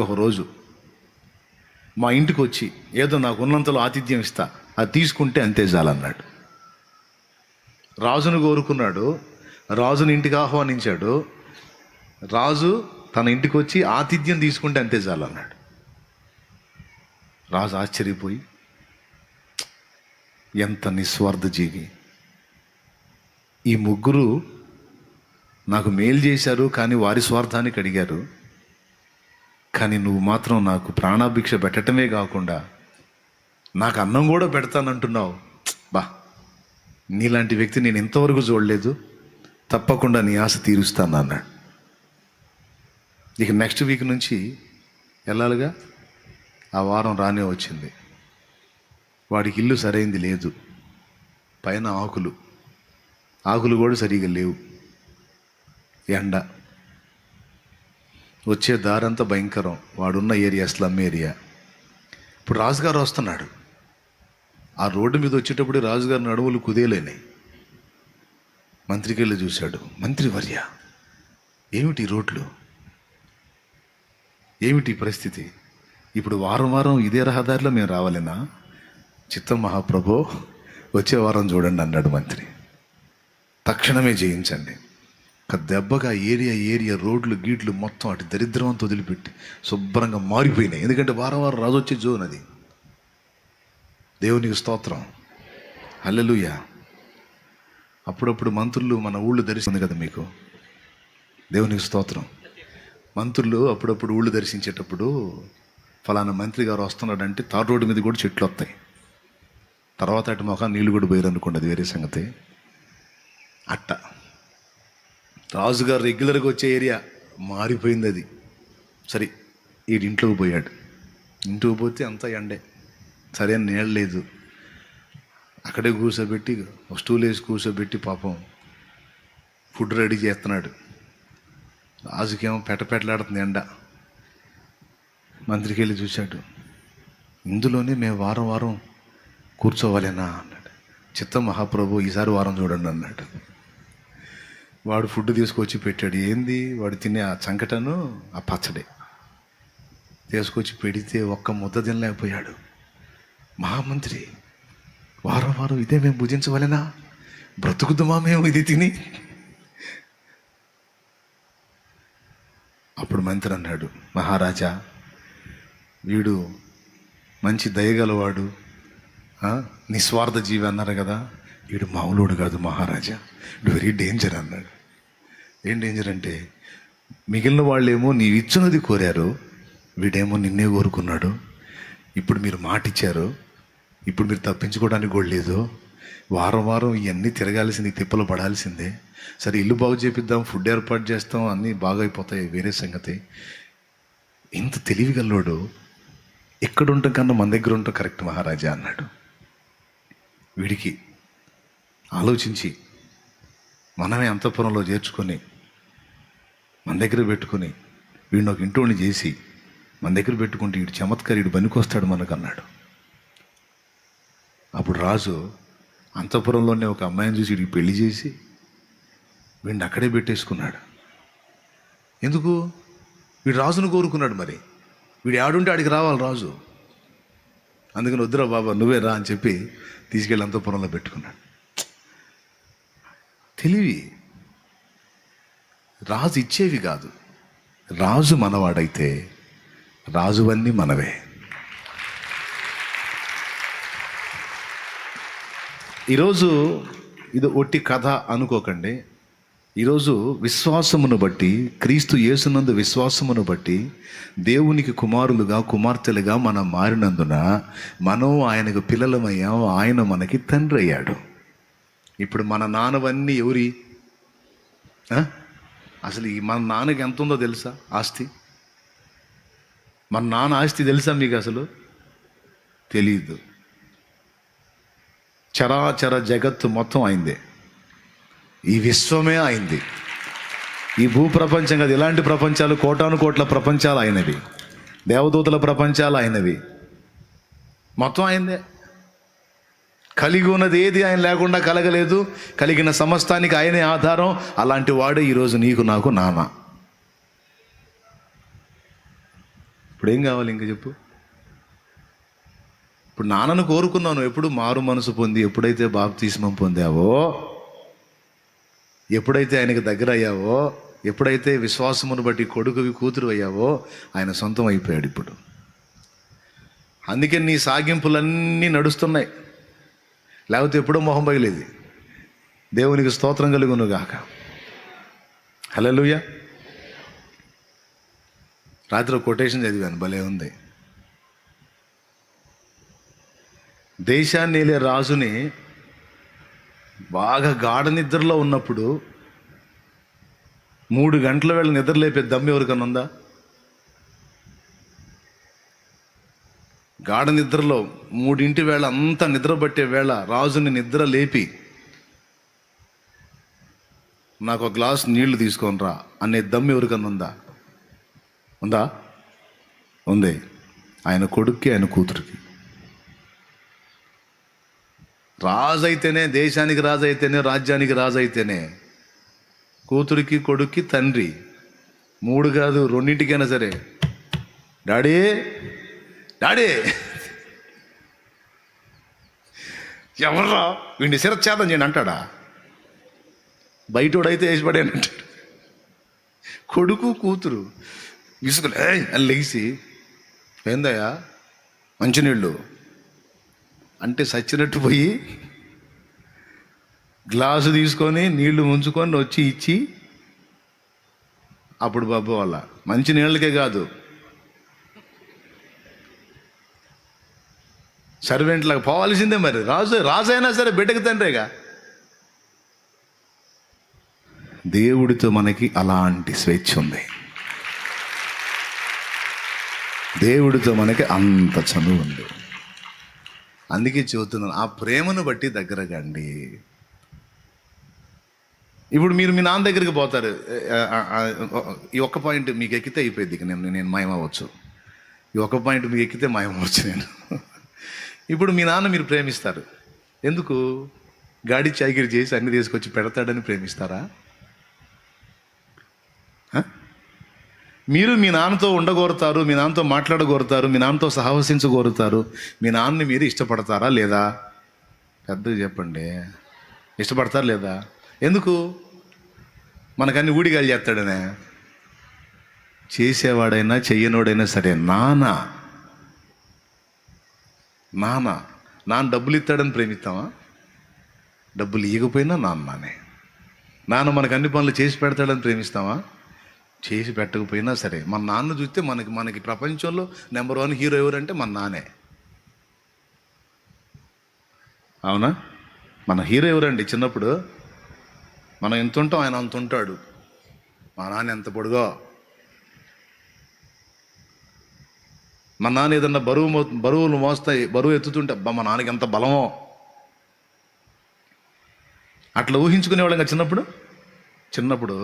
ఒక రోజు మా ఇంటికి వచ్చి ఏదో నాకు ఉన్నంతలో ఆతిథ్యం ఇస్తా, అది తీసుకుంటే అంతే చాలన్నాడు. రాజును కోరుకున్నాడు, రాజుని ఇంటికి ఆహ్వానించాడు, రాజు తన ఇంటికి వచ్చి ఆతిథ్యం తీసుకుంటే అంతే చాలన్నాడు. రాజు ఆశ్చర్యపోయి, ఎంత నిస్వార్థ జీవి, ఈ ముగ్గురు నాకు మేలు చేశారు, కానీ వారి స్వార్థానికి అడిగారు, కానీ నువ్వు మాత్రం నాకు ప్రాణాభిక్ష పెట్టడమే కాకుండా నాకు అన్నం కూడా పెడతానంటున్నావు. బా, నీలాంటి వ్యక్తి నేను ఇంతవరకు చూడలేదు, తప్పకుండా నీ ఆశ తీరుస్తాను అన్నాడు. ఇక నెక్స్ట్ వీక్ నుంచి వెళ్ళాలిగా, ఆ వారం రానే వచ్చింది. వాడికి ఇల్లు సరైంది లేదు, పైన ఆకులు కూడా సరిగా లేవు, ఎండ, వచ్చే దారంతా భయంకరం, వాడున్న ఏరియా స్లమ్ ఏరియా. ఇప్పుడు రాజుగారు వస్తున్నాడు, ఆ రోడ్డు మీద వచ్చేటప్పుడు రాజుగారి నడుములు కుదేలేనాయి. మంత్రికి వెళ్ళి చూశాడు, మంత్రి వర్య, ఏమిటి రోడ్లు, ఏమిటి పరిస్థితి, ఇప్పుడు వారం ఇదే రహదారిలో మేము రావాలేనా? చిత్తం మహాప్రభో, వచ్చే వారం చూడండి అన్నాడు మంత్రి. తక్షణమే చేయించండి. ఒక దెబ్బగా ఏరియా రోడ్లు గీట్లు మొత్తం అటు దరిద్రవంతో వదిలిపెట్టి శుభ్రంగా మారిపోయినాయి. ఎందుకంటే వారం రాజు వచ్చే జోన్ అది. దేవునికి స్తోత్రం, హల్లెలూయా. అప్పుడప్పుడు మంత్రులు మన ఊళ్ళు దర్శింది కదా మీకు, దేవునికి స్తోత్రం. మంత్రులు అప్పుడప్పుడు ఊళ్ళు దర్శించేటప్పుడు ఫలానా మంత్రి గారు వస్తున్నాడంటే తారు రోడ్డు మీద కూడా చెట్లు వస్తాయి, తర్వాత అటు మొఖం నీళ్ళు కూడా పోయారు అనుకోండి, అది వేరే సంగతి. అట్ట రాజుగారు రెగ్యులర్గా వచ్చే ఏరియా మారిపోయింది అది. సరే, వీడి ఇంట్లోకి పోయాడు. ఇంటికి పోతే అంతా ఎండే, సరైన నీళ్ళు లేదు. అక్కడే కూర్చోబెట్టి, ఒక స్టూల్ వేసి కూర్చోబెట్టి పాపం ఫుడ్ రెడీ చేస్తున్నాడు. రాజుకేమో పెట్టలాడుతుంది ఎండ. మంత్రికి వెళ్ళి చూశాడు, ఇందులోనే మేము వారం కూర్చోవాలేనా అన్నాడు. చిత్తం మహాప్రభు, ఈసారి వారం చూడండి అన్నాడు. వాడు ఫుడ్ తీసుకొచ్చి పెట్టాడు. ఏంది వాడు తినే ఆ చంకటను, ఆ పచ్చడి తీసుకొచ్చి పెడితే ఒక్క ముద్ద తినలేకపోయాడు. మహామంత్రి, వారం ఇదే మేము భుజించవలెనా? బ్రతుకుతామా మేము ఇది తిని? అప్పుడు మంత్రి అన్నాడు, మహారాజా, వీడు మంచి దయగలవాడు, నిస్వార్థ జీవి అన్నారు కదా. వీడు మామూలుడు కాదు మహారాజా, వీడు వెరీ డేంజర్ అన్నాడు. ఏం డేంజర్ అంటే, మిగిలిన వాళ్ళేమో నీవు ఇచ్చినది కోరారు, వీడేమో నిన్నే కోరుకున్నాడు. ఇప్పుడు మీరు మాట ఇచ్చారు, ఇప్పుడు మీరు తప్పించుకోవడానికి కూడా లేదు. వారం వారం ఇవన్నీ తిరగాల్సింది, తిప్పలు పడాల్సిందే. సరే ఇల్లు బాగు చేపిద్దాం, ఫుడ్ ఏర్పాటు చేస్తాం, అన్నీ బాగా అయిపోతాయి, వేరే సంగతి. ఇంత తెలివిగల్లోడు ఎక్కడ ఉంటాం కన్నా మన దగ్గర ఉంటాం కరెక్ట్ మహారాజా అన్నాడు. వీడికి ఆలోచించి మనమే అంతఃపురంలో చేర్చుకొని మన దగ్గర పెట్టుకొని వీడిని ఒక ఇంటోని చేసి మన దగ్గర పెట్టుకుంటే వీడు చమత్కారి, వీడు పనికొస్తాడు మనకు అన్నాడు. అప్పుడు రాజు అంతఃపురంలోనే ఒక అమ్మాయిని చూసి వీడికి పెళ్లి చేసి వీడిని అక్కడే పెట్టేసుకున్నాడు. ఎందుకు? వీడు రాజును కోరుకున్నాడు. మరి వీడు ఆడుంటే ఆడికి రావాలి రాజు. అందుకని వద్దురా బాబా నువ్వే రా అని చెప్పి తీసుకెళ్ళి అంతఃపురంలో పెట్టుకున్నాడు. తెలివి. రాజు ఇచ్చేవి కాదు, రాజు మనవాడైతే రాజువన్నీ మనవే. ఈరోజు ఇది ఒట్టి కథ అనుకోకండి. ఈరోజు విశ్వాసమును బట్టి, క్రీస్తు యేసునందు విశ్వాసమును బట్టి దేవునికి కుమారులుగా కుమార్తెలుగా మనం మారినందున మనం ఆయనకు పిల్లలమయ్యాం, ఆయన మనకి తండ్రి అయ్యాడు. ఇప్పుడు మన నాన్నవన్నీ ఎవరి? అసలు మన నాన్నకి ఎంత ఉందో తెలుసా ఆస్తి? మన నాన్న ఆస్తి తెలుసా మీకు? అసలు తెలీదు. చరాచర జగత్తు మొత్తం అయిందే, ఈ విశ్వమే అయింది. ఈ భూప్రపంచం కాదు, ఇలాంటి ప్రపంచాలు కోటాను కోట్ల ప్రపంచాలు అయినవి, దేవదూతల ప్రపంచాలు అయినవి, మొత్తం అయిందే. కలిగి ఉన్నది ఏది ఆయన లేకుండా కలగలేదు. కలిగిన సమస్తానికి ఆయనే ఆధారం. అలాంటి వాడే ఈరోజు నీకు నాకు నాన్న. ఇప్పుడు ఏం కావాలి ఇంకా చెప్పు? ఇప్పుడు నాన్నను కోరుకున్నాను. ఎప్పుడు మారు మనసు పొంది, ఎప్పుడైతే బాప్తిస్మం పొందావో, ఎప్పుడైతే ఆయనకు దగ్గర అయ్యావో, ఎప్పుడైతే విశ్వాసమును బట్టి కొడుకువి కూతురు అయ్యావో, ఆయన సొంతం అయిపోయాడు ఇప్పుడు. అందుకే నీ సాగింపులన్నీ నడుస్తున్నాయి, లేకపోతే ఎప్పుడో మొహం పగిలేది. దేవునికి స్తోత్రం కలుగును గాక. హల్లెలూయా. రాత్రి కొటేషన్ చదివాను, భలే ఉంది. దేశాన్ని ఏలే రాజుని బాగా గాఢ నిద్రలో ఉన్నప్పుడు 3 గంటల వేళ నిద్ర లేపే దమ్ము ఎవరికన్నా ఉందా? గాఢ నిద్రలో 3 వేళ అంతా నిద్ర పట్టే వేళ రాజుని నిద్ర లేపి నాకు ఒక గ్లాస్ నీళ్లు తీసుకొని రా అనే దమ్ము ఎవరికన్నా ఉందా? ఉందా? ఉంది. ఆయన కొడుక్కి, ఆయన కూతురికి. రాజు అయితేనే, దేశానికి రాజు అయితేనే, రాజ్యానికి రాజు అయితేనే, కూతురికి కొడుక్కి తండ్రి. 3 కాదు, 2 సరే, డాడీ డాడీ ఎవర్రా వీడిని శిరచ్ఛేదం చేయండి అంటాడా? బయటోడైతే వేసిపడాను అంటాడు. కొడుకు కూతురు విసుగులే అని లేచి, ఏందయ్యా మంచినీళ్ళు అంటే చచ్చినట్టు పోయి గ్లాసు తీసుకొని నీళ్లు ముంచుకొని వచ్చి ఇచ్చి, అప్పుడు బాబు వాళ్ళ మంచి నీళ్ళకే కాదు, సర్వెంట్లకు పోవాల్సిందే. మరి రాజు అయినా సరే బిడ్డకి తండ్రేగా. దేవుడితో మనకి అలాంటి స్వేచ్ఛ ఉంది. దేవుడితో మనకి అంత చనువు ఉంది. అందుకే చెబుతున్నాను, ఆ ప్రేమను బట్టి దగ్గరగండి. ఇప్పుడు మీరు మీ నాన్న దగ్గరికి పోతారు, ఈ ఒక్క పాయింట్ మీకు ఎక్కితే అయిపోయింది. ఇక నేను మాయమవచ్చు. ఈ ఒక్క పాయింట్ మీకు ఎక్కితే మాయమవచ్చు నేను. ఇప్పుడు మీ నాన్న మీరు ప్రేమిస్తారు. ఎందుకు? గాడి చాకిరి చేసి అన్ని తీసుకొచ్చి పెడతాడని ప్రేమిస్తారా? మీరు మీ నాన్నతో ఉండగోరుతారు, మీ నాన్నతో మాట్లాడగోరుతారు, మీ నాన్నతో సహవసించగోరుతారు. మీ నాన్నని మీరు ఇష్టపడతారా లేదా? పెద్దగా చెప్పండి. ఇష్టపడతారా లేదా? ఎందుకు? మనకన్నీ ఊడిగాలు చేస్తాడనే. చేసేవాడైనా చెయ్యనోడైనా సరే నాన్న నాన్న డబ్బులు ఇస్తాడని ప్రేమిస్తావా? డబ్బులు ఇవ్వకపోయినా నాన్నే. నాన్న మనకు అన్ని పనులు చేసి పెడతాడని ప్రేమిస్తావా? చేసి పెట్టకపోయినా సరే మన నాన్న చూస్తే మనకి ప్రపంచంలో నెంబర్ 1 హీరో ఎవరంటే మన నాన్నే. అవునా? మన హీరో ఎవరండి? చిన్నప్పుడు మనం ఎంత ఉంటాం, ఆయన అంత ఉంటాడు. మా నాన్న ఎంత పొడుగో. మా నాన్న ఏదన్నా బరువులు మోస్తాయి, బరువు ఎత్తుతుంటే అబ్బా మా నాన్నకి ఎంత బలమో. అట్లా ఊహించుకునేవాళ్ళం కదా చిన్నప్పుడు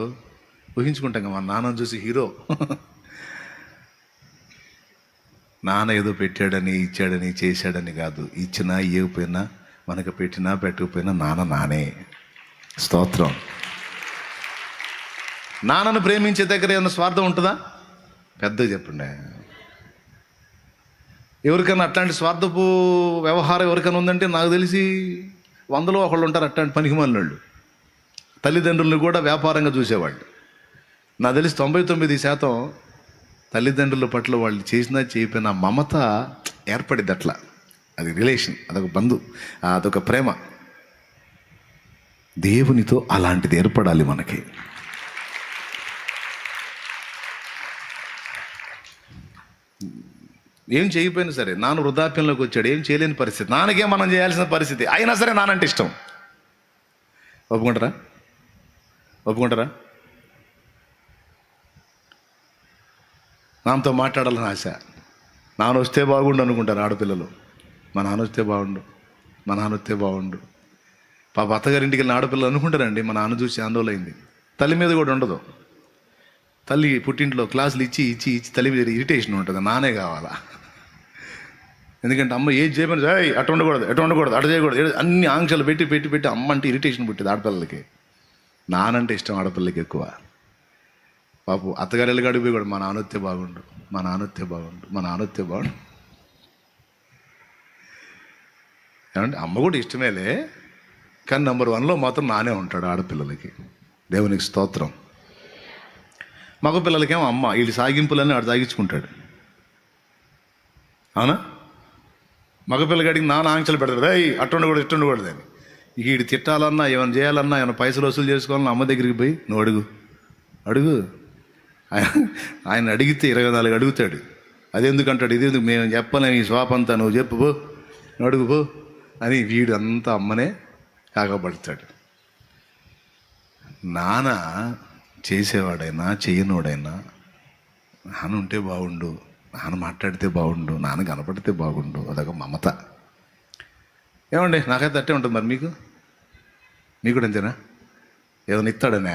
ఊహించుకుంటాం కదా మా నాన్నని చూసి హీరో. నాన్న ఏదో పెట్టాడని, ఇచ్చాడని, చేశాడని కాదు. ఇచ్చినా ఇవ్వకపోయినా, మనకు పెట్టినా పెట్టకపోయినా నాన్నే. స్తోత్రం. నాన్నను ప్రేమించే దగ్గర ఏమైనా స్వార్థం ఉంటుందా? పెద్దగా చెప్పండి. ఎవరికైనా అట్లాంటి స్వార్థపు వ్యవహారం ఎవరికైనా ఉందంటే నాకు తెలిసి 100లో ఒకళ్ళు ఉంటారు అట్లాంటి పనికిమాలినోళ్ళు. తల్లిదండ్రులను కూడా వ్యాపారంగా చూసేవాళ్ళు. నాకు తెలిసి 99% తల్లిదండ్రుల పట్ల వాళ్ళు చేసినా చేయకపోయినా మమత ఏర్పడింది. అట్లా అది రిలేషన్, అదొక ప్రేమ. దేవునితో అలాంటిది ఏర్పడాలి మనకి. ఏం చేయకపోయినా సరే నాన్న వృద్ధాప్యంలోకి వచ్చాడు, ఏం చేయలేని పరిస్థితి, నాన్నకే మనం చేయాల్సిన పరిస్థితి అయినా సరే నానంటే ఇష్టం. ఒప్పుకుంటారా? నాన్నతో మాట్లాడాలని ఆశ. నాన్న వస్తే బాగుండు అనుకుంటారు ఆడపిల్లలు. మా నాన్న వస్తే బాగుండు. పాప అత్తగారింటికి వెళ్ళిన ఆడపిల్లలు అనుకుంటారండి, మా నాన్న చూసి ఆందోళన. తల్లి మీద కూడా ఉండదు. తల్లి పుట్టింట్లో క్లాసులు ఇచ్చి తల్లి మీద ఇరిటేషన్ ఉంటుంది, నానే కావాలా. ఎందుకంటే అమ్మ ఏది చేయమని అటు ఉండకూడదు అటు చేయకూడదు, అన్ని ఆంక్షలు పెట్టి అమ్మ అంటే ఇరిటేషన్ పుట్టింది ఆడపిల్లలకి. నానంటే ఇష్టం ఆడపిల్లలకి ఎక్కువ. పాపు అత్తగారు వెళ్ళగాడికి పోయి కూడా మా నాన్న వస్తే బాగుండు. ఏమంటే అమ్మ కూడా ఇష్టమేలే, కానీ నెంబర్ 1లో మాత్రం నానే ఉంటాడు ఆడపిల్లలకి. దేవునికి స్తోత్రం. మగ పిల్లలకేమో అమ్మ, వీళ్ళు సాగింపులన్నీ ఆడు సాగించుకుంటాడు. అవునా? మగపిల్లగాడికి నాన్న ఆంక్షలు పెడతాడు, అటు ఉండకూడదు అని. వీడు తిట్టాలన్నా, ఏమైనా చేయాలన్నా, ఏమైనా పైసలు వసూలు చేసుకోవాలన్నా అమ్మ దగ్గరికి పోయి నువ్వు అడుగు. ఆయన అడిగితే 24 అడుగుతాడు. అదెందుకంటాడు, ఇదెందుకు, మేము చెప్పలేము ఈ స్వాపంతా, నువ్వు చెప్పు పో, నువ్వు అడుగు పో అని వీడు అంతా అమ్మనే కాకపడతాడు. నాన్న చేసేవాడైనా చేయనోడైనా నాన్న ఉంటే బాగుండు, నాన్న మాట్లాడితే బాగుండు, నాన్న కనపడితే బాగుండు, అదొక మమత. ఏమండి నాకైతే అట్టే ఉంటుంది. మరి మీకు కూడా అంతేనా? ఏమైనా ఇస్తాడనే,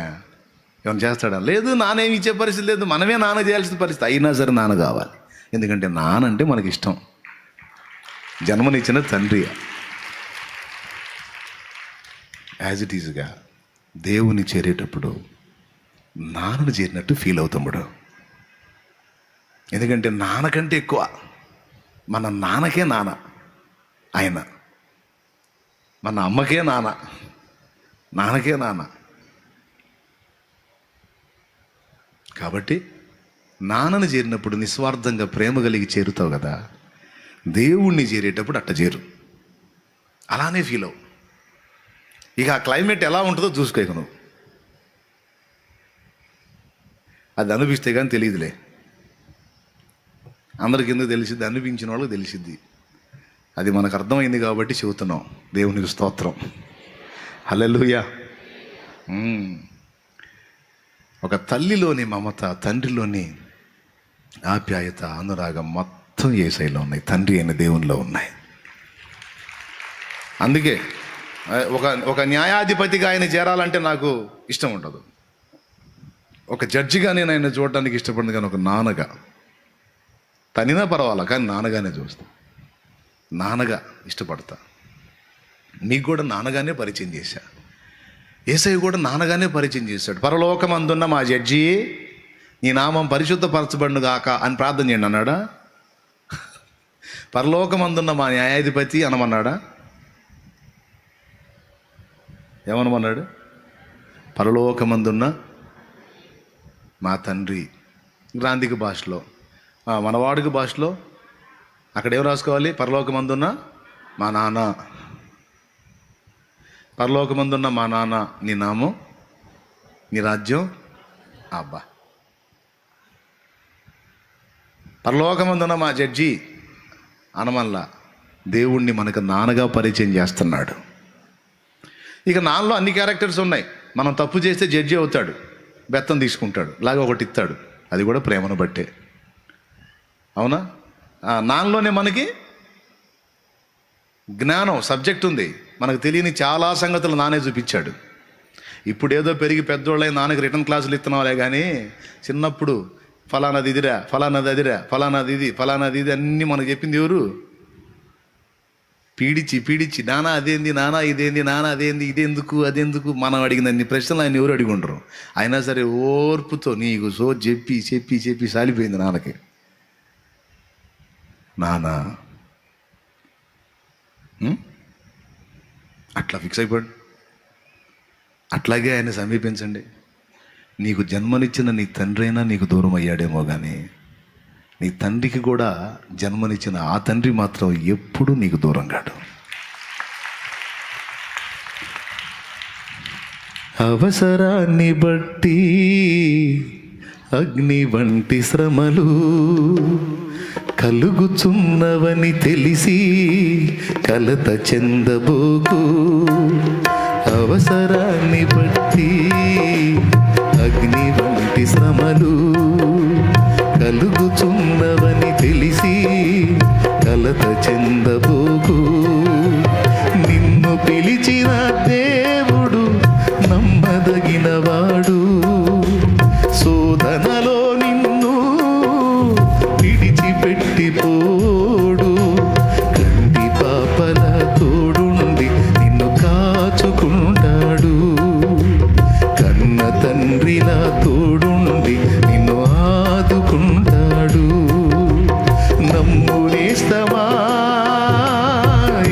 ఏమైనా చేస్తాడా? లేదు, నానేమి ఇచ్చే పరిస్థితి లేదు, మనమే నాన్న చేయాల్సిన పరిస్థితి. అయినా సరే నాన్న కావాలి. ఎందుకంటే నాన్న అంటే మనకి ఇష్టం. జన్మనిచ్చిన తండ్రి. యాజ్ ఇట్ ఈజ్గా దేవుని చేరేటప్పుడు నాన్నను చేరినట్టు ఫీల్ అవుతాడు. ఎందుకంటే నాన్నకంటే ఎక్కువ మన నాన్నకే నాన్న ఆయన, మన అమ్మకే నాన్నకే నాన్న. కాబట్టి నాన్నను చేరినప్పుడు నిస్వార్థంగా ప్రేమ కలిగి చేరుతావు కదా. దేవుణ్ణి చేరేటప్పుడు అట్ట చేరు, అలానే ఫీల్ అవు. ఇక ఆ క్లైమేట్ ఎలా ఉంటుందో చూసుకోక నువ్వు. అది అనిపిస్తే కానీ తెలియదులే. అందరికి ఎందుకు తెలిసిద్ది? అనిపించిన వాళ్ళకి తెలిసిద్ది. అది మనకు అర్థమైంది కాబట్టి చెబుతున్నాం. దేవునికి స్తోత్రం. హల్లెలూయా. ఒక తల్లిలోని మమత, తండ్రిలోని ఆప్యాయత, అనురాగం మొత్తం యేసయ్యలో ఉన్నాయి, తండ్రి అయిన దేవునిలో ఉన్నాయి. అందుకే ఒక న్యాయాధిపతిగా ఆయన చేరాలంటే నాకు ఇష్టం ఉండదు. ఒక జడ్జిగా నేను ఆయన చూడటానికి ఇష్టపడింది, కానీ ఒక నాన్నగా తనినా పర్వాలా, కానీ నాన్నగానే చూస్తా, నాన్నగా ఇష్టపడతా. మీకు కూడా నాన్నగానే పరిచయం చేశా. యేసయ్య కూడా నాన్నగానే పరిచయం చేశాడు. పరలోకమందున్న మా జడ్జి, నీ నామం పరిశుద్ధపరచబడును గాక అని ప్రార్థన చేయండి అన్నాడా? పరలోకమందున్న మా న్యాయాధిపతి అనమన్నాడా? ఏమనమన్నాడు? పరలోకమందున్న మా తండ్రి. గ్రాంధిక భాషలో, మనవాడికి భాషలో అక్కడ ఏం రాసుకోవాలి? పరలోకమందున్న మా నాన్న, పరలోకమందున్న మా నాన్న, నీ నామం, నీ రాజ్యం. అబ్బా, పరలోకమందున్న మా జడ్జి అనమల్లా, దేవుణ్ణి మనకు నాన్నగా పరిచయం చేస్తున్నాడు. ఇక నాన్నలో అన్ని క్యారెక్టర్స్ ఉన్నాయి. మనం తప్పు చేస్తే జడ్జి అవుతాడు, బెత్తం తీసుకుంటాడు, లాగా ఒకటి ఇస్తాడు, అది కూడా ప్రేమను బట్టే. అవునా? నాన్నలోనే మనకి జ్ఞానం సబ్జెక్ట్ ఉంది, మనకు తెలియని చాలా సంగతులు నానే చూపించాడు. ఇప్పుడు ఏదో పెరిగి పెద్దోళ్ళై నాన్నకి రిటర్న్ క్లాసులు ఇస్తున్నావులే, కానీ చిన్నప్పుడు ఫలానాది ఇదిరా, ఫలానాది అదిరా, ఫలానాది ఇది, ఫలానాది ఇది అన్నీ మనకు చెప్పింది ఎవరు? పీడిచి నానా అదేంది, నానా ఇదేంది, నానా అదేంది, ఇదెందుకు, అదెందుకు, మనం అడిగిన అన్ని ప్రశ్నలు ఆయన ఎవరు అడిగి ఉండరు. అయినా సరే ఓర్పుతో నీకు సో చెప్పి చెప్పి చెప్పి సాలిపోయింది నాన్నకి. నానా అట్లా ఫిక్స్ అయిపోయాడు. అట్లాగే ఆయన సమీపించండి. నీకు జన్మనిచ్చిన నీ తండ్రి అయినా నీకు దూరం అయ్యాడేమో, కానీ నీ తండ్రికి కూడా జన్మనిచ్చిన ఆ తండ్రి మాత్రం ఎప్పుడూ నీకు దూరం కాడు. అవసరాన్ని బట్టి అగ్ని వంటి శ్రమలు కలుగుచున్నవని తెలిసి కలత చెందబోకు. అవసరాన్ని బట్టి అగ్ని వంటి శ్రమలు కలుగుచున్నవని తెలిసి కలత చెందబోకు. నిన్ను పిలిచిన దేవుడు నమ్మదగినవాడు, శోధనలో నిన్ను విడిచిపెట్టిపోడు. కంటి పాపల తోడుండి నిన్ను కాచుకుంటాడు, కన్న తండ్రిలా తోడుండి నిన్ను ఆదుకుంటాడు. నమ్ము నేస్తమా,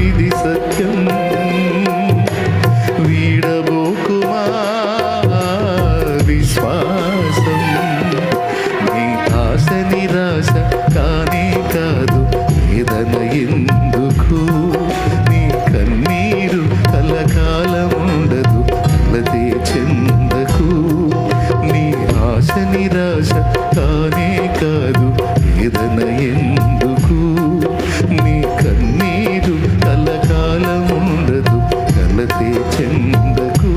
ఇది సత్యం, వీడబోకుమా విశ్వాసం. నీ ఆశ నిరాశ కానే కాదు, వేదన ఎందుకు, నీ కన్నీరు కలకాలం ఉండదు, కలతే చెందకు. నీ ఆశ నిరాశ కానే కాదు, వేదన ఎందుకు, నీ కన్నీరు కలకాలం ఉండదు, కలతే చెందకు.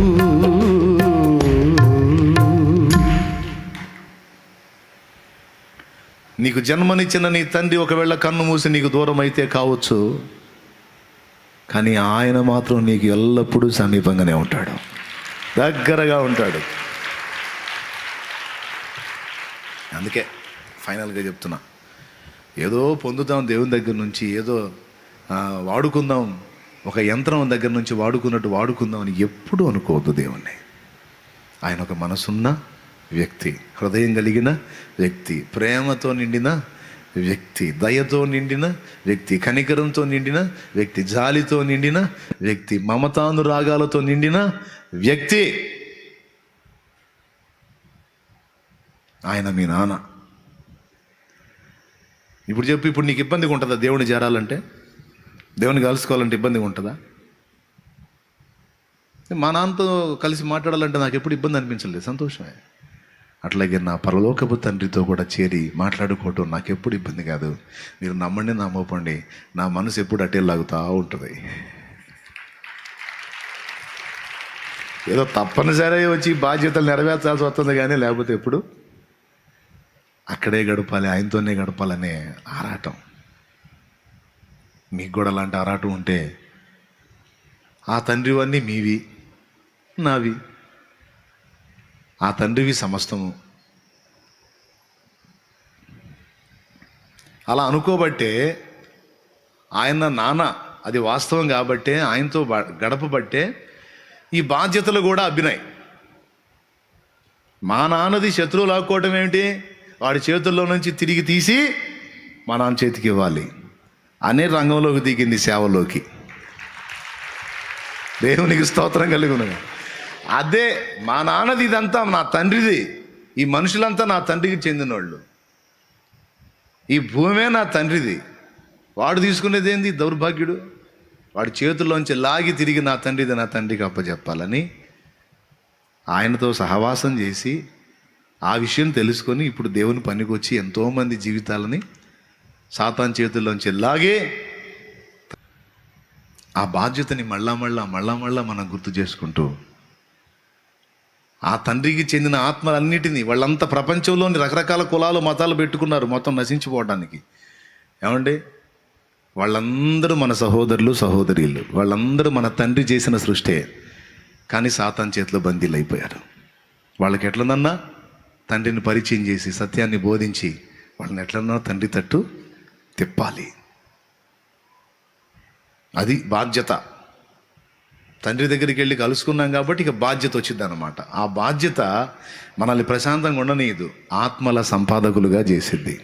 నీకు జన్మనిచ్చిన నీ తండ్రి ఒకవేళ కన్ను మూసి నీకు దూరం అయితే కావచ్చు, కానీ ఆయన మాత్రం నీకు ఎల్లప్పుడూ సమీపంగానే ఉంటాడు, దగ్గరగా ఉంటాడు. అందుకే ఫైనల్గా చెప్తున్నా, ఏదో పొందుతాం దేవుని దగ్గర నుంచి, ఏదో వాడుకుందాం, ఒక యంత్రం దగ్గర నుంచి వాడుకున్నట్టు వాడుకుందాం అని ఎప్పుడూ అనుకోవద్దు దేవుణ్ణి. ఆయన ఒక మనసున్న వ్యక్తి, హృదయం కలిగిన వ్యక్తి, ప్రేమతో నిండిన వ్యక్తి, దయతో నిండిన వ్యక్తి, కనికరంతో నిండిన వ్యక్తి, జాలితో నిండిన వ్యక్తి, మమతానురాగాలతో నిండిన వ్యక్తి. ఆయన మీ నాన్న. ఇప్పుడు చెప్పు, ఇప్పుడు నీకు ఇబ్బందిగా ఉంటుందా దేవుని చేరాలంటే? దేవుని కలుసుకోవాలంటే ఇబ్బందిగా ఉంటుందా? మా నాన్నతో కలిసి మాట్లాడాలంటే నాకు ఎప్పుడు ఇబ్బంది అనిపించలేదు, సంతోషమే. అట్లాగే నా పరలోకపు తండ్రితో కూడా చేరి మాట్లాడుకోవటం నాకు ఎప్పుడు ఇబ్బంది కాదు. మీరు నమ్మండి నమ్మకండి, నా మనసు ఎప్పుడు అటే లాగుతూ ఉంటుంది. ఏదో తప్పనిసరి వచ్చి బాధ్యతలు నెరవేర్చాల్సి వస్తుంది, కానీ లేకపోతే ఎప్పుడు అక్కడే గడపాలి, ఆయనతోనే గడపాలనే ఆరాటం. మీకు కూడా అలాంటి ఆరాటం ఉంటే ఆ తండ్రివన్నీ మీవి, నావి. ఆ తండ్రివి సమస్తము. అలా అనుకోబట్టే ఆయన నాన్న, అది వాస్తవం కాబట్టే ఆయనతో గడపబట్టే ఈ బాధ్యతలు కూడా అభినయ్. మా నాన్నది శత్రువు లాక్కోవటం ఏమిటి? వాడి చేతుల్లో నుంచి తిరిగి తీసి మా నాన్న చేతికి ఇవ్వాలి అనే రంగంలోకి దిగింది, సేవలోకి. దేవునికి స్తోత్రం కలుగును. అదే మా నాన్నది, ఇదంతా నా తండ్రిది, ఈ మనుషులంతా నా తండ్రికి చెందినోళ్ళు, ఈ భూమే నా తండ్రిది, వాడు తీసుకునేది ఏంది? దౌర్భాగ్యుడు. వాడి చేతుల్లోంచి లాగి తిరిగి నా తండ్రిది నా తండ్రికి అప్పచెప్పాలని ఆయనతో సహవాసం చేసి ఆ విషయం తెలుసుకొని ఇప్పుడు దేవుని పనికి వచ్చి ఎంతోమంది జీవితాలని సాతాను చేతుల్లోంచి లాగే ఆ బాధ్యతని మళ్ళా మనం గుర్తు చేసుకుంటూ ఆ తండ్రికి చెందిన ఆత్మలన్నిటినీ, వాళ్ళంతా ప్రపంచంలోని రకరకాల కులాలు మతాలు పెట్టుకున్నారు మొత్తం నశించిపోవడానికి. ఏమండి, వాళ్ళందరూ మన సహోదరులు సహోదరీలు, వాళ్ళందరూ మన తండ్రి చేసిన సృష్టే. కానీ సాతాను చేతిలో బందీలు అయిపోయారు. వాళ్ళకి ఎట్లనన్నా తండ్రిని పరిచయం చేసి సత్యాన్ని బోధించి వాళ్ళని ఎట్లన్నా తండ్రి తట్టు తిప్పాలి. అది బాధ్యత. తండ్రి దగ్గరికి వెళ్ళి కలుసుకున్నాం కాబట్టి ఇక బాధ్యత వచ్చింది అనమాట. ఆ బాధ్యత మనల్ని ప్రశాంతంగా ఉండనీయదు. ఆత్మల సంపాదకులుగా చేసిద్ది,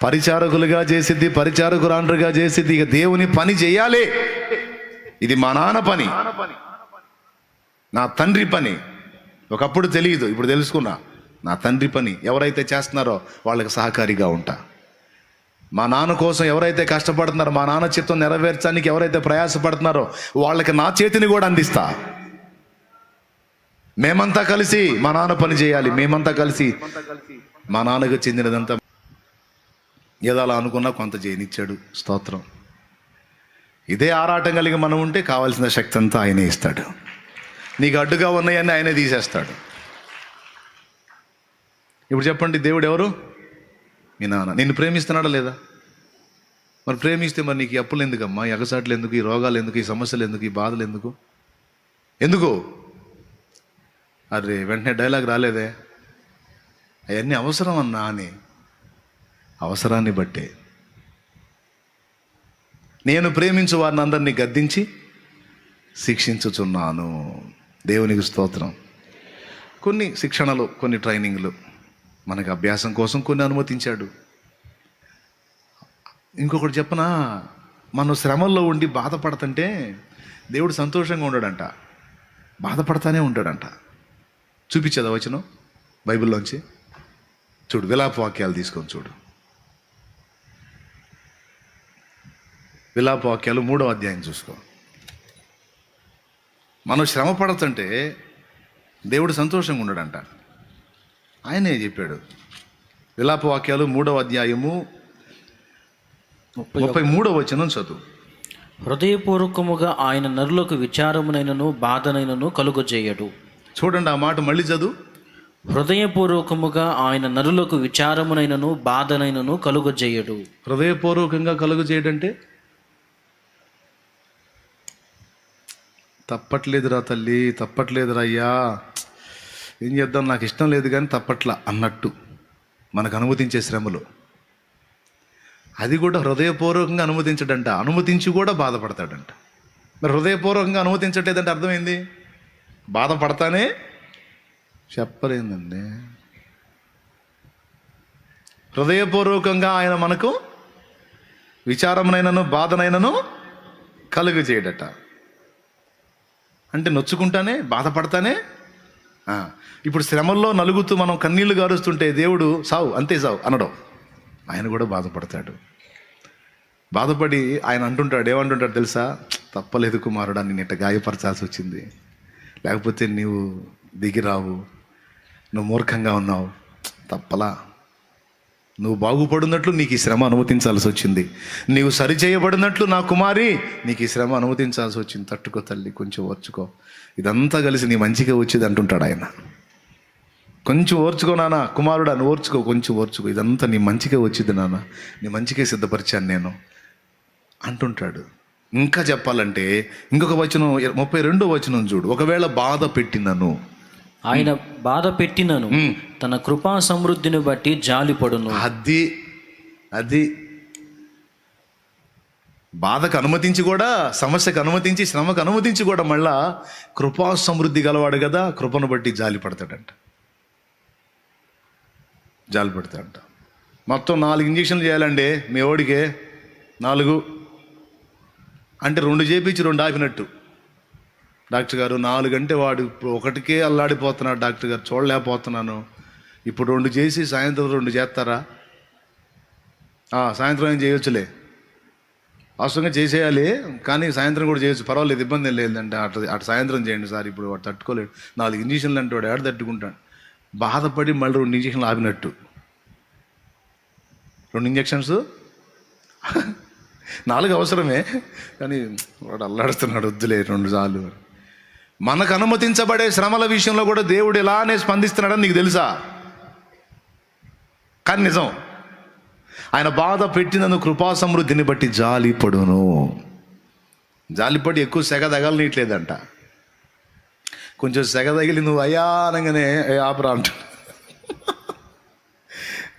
పరిచారకులుగా చేసిద్ది, పరిచారకురాండ్రుగా చేసిద్ది. ఇక దేవుని పని చేయాలి. ఇది మా నాన్న పని, నా తండ్రి పని. ఒకప్పుడు తెలియదు, ఇప్పుడు తెలుసుకున్నా. నా తండ్రి పని ఎవరైతే చేస్తున్నారో వాళ్ళకి సహకారిగా ఉంటా. మా నాన్న కోసం ఎవరైతే కష్టపడుతున్నారో, మా నాన్న చిత్తం నెరవేర్చడానికి ఎవరైతే ప్రయాసపడుతున్నారో వాళ్ళకి నా చేతిని కూడా అందిస్తా. మేమంతా కలిసి మా నాన్న పని చేయాలి. మేమంతా కలిసి మా నాన్నకు చెందినదంతా ఏదో అలా అనుకున్నా కొంత చేయనిచ్చాడు. స్తోత్రం. ఇదే ఆరాటం కలిగి మనం ఉంటే కావాల్సిన శక్తి అంతా ఆయనే ఇస్తాడు. నీకు అడ్డుగా ఉన్నాయని ఆయనే తీసేస్తాడు. ఇప్పుడు చెప్పండి, దేవుడు ఎవరు? మీ నాన్న. నిన్ను ప్రేమిస్తున్నాడా లేదా? మరి ప్రేమిస్తే మరి నీకు ఈ అప్పులు ఎందుకమ్మా, ఈ ఎగసాట్లు ఎందుకు, ఈ రోగాలు ఎందుకు, ఈ సమస్యలు ఎందుకు, ఈ బాధలు ఎందుకు? అరే వెంటనే డైలాగ్ రాలేదే, అవన్నీ అవసరం అన్నా అని. అవసరాన్ని బట్టే నేను ప్రేమించు వారిని అందరినీ గద్దించి శిక్షించుచున్నాను. దేవునికి స్తోత్రం. కొన్ని శిక్షణలు, కొన్ని ట్రైనింగ్లు మనకు అభ్యాసం కోసం కొన్ని అనుమతించాడు. ఇంకొకటి చెప్పనా, మనం శ్రమల్లో ఉండి బాధపడుతుంటే దేవుడు సంతోషంగా ఉండడంట, బాధపడతానే ఉంటాడంట. చూపించేదా వచనం బైబిల్లోంచి? చూడు, విలాప వాక్యాలు తీసుకొని చూడు. విలాప వాక్యాలు 3వ అధ్యాయం చూసుకో. మనం శ్రమ పడుతుంటే దేవుడు సంతోషంగా ఉండడంట. ఆయనే చెప్పాడు. విలాప వాక్యాలు 3వ అధ్యాయము 33వ వచనం చదువు. హృదయపూర్వకముగా ఆయన నరులకు విచారమునైనను బాధనైనను కలుగజేయడు. చూడండి ఆ మాట మళ్ళీ చదువు. హృదయపూర్వకముగా ఆయన నరులకు విచారమునైనను బాధనైనను కలుగజేయడు. హృదయపూర్వకంగా కలుగజేయడంటే తప్పట్లేదురా తల్లి, తప్పట్లేదురా అయ్యా, ఏం చేద్దాం, నాకు ఇష్టం లేదు కానీ తప్పట్లా అన్నట్టు మనకు అనుమతించే శ్రమలు, అది కూడా హృదయపూర్వకంగా అనుమతించడంట. అనుమతించి కూడా బాధపడతాడంట. మరి హృదయపూర్వకంగా అనుమతించట్లేదంటే అర్థమైంది, బాధపడతానే చెప్పలేదండి. హృదయపూర్వకంగా ఆయన మనకు విచారమునైనను బాధనైనను కలుగు చేయడట. అంటే నొచ్చుకుంటానే, బాధపడతానే. ఇప్పుడు శ్రమల్లో నలుగుతూ మనం కన్నీళ్లు గారుస్తుంటే దేవుడు సావు, అంతే సావు అనడం. ఆయన కూడా బాధపడతాడు. బాధపడి ఆయన అంటుంటాడు, ఏమంటుంటాడు తెలుసా? తప్పలేదు కుమారుడా, నేను ఇట్ట గాయపరచాల్సి వచ్చింది, లేకపోతే నీవు దిగిరావు, నువ్వు మూర్ఖంగా ఉన్నావు, తప్పలా. నువ్వు బాగుపడినట్లు నీకు ఈ శ్రమ అనుమతించాల్సి వచ్చింది. నీవు సరిచేయబడినట్లు నా కుమారి నీకు ఈ శ్రమ అనుమతించాల్సి వచ్చింది. తట్టుకో తల్లి, కొంచెం ఓర్చుకో, ఇదంతా కలిసి నీ మంచిగా వచ్చేది అంటుంటాడు ఆయన. కొంచెం ఓర్చుకో నాన్న, కుమారుడా నువ్వు ఓర్చుకో, కొంచెం ఓర్చుకో, ఇదంతా నీ మంచిగా వచ్చింది నాన్న, నీ మంచిగా సిద్ధపరిచాను నేను అంటుంటాడు. ఇంకా చెప్పాలంటే ఇంకొక వచనం 32వ వచనం చూడు. ఒకవేళ బాధ పెట్టినను, ఆయన బాధ పెట్టినను తన కృపా సమృద్ధిని బట్టి జాలిపడును. అది బాధకు అనుమతించి కూడా, సమస్యకు అనుమతించి, శ్రమకు అనుమతించి కూడా మళ్ళా కృపా సమృద్ధి గలవాడు కదా, కృపను బట్టి జాలిపడతాడంట. మొత్తం 4 ఇంజక్షన్లు చేయాలండి మీ ఓడికే, 4 అంటే 2 చేపించి 2 ఆపినట్టు. డాక్టర్ గారు 4 అంటే వాడు ఒకటికే అల్లాడిపోతున్నాడు డాక్టర్ గారు, చూడలేకపోతున్నాను. ఇప్పుడు 2 చేసి సాయంత్రం 2 చేస్తారా? సాయంత్రం ఏం చేయొచ్చులే, అవసరంగా చేసేయాలి, కానీ సాయంత్రం కూడా చేయొచ్చు, పర్వాలేదు, ఇబ్బంది ఏం లేదంటే అటు సాయంత్రం చేయండి సార్, ఇప్పుడు వాడు తట్టుకోలేడు, 4 ఇంజక్షన్లు అంటే వాడు ఏడ తట్టుకుంటాడు. బాధపడి మళ్ళీ 2 ఇంజక్షన్లు ఆపినట్టు. 2 ఇంజక్షన్స్ 4 అవసరమే, కానీ వాడు అల్లాడుతున్నాడు, వద్దులే 2 చాలు. మనకు అనుమతించబడే శ్రమల విషయంలో కూడా దేవుడు ఎలానే స్పందిస్తున్నాడని నీకు తెలుసా? కానీ నిజం, ఆయన బాధ పెట్టినందు కృపా సమృద్ధిని బట్టి జాలిపడును. జాలిపడి ఎక్కువ సెగ తగలనీయట్లేదంట. కొంచెం సెగ తగిలి నువ్వు అయ్యా అనగానే ఆపరా అంట.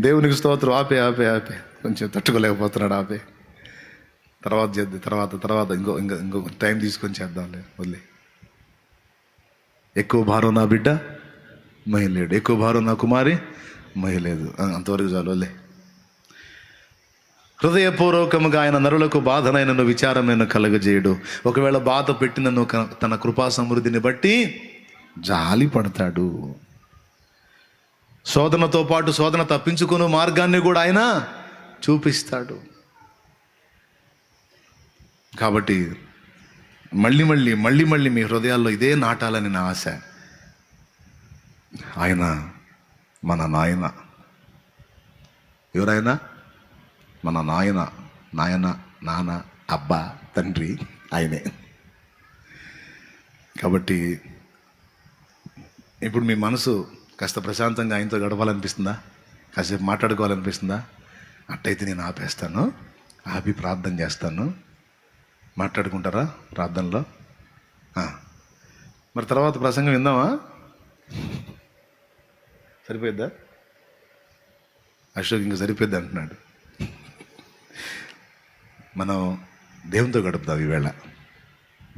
దేవునికి స్తోత్రం, ఆపే ఆపే ఆపే, కొంచెం తట్టుకోలేకపోతున్నాడు, ఆపే, తర్వాత చేద్దాం, తర్వాత ఇంకో టైం తీసుకొని చేద్దాంలే, వదిలే. ఎక్కువ భారం నా బిడ్డ మహిళలేడు, ఎక్కువ భారం నా కుమారి మహిళలేదు, అంతవరకు చాలు, వదిలే. హృదయపూర్వకముగా ఆయన నరులకు బాధనైనను విచారమైన కలగజేయడు. ఒకవేళ బాధ పెట్టినను తన కృపా సమృద్ధిని బట్టి జాలి పడతాడు. శోధనతో పాటు శోధన తప్పించుకునే మార్గాన్ని కూడా ఆయన చూపిస్తాడు. కాబట్టి మళ్ళీ మళ్ళీ మీ హృదయాల్లో ఇదే నాటాలని నా ఆశ. ఆయన మన నాయన. ఎవరైనా మన నాయన, నాన్న, అబ్బా, తండ్రి ఆయనే. కాబట్టి ఇప్పుడు మీ మనసు కాస్త ప్రశాంతంగా ఆయనతో గడపాలనిపిస్తుందా? కాసేపు మాట్లాడుకోవాలనిపిస్తుందా? అట్టయితే నేను ఆపేస్తాను, ఆపి ప్రార్థన చేస్తాను. మాట్లాడుకుంటారా ప్రార్థనలో? మరి తర్వాత ప్రసంగం విందామా? సరిపోయిద్దా? అశోక్ ఇంకా సరిపోద్ది అంటున్నాడు. మనం దేవునితో గడుపుతాం, ఈవేళ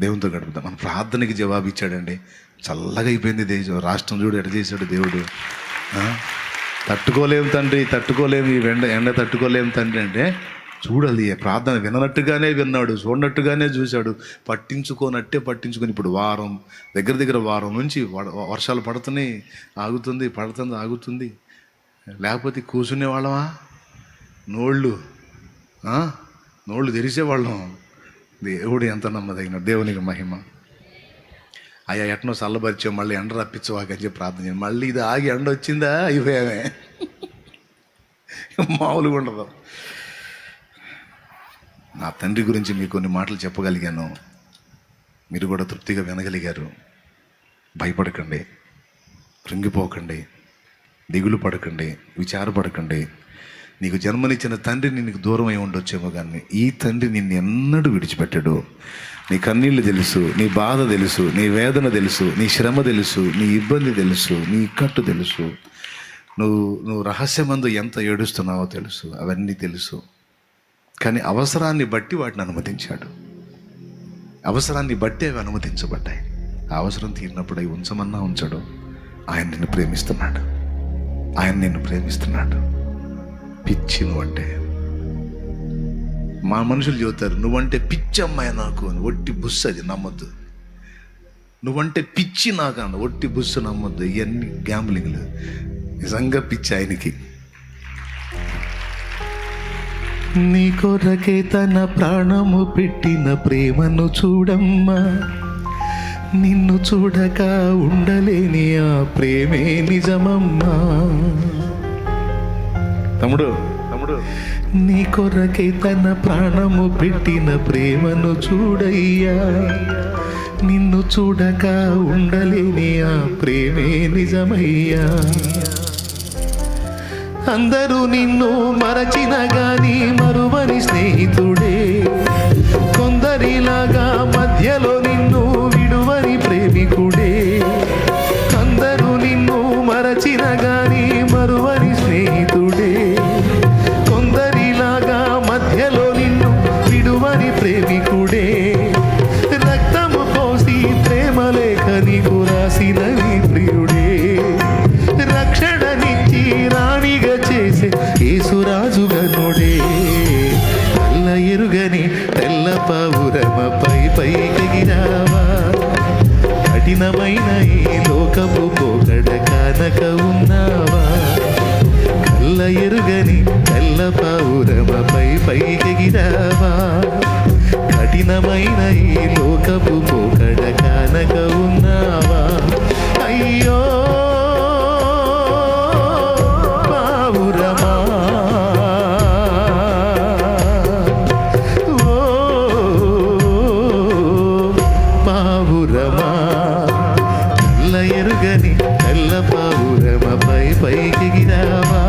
దేవునితో గడుపుతాం. మన ప్రార్థనకి జవాబు ఇచ్చాడండి. చల్లగా అయిపోయింది దేశం, రాష్ట్రం చూడు ఎట చేశాడు దేవుడు. తట్టుకోలేము తండ్రి, తట్టుకోలేము, ఈ ఎండ తట్టుకోలేము తండ్రి అంటే చూడాలి. ప్రార్థన విననట్టుగానే విన్నాడు, చూడనట్టుగానే చూశాడు, పట్టించుకొని ఇప్పుడు దగ్గర వారం నుంచి వర్షాలు పడుతున్నాయి, ఆగుతుంది. లేకపోతే కూర్చునే వాళ్ళమా? నోళ్ళు తెరిచేవాళ్ళం. దేవుడు ఎంత నమ్మదగిన, దేవునికి మహిమ. అయ్యా ఎట్నో చల్లబరిచే, మళ్ళీ ఎండ రప్పించవాకని చెప్పి ప్రార్థన చేయండి. మళ్ళీ ఇది ఆగి ఎండ వచ్చిందా అయిపోయామే, మామూలుగా ఉండదు. నా తండ్రి గురించి మీకు కొన్ని మాటలు చెప్పగలిగాను, మీరు కూడా తృప్తిగా వినగలిగారు. భయపడకండి, కృంగిపోకండి, దిగులు పడకండి, విచారపడకండి. నీకు జన్మనిచ్చిన తండ్రి నీకు దూరం అయి ఉండొచ్చేమో, కానీ ఈ తండ్రి నిన్ను ఎన్నడూ విడిచిపెట్టాడు. నీ కన్నీళ్ళు తెలుసు, నీ బాధ తెలుసు, నీ వేదన తెలుసు, నీ శ్రమ తెలుసు, నీ ఇబ్బంది తెలుసు, నీ ఇక్కట్టు తెలుసు, నువ్వు రహస్యమందు ఎంత ఏడుస్తున్నావో తెలుసు, అవన్నీ తెలుసు. కానీ అవసరాన్ని బట్టి వాటిని అనుమతించాడు. అవసరాన్ని బట్టి అవి అనుమతించబడ్డాయి. ఆ అవసరం తీరినప్పుడు అవి ఉంచమన్నా ఉంచడు. ఆయన నిన్ను ప్రేమిస్తున్నాడు. పిచ్చి నువ్వంటే. మా మనుషులు చెబుతారు, నువ్వంటే పిచ్చి అమ్మాయి నాకు అని. ఒట్టి బుస్సు, అది నమ్మొద్దు. నువ్వంటే పిచ్చి నాకు అన్న, ఒట్టి బుస్సు నమ్మొద్దు. ఇవన్నీ గ్యాంబ్లింగ్లు. నిజంగా పిచ్చి ఆయనకి. నీ కొరకే తన ప్రాణము పెట్టిన ప్రేమను చూడమ్మా, నిన్ను చూడక ఉండలేని ఆ ప్రేమే నిజమమ్మా. తమ్ముడు, నీ కొరకే తన ప్రాణము పెట్టిన ప్రేమను చూడయ్యా, నిన్ను చూడక ఉండలేని ఆ ప్రేమే నిజమయ్యా. అందరూ నిన్ను మరచిన గాని మరువని స్నేహితుడే, కొందరిలాగా మధ్యలో నిన్ను విడువని ప్రేమికుడే. అందరూ నిన్ను మరచిన గాని మరువని స్నేహితుడే, కొందరిలాగా మధ్యలో నిన్ను విడువని ప్రేమికుడే. రక్తము పోసి ప్రేమ లేఖ నీకు రాసినవి ప్రియుడే, రక్షణనిచ్చి రాణిగా చేసే యేసురాజుగనుడే. తెల్ల ఎరుగని తెల్ల పావురమ పైకెగిరావా, కఠినమైన ఈ లోకపు పోకడ కానక ఉన్నావా. కళ్ళ ఎల్ల ఎరుగని తెల్ల పౌరమపై పైకెగిరావా, కఠినమైన ఈ లోకపు పోకడ కానక ఉన్నావా. అయ్యో పావురమా, ఓ పావురమా, ఎల్ల ఎరుగని తెల్ల పౌరమపై పైకెగిరావా,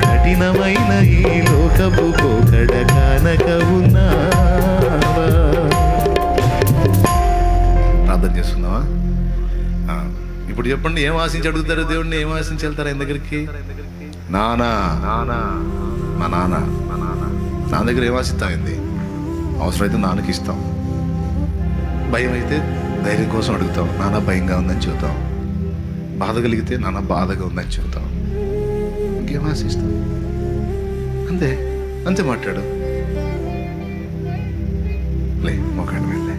కఠినమైన ఈ లోకపు పోకడ కానక ఉన్నావా. ప్రార్థన చేస్తున్నావా? ఇప్పుడు చెప్పండి, ఏం ఆశించి అడుగుతారు దేవుడిని? ఏం ఆశించి వెళ్తారు ఆయన దగ్గరికి? నానా నానా మా నాన్న నా దగ్గర ఏం ఆశిస్తామైంది? అవసరమైతే నాన్నకి ఇస్తాం, భయం అయితే ధైర్యం కోసం అడుగుతాం, నాన్న భయంగా ఉందని చెబుతాం, బాధ కలిగితే నాన్న బాధగా ఉందని చెబుతాం, ఇంకేం ఆశిస్తాం? అంతే అంతే మాట్లాడు. లే మొక్కడు వెళ్ళే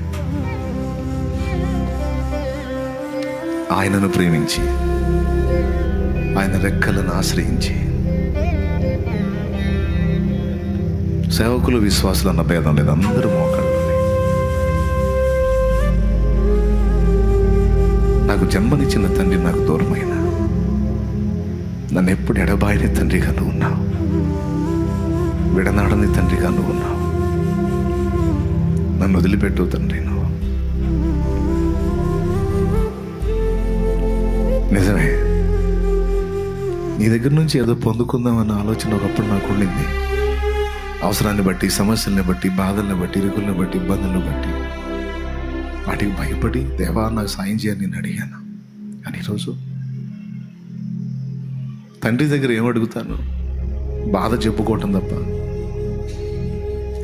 ఆయనను ప్రేమించి ఆయన రెక్కలను ఆశ్రయించి, సేవకులు విశ్వాసులు అన్న భేదం లేదు, అందరూ మోకాళ్ళు. నాకు జన్మనిచ్చిన తండ్రి నాకు దూరమైన, నన్ను ఎప్పుడు ఎడబాయిని తండ్రిగా నువ్వు ఉన్నావు, విడనాడని తండ్రిగా నువ్వు ఉన్నావు, నన్ను వదిలిపెట్టు తండ్రి. నువ్వు నిజమే, నీ దగ్గర నుంచి ఏదో పొందుకుందామన్న ఆలోచన ఒకప్పుడు నాకు ఉండింది. అవసరాన్ని బట్టి, సమస్యల్ని బట్టి, బాధల్ని బట్టి, ఇరుకుల్ని బట్టి, ఇబ్బందులను బట్టి వాటికి భయపడి దేవా నాకు సాయం చేయని నేను అడిగాను. కానీ ఈరోజు తండ్రి దగ్గర ఏమడుగుతాను? బాధ చెప్పుకోవటం తప్ప.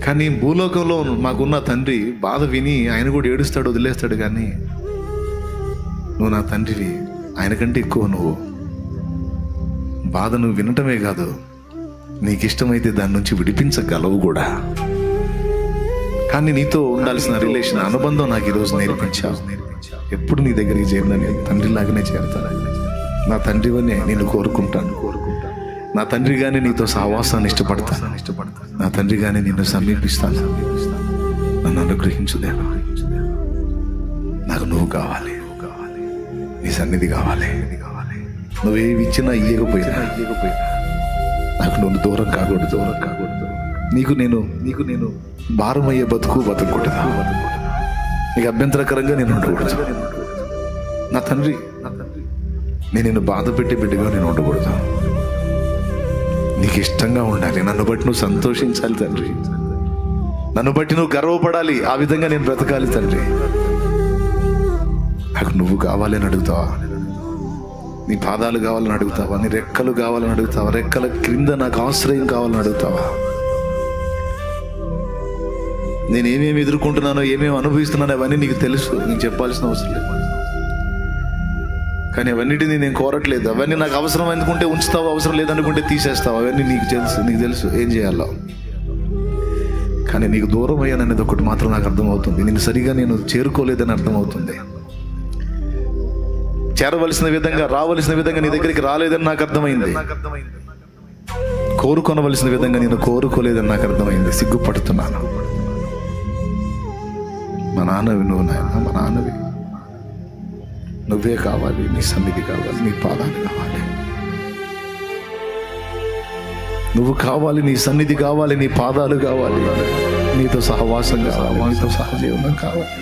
కానీ భూలోకంలో మాకున్న తండ్రి బాధ విని ఆయన కూడా ఏడుస్తాడు, వదిలేస్తాడు. కానీ నువ్వు నా తండ్రివి, ఆయన కంటే ఎక్కువ నువ్వు. బాధ నువ్వు వినటమే కాదు, నీకు ఇష్టమైతే దాని నుంచి విడిపించగలవు కూడా. కానీ నీతో ఉండాల్సిన రిలేషన్, అనుబంధం నాకు ఈరోజు నేర్పించావు. ఎప్పుడు నీ దగ్గరికి చేరినని తండ్రిలాగానే చేరుతాను. నా తండ్రివని నేను కోరుకుంటాను. నా తండ్రిగానే నీతో సహవాసాన్ని ఇష్టపడతాను. నా తండ్రిగానే నిన్ను సమీపిస్తాను. నన్ను అనుగ్రహించు దేవా. నాకు నువ్వు కావాలి, నీ సన్నిధి కావాలి. నువ్వేమి ఇచ్చినా ఇయ్యకపోయినా నాకు నువ్వు దూరం కాకూడదు. నీకు నేను భారమయ్యే బతకూడదు. నీకు అభ్యంతరకరంగా నేను ఉండకూడదు. నా తండ్రి, నేను నిన్ను బాధ పెట్టి బిడ్డగా నేను ఉండకూడదు. నీకు ఇష్టంగా ఉండాలి. నన్ను బట్టి నువ్వు సంతోషించాలి తండ్రి. నన్ను బట్టి నువ్వు గర్వపడాలి. ఆ విధంగా నేను బ్రతకాలి తండ్రి. నాకు నువ్వు కావాలని అడుగుతావా? నీ పాదాలు కావాలని అడుగుతావా? నీ రెక్కలు కావాలని అడుగుతావా? రెక్కల క్రింద నాకు ఆశ్రయం కావాలని అడుగుతావా? నేను ఏమేమి ఎదుర్కొంటున్నానో, ఏమేమి అనుభవిస్తున్నానో అవన్నీ నీకు తెలుసు. నీకు చెప్పాల్సిన అవసరం లేదు. కానీ అవన్నిటిని నేను కోరట్లేదు. అవన్నీ నాకు అవసరం అనుకుంటే ఉంచుతావు, అవసరం లేదనుకుంటే తీసేస్తావు. అవన్నీ నీకు తెలుసు ఏం చేయాలో. కానీ నీకు దూరం అయ్యాననేది ఒకటి మాత్రం నాకు అర్థమవుతుంది. నేను సరిగా నేను చేరుకోలేదని అర్థమవుతుంది. చేరవలసిన విధంగా, రావలసిన విధంగా నీ దగ్గరికి రాలేదని నాకు అర్థమైంది. కోరుకొనవలసిన విధంగా నేను కోరుకోలేదని నాకు అర్థమైంది. సిగ్గుపడుతున్నాను. మా నాన్నవి నువ్వు నాయన, మా నాన్నవి నువ్వే కావాలి. నీ సన్నిధి కావాలి, నీ పాదాలు కావాలి. నువ్వు కావాలి, నీ సన్నిధి కావాలి, నీ పాదాలు కావాలి, నీతో సహవాసం కావాలి, నీతో సహజీవనం కావాలి.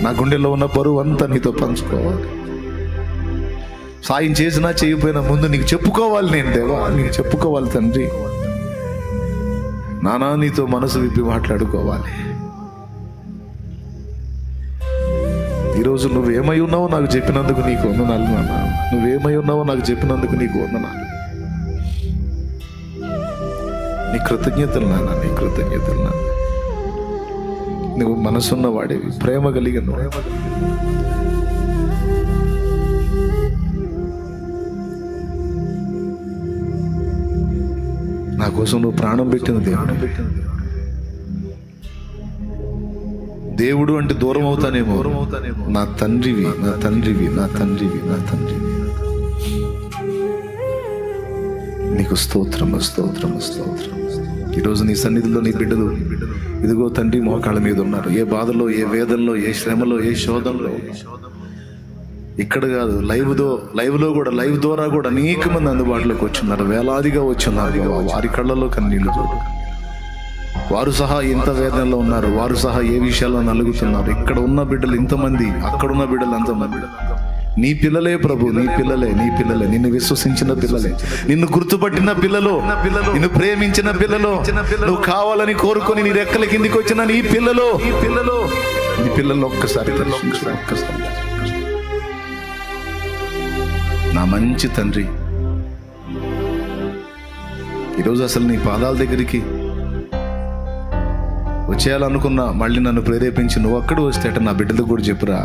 నా గుండెల్లో ఉన్న బరువు అంతా నీతో పంచుకోవాలి. సాయం చేసినా చేయకపోయినా ముందు నీకు చెప్పుకోవాలి. నేను దేవా నీకు చెప్పుకోవాలి తండ్రి. నానా నీతో మనసు విప్పి మాట్లాడుకోవాలి. ఈరోజు నువ్వేమై ఉన్నావో నాకు చెప్పినందుకు నీకు వందనాలు నాన్న. నువ్వేమై ఉన్నావో నాకు చెప్పినందుకు నీకు వందనాలు. నీ కృతజ్ఞతలు నాన్న, నీ కృతజ్ఞతలు నాన్న. నువ్వు మనసున్న వాడివి, ప్రేమ కలిగిన నా కోసం నువ్వు ప్రాణం పెట్టిన దేవుడు అంటే దూరం అవుతానేమో. నా తండ్రివి, నా తండ్రివి, నా తండ్రివి, నా తండ్రివి. నీకు స్తోత్రము, స్తోత్రము, స్తోత్రం. ఈరోజు నీ సన్నిధిలో నీ బిడ్డలు ఇదిగో తండ్రి మోకాళ్ళ మీద ఉన్నారు. ఏ బాధలో, ఏ వేదనలో, ఏ శ్రమలో, ఏ శోధనలో. ఇక్కడ కాదు, లైవ్లో కూడా, లైవ్ ద్వారా కూడా అనేక మంది అందుబాటులోకి వచ్చున్నారు, వేలాదిగా వచ్చున్నారు. వారి కళ్ళలో కన్నీళ్లు చూడు. వారు సహా ఎంత వేదనలో ఉన్నారు, వారు సహా ఏ విషయాల్లో నలుగుతున్నారు. ఇక్కడ ఉన్న బిడ్డలు ఇంతమంది, అక్కడున్న బిడ్డలు అంతమంది. నీ పిల్లలే ప్రభు, నీ పిల్లలే, నీ పిల్లలే, నిన్ను విశ్వసించిన పిల్లలే, నిన్ను గుర్తుపట్టిన పిల్లలు, నిన్ను ప్రేమించిన పిల్లలు, నువ్వు కావాలని కోరుకొని నీ రెక్కల కిందికి వచ్చిన నీ పిల్లలు, నీ పిల్లలు ఒక్కసారి నా మంచి తండ్రి, ఈరోజు అసలు నీ పాదాల దగ్గరికి వచ్చేయాలనుకున్నా, మళ్ళీ నన్ను ప్రేరేపించి నువ్వు అక్కడ వస్తే అట నా బిడ్డలకు కూడా చెప్పురా,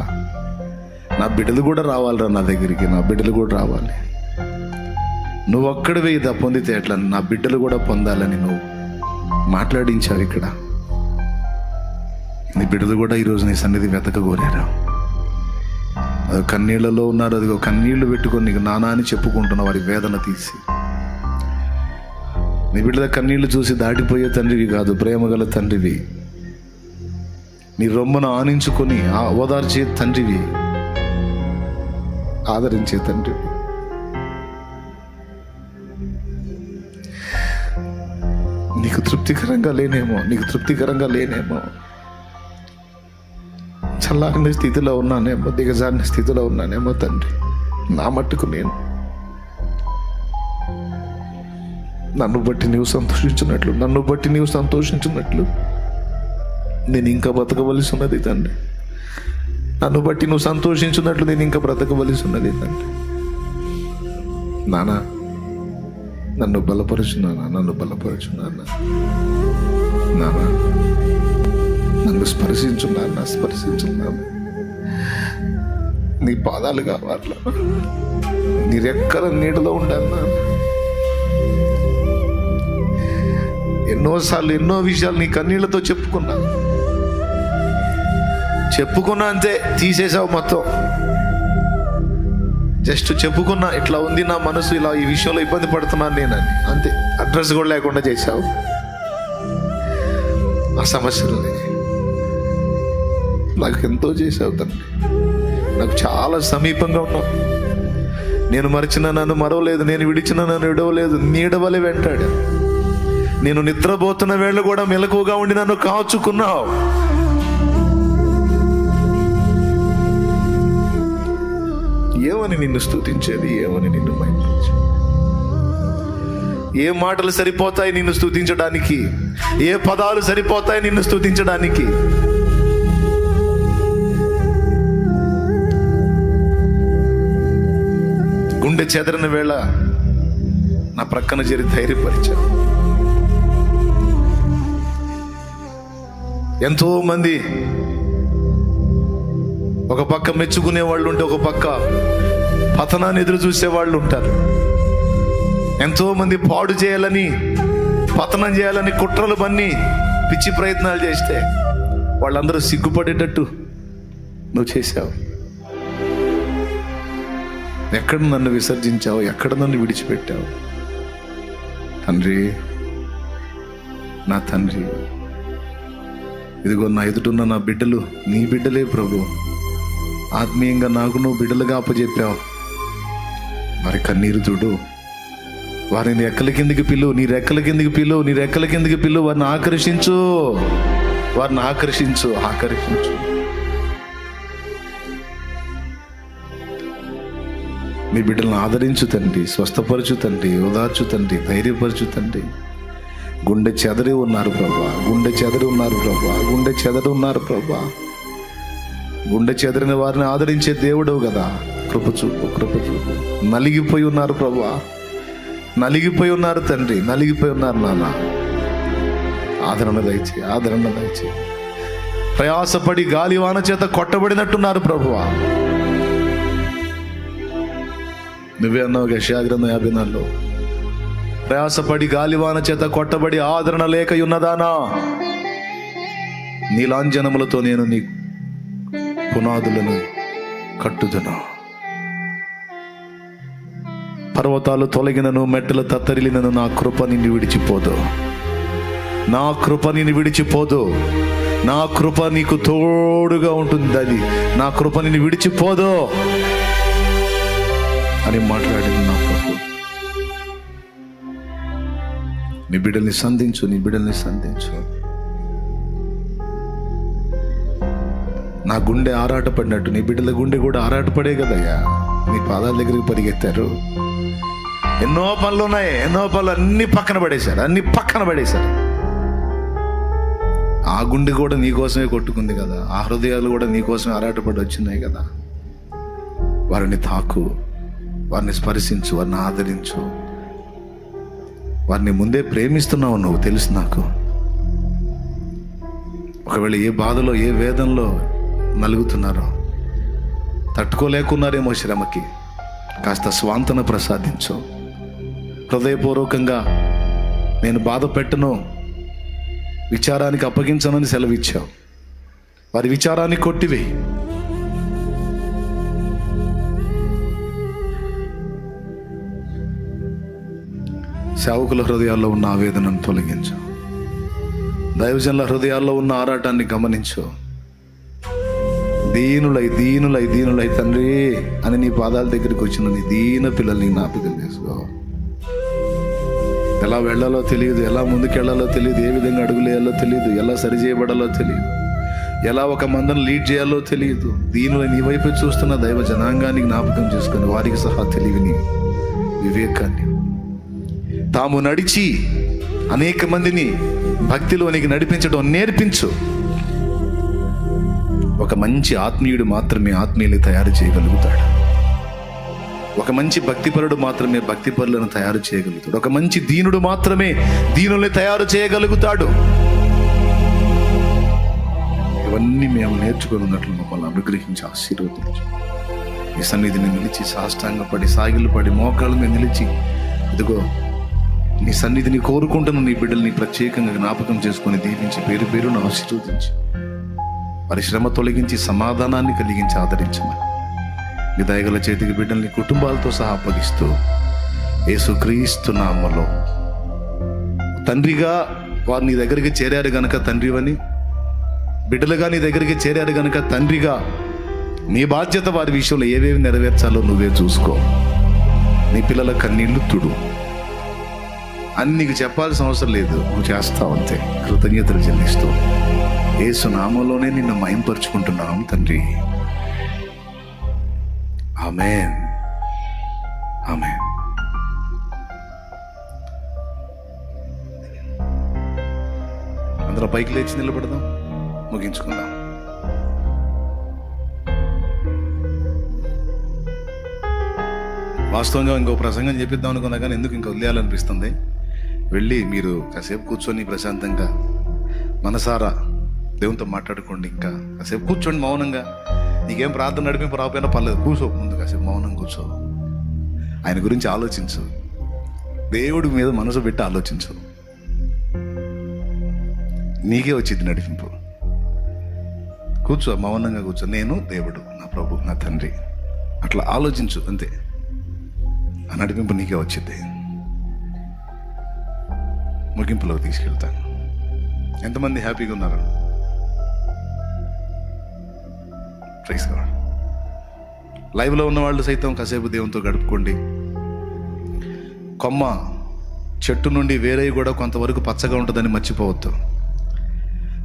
నా బిడ్డలు కూడా రావాలిరా నా దగ్గరికి, నా బిడ్డలు కూడా రావాలి. నువ్వు ఒక్కడివే ఇదా పొందితే ఎట్లా, నా బిడ్డలు కూడా పొందాలని నువ్వు మాట్లాడించావు. ఇక్కడ నీ బిడ్డలు కూడా ఈరోజు నీ సన్నిధి వెతకగోరారా. అది కన్నీళ్లలో ఉన్నారు, అదిగో కన్నీళ్లు పెట్టుకొని నీకు నానా అని చెప్పుకుంటున్న వారి వేదన తీసి. నీ బిడ్డల కన్నీళ్లు చూసి దాటిపోయే తండ్రివి కాదు, ప్రేమగల తండ్రివి. నీ రొమ్మను ఆనించుకొని ఓదార్చే తండ్రివి, ఆదరించే తండ్రివి. నీకు తృప్తికరంగా లేనేమో, చల్లారిన స్థితిలో ఉన్నానేమో, దిగజారిన స్థితిలో ఉన్నానేమో తండ్రి. నా మట్టుకు నేను, నన్ను బట్టి నీవు సంతోషించినట్లు నేను ఇంకా బ్రతకవలసి ఉన్నది తండ్రి. నన్ను బట్టి నువ్వు సంతోషించినట్లు నేను ఇంకా బ్రతకవలసి ఉన్నది తండ్రి. నానా నన్ను బలపరుచున్నానా, నానా నన్ను స్పర్శించున్నాను. నీ పాదాలు కావాల, నీ రెక్కల నీడలో ఉండాలి. ఎన్నోసార్లు ఎన్నో విషయాలు నీ కన్నీళ్లతో చెప్పుకున్నా అంతే, తీసేసావు మొత్తం. జస్ట్ చెప్పుకున్నా, ఇట్లా ఉంది నా మనసు, ఇలా ఈ విషయంలో ఇబ్బంది పడుతున్నాను నేనని, అంతే. అడ్రస్ కూడా లేకుండా చేశావు ఆ సమస్యలని. నాకు ఎంతో చేసావు తండ్రి, నాకు చాలా సమీపంగా ఉన్నావు. నేను మరిచిన నన్ను మరవలేదు, నేను విడిచిన నన్ను విడవలేదు, నీడవలే వెంటాడు. నేను నిద్రపోతున్న వేళ కూడా మెలకువగా ఉండి నన్ను కాచుకున్నావు. ఏమని నిన్ను స్తుతించేది, ఏమని నిన్ను మహిమించేది? ఏ మాటలు సరిపోతాయి నిన్ను స్తుతించడానికి? ఏ పదాలు సరిపోతాయి నిన్ను స్తుతించడానికి? గుండె చెదరిన వేళ నా ప్రక్కన చేరి ధైర్యపరిచావు. ఎంతో మంది ఒక పక్క మెచ్చుకునే వాళ్ళు ఉంటే, ఒక పక్క పతనాన్ని ఎదురు చూసే వాళ్ళు ఉంటారు. ఎంతో మంది పాడు చేయాలని, పతనం చేయాలని కుట్రలు పన్ని పిచ్చి ప్రయత్నాలు చేస్తే వాళ్ళందరూ సిగ్గుపడేటట్టు నువ్వు చేశావు. ఎక్కడ నన్ను విసర్జించావు, ఎక్కడ నన్ను విడిచిపెట్టావు తండ్రి, నా తండ్రి. ఇదిగో నా ఎదుటున్న నా బిడ్డలు నీ బిడ్డలే ప్రభు. ఆత్మీయంగా నాకు నువ్వు బిడ్డలుగా అప్పచెప్పావు. వారి కన్నీరు చూడు, వారిని రెక్కల కిందికి పిలువు, నీ రెక్కల కిందికి పిలువు, నీ రెక్కల కిందికి పిలువు. వారిని ఆకర్షించు, వారిని ఆకర్షించు. మీ బిడ్డలను ఆదరించు తండ్రి, స్వస్థపరచు తండ్రి, ఓదార్చు తండ్రి, ధైర్యపరచు తండ్రి. గుండె చెదరి ఉన్నారు ప్రభా, గుండె చెదరిన వారిని ఆదరించే దేవుడవు కదా. కృప చూపు. నలిగిపోయి ఉన్నారు ప్రభా, నలిగిపోయి ఉన్నారు తండ్రి, నలిగిపోయి ఉన్నారు నాన్న. ఆదరణ దయచే. ప్రయాసపడి గాలివాన చేత కొట్టబడినట్టున్నారు ప్రభువా. నువ్వే అన్నావు యెషయా గ్రంథం 54లో, ప్రయాసపడి గాలివాన చేత కొట్టబడి ఆదరణ లేక ఉన్నదానా, నీలాంజనములతో నేను నీ పునాదులను కట్టుదును. పర్వతాలు తొలగినను, మెట్టలు తత్తరిలినను, నా కృప నిన్ను విడిచిపోదు. నా కృప నిన్ను విడిచిపోదు. నా కృప నీకు తోడుగా ఉంటుంది. అది నా కృప నిన్ను విడిచిపోదు అని మాట్లాడింది నా ప్రభు. నీ బిడ్డల్ని సంధించు, నీ బిడ్డల్ని సంధించు. నా గుండె ఆరాటపడినట్టు నీ బిడ్డల గుండె కూడా ఆరాటపడే కదయ్యా. నీ పాదాల దగ్గరికి పరిగెత్తారు. ఎన్నో పనులు ఉన్నాయి, ఎన్నో పనులు అన్ని పక్కన పడేశారు. ఆ గుండె కూడా నీకోసమే కొట్టుకుంది కదా. ఆ హృదయాలు కూడా నీకోసమే ఆరాటపడి వచ్చినాయి కదా. వారిని తాకు, వారిని స్పర్శించు, వారిని ఆదరించు. వారిని ముందే ప్రేమిస్తున్నావు నువ్వు, తెలుసు నాకు. ఒకవేళ ఏ బాధలో, ఏ వేదనలో నలుగుతున్నారో, తట్టుకోలేకున్నారేమో శ్రమకి, కాస్త స్వాంతన ప్రసాదించు. హృదయపూర్వకంగా నేను బాధ పెట్టను, విచారానికి అప్పగించనని సెలవిచ్చావు. వారి విచారాన్ని కొట్టివేయి. సేవకుల హృదయాల్లో ఉన్న ఆవేదనను తొలగించు. దైవజనుల హృదయాల్లో ఉన్న ఆరాటాన్ని గమనించు. దీనులై తండ్రి అని నీ పాదాల దగ్గరికి వచ్చిన నీ దీన పిల్లల్ని జ్ఞాపకం చేసుకో. ఎలా వెళ్ళాలో తెలియదు, ఎలా ముందుకెళ్లాలో తెలియదు, ఏ విధంగా అడుగులేయాలో తెలియదు, ఎలా సరిచేయబడాలో తెలియదు, ఎలా ఒక మందను లీడ్ చేయాలో తెలియదు. దీనిలో నీ వైపు చూస్తున్న దైవ జనాంగాన్ని జ్ఞాపకం చేసుకుని వారికి సహా తెలివిని, వివేకాన్ని, తాము నడిచి అనేక మందిని భక్తిలోనికి నడిపించడం నేర్పించు. ఒక మంచి ఆత్మీయుడు మాత్రమే ఆత్మీయులు తయారు చేయగలుగుతాడు. ఒక మంచి భక్తిపరుడు మాత్రమే భక్తిపరులను తయారు చేయగలుగుతాడు. ఒక మంచి దీనుడు మాత్రమే దీనుల్ని తయారు చేయగలుగుతాడు. ఇవన్నీ మేము నేర్చుకొని ఉన్నట్లు మమ్మల్ని అనుగ్రహించి ఆశీర్వదించు. ఈ సన్నిధిని నిలిచి సాష్టాంగపడి, సాగిలపడి, మోకాళ్ళ మీద నిలిచి, ఇదిగో నీ సన్నిధిని కోరుకుంటున్న నీ బిడ్డల్ని ప్రత్యేకంగా జ్ఞాపకం చేసుకొని దీవించి పేరు పేరును ఆశీర్వదించి, వారి శ్రమ తొలగించి సమాధానాన్ని కలిగించి ఆదరించమని నీ దయగల చేతికి బిడ్డల్ని కుటుంబాలతో సహా అప్పగిస్తూ యేసుక్రీస్తు నామములో తండ్రిగా వారు నీ దగ్గరికి చేరారు గనక తండ్రివని, బిడ్డలుగా నీ దగ్గరికి చేరారు గనక తండ్రిగా నీ బాధ్యత వారి విషయంలో ఏవేవి నెరవేర్చాలో నువ్వే చూసుకో. నీ పిల్లల కన్నీళ్లు తుడు. అని నీకు చెప్పాల్సిన అవసరం లేదు, నువ్వు చేస్తావు అంతే. కృతజ్ఞతలు చెల్లిస్తూ యేసు నామములోనే నిన్ను మహింపరుచుకుంటున్నాం తండ్రి. ఆమేన్, ఆమేన్. అందరూ పైకి లేచి నిలబడదాం, ముగించుకుందాం. వాస్తవంగా ఇంకో ప్రసంగం చెప్పిద్దాం అనుకున్నా కానీ ఎందుకు ఇంకా వదిలేయాలనిపిస్తుంది. వెళ్ళి మీరు కాసేపు కూర్చొని ప్రశాంతంగా మనసారా దేవునితో మాట్లాడుకోండి. ఇంకా కాసేపు కూర్చోండి మౌనంగా. నీకేం ప్రార్థన నడిపింపు రాకపోయినా పర్లేదు, కూర్చో, ముందు కాసేపు మౌనం కూర్చో. ఆయన గురించి ఆలోచించు, దేవుడి మీద మనసు పెట్టి ఆలోచించు. నీకే వచ్చింది నడిపింపు. కూర్చో, మౌనంగా కూర్చో. నేను, దేవుడు, నా ప్రభు, నా తండ్రి, అట్లా ఆలోచించు అంతే. ఆ నడిపింపు నీకే వచ్చింది. ముగింపులోకి తీసుకెళ్తాను. ఎంతమంది హ్యాపీగా ఉన్నారు? Praise God. లైవ్లో ఉన్న వాళ్ళు సైతం కాసేపు దేవునితో గడుపుకోండి. కొమ్మ చెట్టు నుండి వేరే కూడా కొంతవరకు పచ్చగా ఉంటుందని మర్చిపోవద్దు.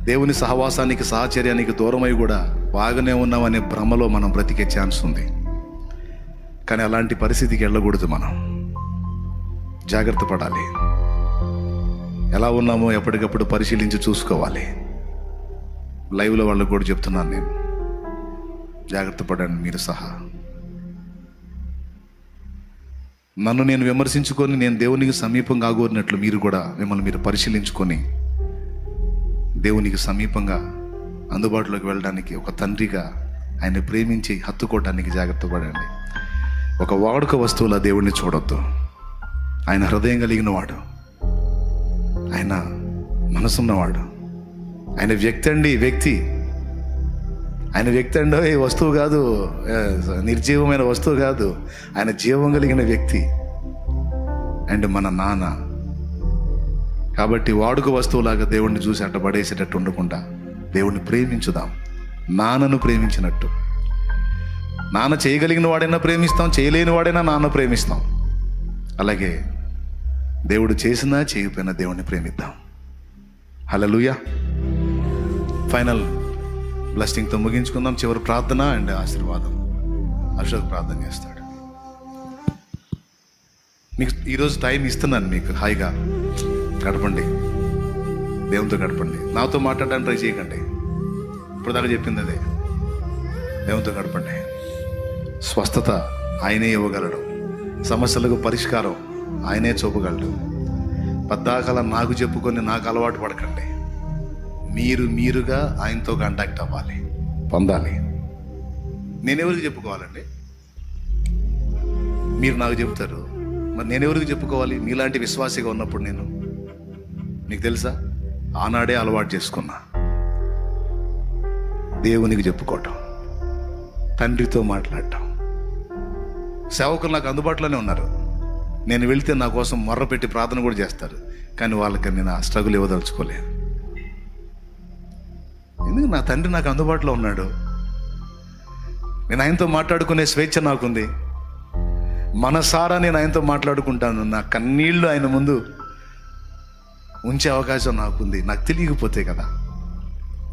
దేవుని సహవాసానికి, సాహచర్యానికి దూరమై కూడా బాగానే ఉన్నామనే భ్రమలో మనం బ్రతికే ఛాన్స్ ఉంది. కానీ అలాంటి పరిస్థితికి వెళ్ళకూడదు. మనం జాగ్రత్త పడాలి. ఎలా ఉన్నామో ఎప్పటికప్పుడు పరిశీలించి చూసుకోవాలి. లైవ్లో వాళ్ళకు కూడా చెప్తున్నాను నేను, జాగ్రత్త పడండి మీరు సహా. నన్ను నేను విమర్శించుకొని నేను దేవునికి సమీపంగా ఆగోరినట్లు మీరు కూడా మిమ్మల్ని మీరు పరిశీలించుకొని దేవునికి సమీపంగా అందుబాటులోకి వెళ్ళడానికి, ఒక తండ్రిగా ఆయన ప్రేమించి హత్తుకోవడానికి జాగ్రత్త పడండి. ఒక వాడుక వస్తువుల దేవుడిని చూడొద్దు. ఆయన హృదయం కలిగిన వాడు, ఆయన మనసున్నవాడు, ఆయన వ్యక్తి అండి. ఆయన వ్యక్తి అండి, వస్తువు కాదు, నిర్జీవమైన వస్తువు కాదు. ఆయన జీవం కలిగిన వ్యక్తి. అండ్ మన నాన్న. కాబట్టి వాడుక వస్తువులాగా దేవుణ్ణి చూసి అడ్డపడేసేటట్టు ఉండకుండా దేవుణ్ణి ప్రేమించుదాం, నాన్నను ప్రేమించినట్టు. నాన్న చేయగలిగిన వాడైనా ప్రేమిస్తాం, చేయలేని వాడైనా నాన్న ప్రేమిస్తాం. అలాగే దేవుడు చేసినా చేయకపోయినా దేవుణ్ణి ప్రేమిద్దాం. హల్లెలూయా. ఫైనల్ బ్లెస్సింగ్తో ముగించుకుందాం. చివరి ప్రార్థన అండ్ ఆశీర్వాదం. అశోక్ ప్రార్థన చేస్తాడు. మీకు ఈరోజు టైం ఇస్తున్నాను, మీకు హాయిగా గడపండి, దేవునితో గడపండి. నాతో మాట్లాడడానికి ట్రై చేయకండి, ఇప్పుడు దాకా చెప్పింది అదే. దేవునితో గడపండి. స్వస్థత ఆయనే ఇవ్వగలడు, సమస్యలకు పరిష్కారం ఆయనే చూపగలడు. పద్దాకల నాకు చెప్పుకొని నాకు అలవాటు పడకండి. మీరుగా ఆయనతో కాంటాక్ట్ అవ్వాలి, పొందాలి. నేనెవరికి చెప్పుకోవాలండి? మీరు నాకు చెప్తారు, మరి నేనెవరికి చెప్పుకోవాలి? మీలాంటి విశ్వాసిగా ఉన్నప్పుడు నేను, మీకు తెలుసా, ఆనాడే అలవాటు చేసుకున్నా దేవునికి చెప్పుకోవటం, తండ్రితో మాట్లాడటం. సేవకులు నాకు అందుబాటులోనే ఉన్నారు. నేను వెళ్తే నా కోసం మొర్ర పెట్టి ప్రార్థన కూడా చేస్తారు. కానీ వాళ్ళకి నేను ఆ స్ట్రగుల్ ఇవ్వదలుచుకోలేదు. ఎందుకు? నా తండ్రి నాకు అందుబాటులో ఉన్నాడు. నేను ఆయనతో మాట్లాడుకునే స్వేచ్ఛ నాకుంది. మనసారా నేను ఆయనతో మాట్లాడుకుంటాను. నా కన్నీళ్లు ఆయన ముందు ఉంచే అవకాశం నాకుంది. నాకు తెలియకపోతే కదా,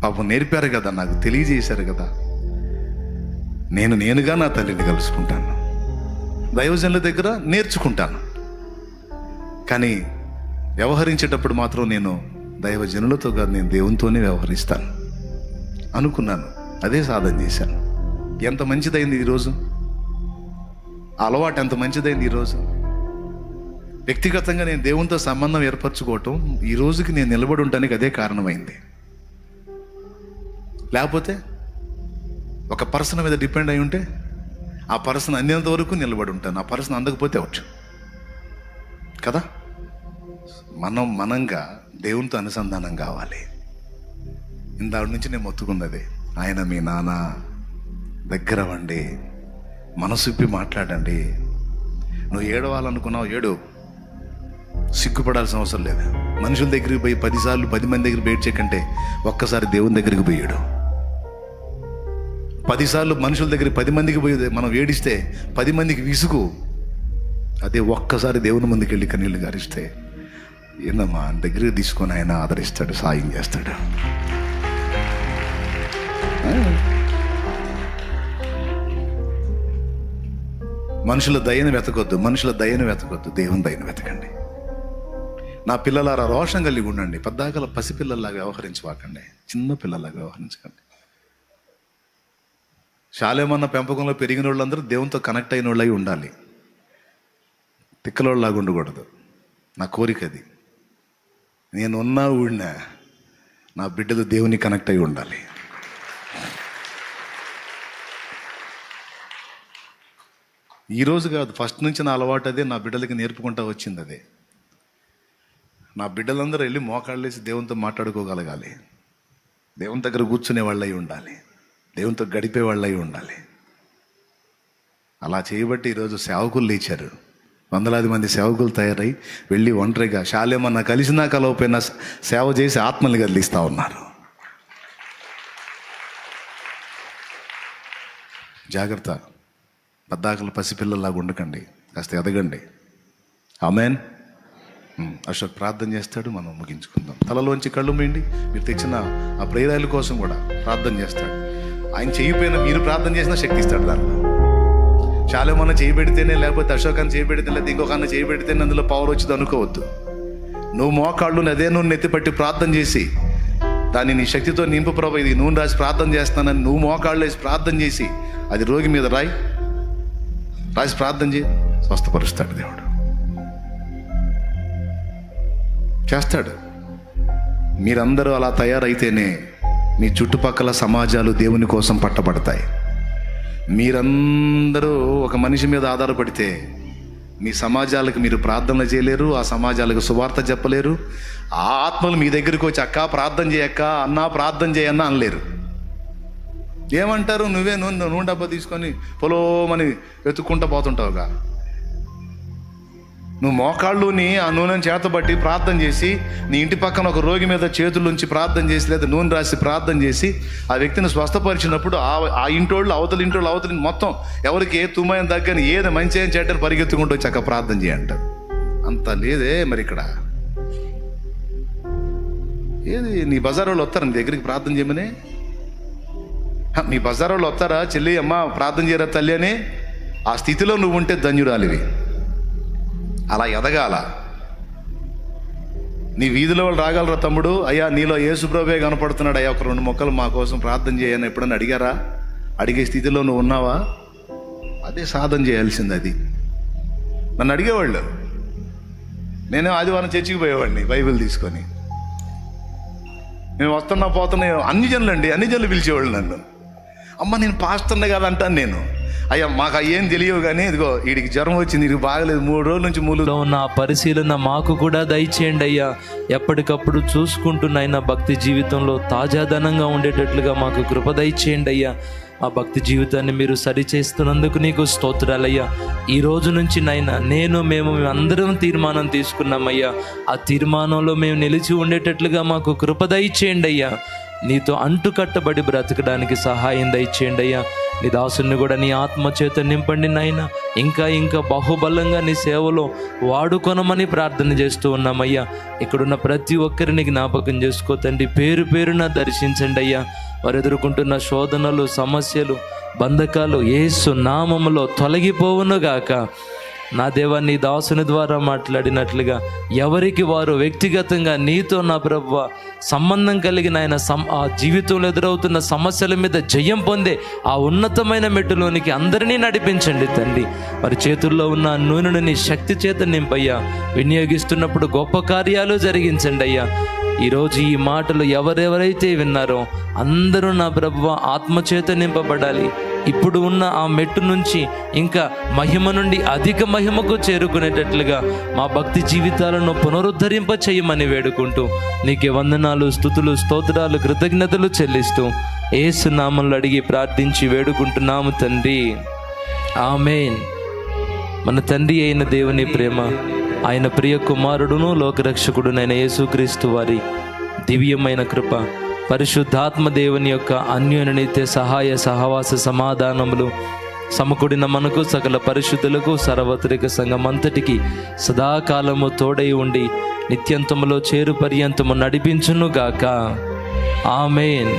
పాపం నేర్పారు కదా, నాకు తెలియజేశారు కదా. నేనుగా నా తల్లిని కలుసుకుంటాను, దైవజనుల దగ్గర నేర్చుకుంటాను. కానీ వ్యవహరించేటప్పుడు మాత్రం నేను దైవజనులతో కాదు, నేను దేవునితోనే వ్యవహరిస్తాను అనుకున్నాను. అదే సాధన చేశాను. ఎంత మంచిదైంది ఈరోజు, అలవాటు ఎంత మంచిదైంది ఈరోజు. వ్యక్తిగతంగా నేను దేవునితో సంబంధం ఏర్పరచుకోవటం ఈ రోజుకి నేను నిలబడి ఉండడానికి అదే కారణమైంది. లేకపోతే ఒక పర్సన్ మీద డిపెండ్ అయి ఉంటే ఆ పర్సన్ అందేంత వరకు నిలబడి ఉంటాను. ఆ పర్సన్ అందకపోతే అవచ్చు కదా. మనంగా దేవునితో అనుసంధానం కావాలి. ఇందాడి నుంచి నేను మొత్తుకున్నది, ఆయన మీ నాన్న, దగ్గర అవ్వండి, మనసుప్పి మాట్లాడండి. నువ్వు ఏడవాలనుకున్నావు, ఏడు, సిగ్గుపడాల్సిన అవసరం లేదు. మనుషుల దగ్గరికి పోయి 10 సార్లు 10 మంది దగ్గర బయట కంటే ఒక్కసారి దేవుని దగ్గరికి పోయాడు. 10 సార్లు మనుషుల దగ్గర 10 మందికి పోయి మనం ఏడిస్తే 10 మందికి విసుగు. అదే ఒక్కసారి దేవుని ముందుకు వెళ్ళి కన్నీళ్ళు గారిస్తే ఏందమ్మా దగ్గరికి తీసుకొని ఆయన ఆదరిస్తాడు, సాయం చేస్తాడు. మనుషుల దయను వెతకొద్దు, దేవుని దయను వెతకండి. నా పిల్లలారా రోషం కలిగి ఉండండి. పద్దాకల పసిపిల్లల్లాగా వ్యవహరించవాకండి, చిన్న పిల్లల్లాగా వ్యవహరించకండి. శాలేమన్న పెంపకంలో పెరిగిన వాళ్ళందరూ దేవునితో కనెక్ట్ అయిన వాళ్ళై ఉండాలి, తిక్కలోళ్ళలాగా ఉండకూడదు. నా కోరిక అది. నేనున్నా ఊడినా నా బిడ్డలు దేవుని కనెక్ట్ అయి ఉండాలి. ఈరోజు కాదు, ఫస్ట్ నుంచి నా అలవాటు అదే, నా బిడ్డలకి నేర్పుకుంటా వచ్చింది అదే. నా బిడ్డలందరూ వెళ్ళి మోకాళ్ళేసి దేవునితో మాట్లాడుకోగలగాలి, దేవుని దగ్గర కూర్చునే వాళ్ళై ఉండాలి, దేవునితో గడిపే వాళ్ళై ఉండాలి. అలా చేయబట్టి ఈరోజు సేవకులు లేచారు. 100 మంది సేవకులు తయారై వెళ్ళి ఒంటరిగా శాలేమన్నా కలిసినా కలవపోయినా సేవ చేసి ఆత్మల్ని కదిలిస్తూ ఉన్నారు. జాగ్రత్త, పద్దాకలు పసిపిల్లల్లాగా ఉండకండి, కాస్త ఎదగండి. ఆమేన్. అశోక్ ప్రార్థన చేస్తాడు, మనం ముగించుకుందాం. తలలోంచి కళ్ళు మూయండి. మీరు తెచ్చిన ఆ ప్రేరాయల కోసం కూడా ప్రార్థన చేస్తాడు. ఆయన చేయకపోయినా మీరు ప్రార్థన చేసినా శక్తి ఇస్తాడు. దానిలో శాలేమన్నా చేయబెడితేనే, లేకపోతే అశోక్ అని చేయబెడితే, లేకపోతే ఇంకొక అన్న చేయబెడితేనే అందులో పవర్ వచ్చింది అనుకోవద్దు. నువ్వు మోకాళ్ళు అదే నూనె నెత్తిపట్టి ప్రార్థన చేసి దాన్ని నీ శక్తితో నింపు ప్రభు, ఇది నూనె రాసి ప్రార్థన చేస్తానని నువ్వు మోకాళ్ళు వేసి ప్రార్థన చేసి అది రోగి మీద రాసి ప్రార్థన చేయి, స్వస్థపరుస్తాడు దేవుడు, చేస్తాడు. మీరందరూ అలా తయారైతేనే మీ చుట్టుపక్కల సమాజాలు దేవుని కోసం పట్టబడతాయి. మీరందరూ ఒక మనిషి మీద ఆధారపడితే మీ సమాజాలకు మీరు ప్రార్థనలు చేయలేరు, ఆ సమాజాలకు సువార్త చెప్పలేరు. ఆ ఆత్మలు మీ దగ్గరికి వచ్చి అక్క ప్రార్థన చేయక్క, అన్నా ప్రార్థన చేయన్నా అనలేరు. ఏమంటారు? నువ్వే నూనె డబ్బా తీసుకొని పొలోమని వెతుక్కుంటా పోతుంటావుగా. నువ్వు మోకాళ్ళుని ఆ నూనెని చేతబట్టి ప్రార్థన చేసి, నీ ఇంటి పక్కన ఒక రోగి మీద చేతులుంచి ప్రార్థన చేసి, లేదా నూనె రాసి ప్రార్థన చేసి ఆ వ్యక్తిని స్వస్థపరిచినప్పుడు ఆ ఇంటోళ్ళు అవతలి మొత్తం ఎవరికి ఏ తుమ్మయం తగ్గని ఏది మంచి ఏం చెడ్డని పరిగెత్తుకుంటూ చక్క ప్రార్థన చేయంటారు. అంత లేదే మరి ఇక్కడ. ఏది నీ బజార్ వాళ్ళు వస్తారా నీ దగ్గరికి ప్రార్థన చేయమని? మీ బజార్ వాళ్ళు వస్తారా, చెల్లి అమ్మ ప్రార్థన చేయరా తల్లి అని? ఆ స్థితిలో నువ్వు ఉంటే ధన్యురాలివి. అలా ఎదగాల. నీ వీధిలో వాళ్ళు రాగలరా, తమ్ముడు అయ్యా నీలో యేసుప్రభువే కనపడుతున్నాడు అయ్యా, ఒక 2 మొక్కలు మా కోసం ప్రార్థన చేయని ఎప్పుడన్నా అడిగారా? అడిగే స్థితిలో నువ్వు ఉన్నావా? అదే సాధన చేయాల్సింది. అది నన్ను అడిగేవాళ్ళు. నేనే ఆదివారం చర్చికి పోయేవాడిని బైబిల్ తీసుకొని. నేను వస్తున్నా పోతున్నా అన్ని జనులు పిలిచేవాళ్ళు నన్ను. అమ్మ నేను పాస్టర్నే కదా అంటాను నేను. అయ్యా మాకు అయ్యేం తెలియవు కానీ ఇదిగో వీడికి జ్వరం వచ్చింది, ఇది బాగలేదు, 3 రోజుల నుంచి మూలులో ఉన్న పరిశీలన మాకు కూడా దయచేయండి అయ్యా. ఎప్పటికప్పుడు చూసుకుంటున్న భక్తి జీవితంలో తాజాదనంగా ఉండేటట్లుగా మాకు కృప దయచేయండి అయ్యా. ఆ భక్తి జీవితాన్ని మీరు సరిచేస్తున్నందుకు నీకు స్తోత్రాలయ్యా. ఈ రోజు నుంచి మేము అందరం తీర్మానం తీసుకున్నామయ్యా. ఆ తీర్మానంలో మేము నిలిచి ఉండేటట్లుగా మాకు కృప దయచేయండి అయ్యా. నీతో అంటుకట్టబడి బ్రతకడానికి సహాయం దయచేయండి అయ్యా. నీ దాసుని కూడా నీ ఆత్మచేత నింపండి నాయన. ఇంకా బహుబలంగా నీ సేవలో వాడుకొనమని ప్రార్థన చేస్తూ ఉన్నామయ్యా. ఇక్కడున్న ప్రతి ఒక్కరిని జ్ఞాపకం చేసుకో తండ్రి. పేరున దర్శించండి అయ్యా. వారు ఎదుర్కొంటున్న శోధనలు, సమస్యలు, బంధకాలు యేసు నామములో తొలగిపోవునుగాక. నా దేవా, నీ దాసుని ద్వారా మాట్లాడినట్లుగా ఎవరికి వారు వ్యక్తిగతంగా నీతో నా ప్రభువ సంబంధం కలిగిన ఆయన ఆ జీవితంలో ఎదురవుతున్న సమస్యల మీద జయం పొందే ఆ ఉన్నతమైన మెట్టులోనికి అందరినీ నడిపించండి తండ్రి. వారి చేతుల్లో ఉన్న నూనెను నీ శక్తి చేత నింపయ్యా. వినియోగిస్తున్నప్పుడు గొప్ప కార్యాలు జరిగించండి అయ్యా. ఈరోజు ఈ మాటలు ఎవరెవరైతే విన్నారో అందరూ నా ప్రభువ ఆత్మచేత నింపబడాలి. ఇప్పుడు ఉన్న ఆ మెట్టు నుంచి ఇంకా మహిమ నుండి అధిక మహిమకు చేరుకునేటట్లుగా మా భక్తి జీవితాలను పునరుద్ధరింప చేయమని వేడుకుంటూ నీకే వందనాలు, స్తుతులు, స్తోత్రాలు, కృతజ్ఞతలు చెల్లిస్తూ యేసు నామములో అడిగి ప్రార్థించి వేడుకుంటున్నాము తండ్రి. ఆమేన్. మన తండ్రి అయిన దేవుని ప్రేమ, ఆయన ప్రియ కుమారుడును లోకరక్షకుడునైన యేసుక్రీస్తు వారి దివ్యమైన కృప, పరిశుద్ధాత్మ దేవుని యొక్క అన్యోన్యత సహాయ సహవాస సమాధానములు సమకూడిన మనకు సకల పరిశుద్ధులకు సార్వత్రిక సంఘమంతటికి సదాకాలము తోడై ఉండి నిత్యంతములో చేరు పర్యంతము నడిపించునుగాక. ఆమేన్.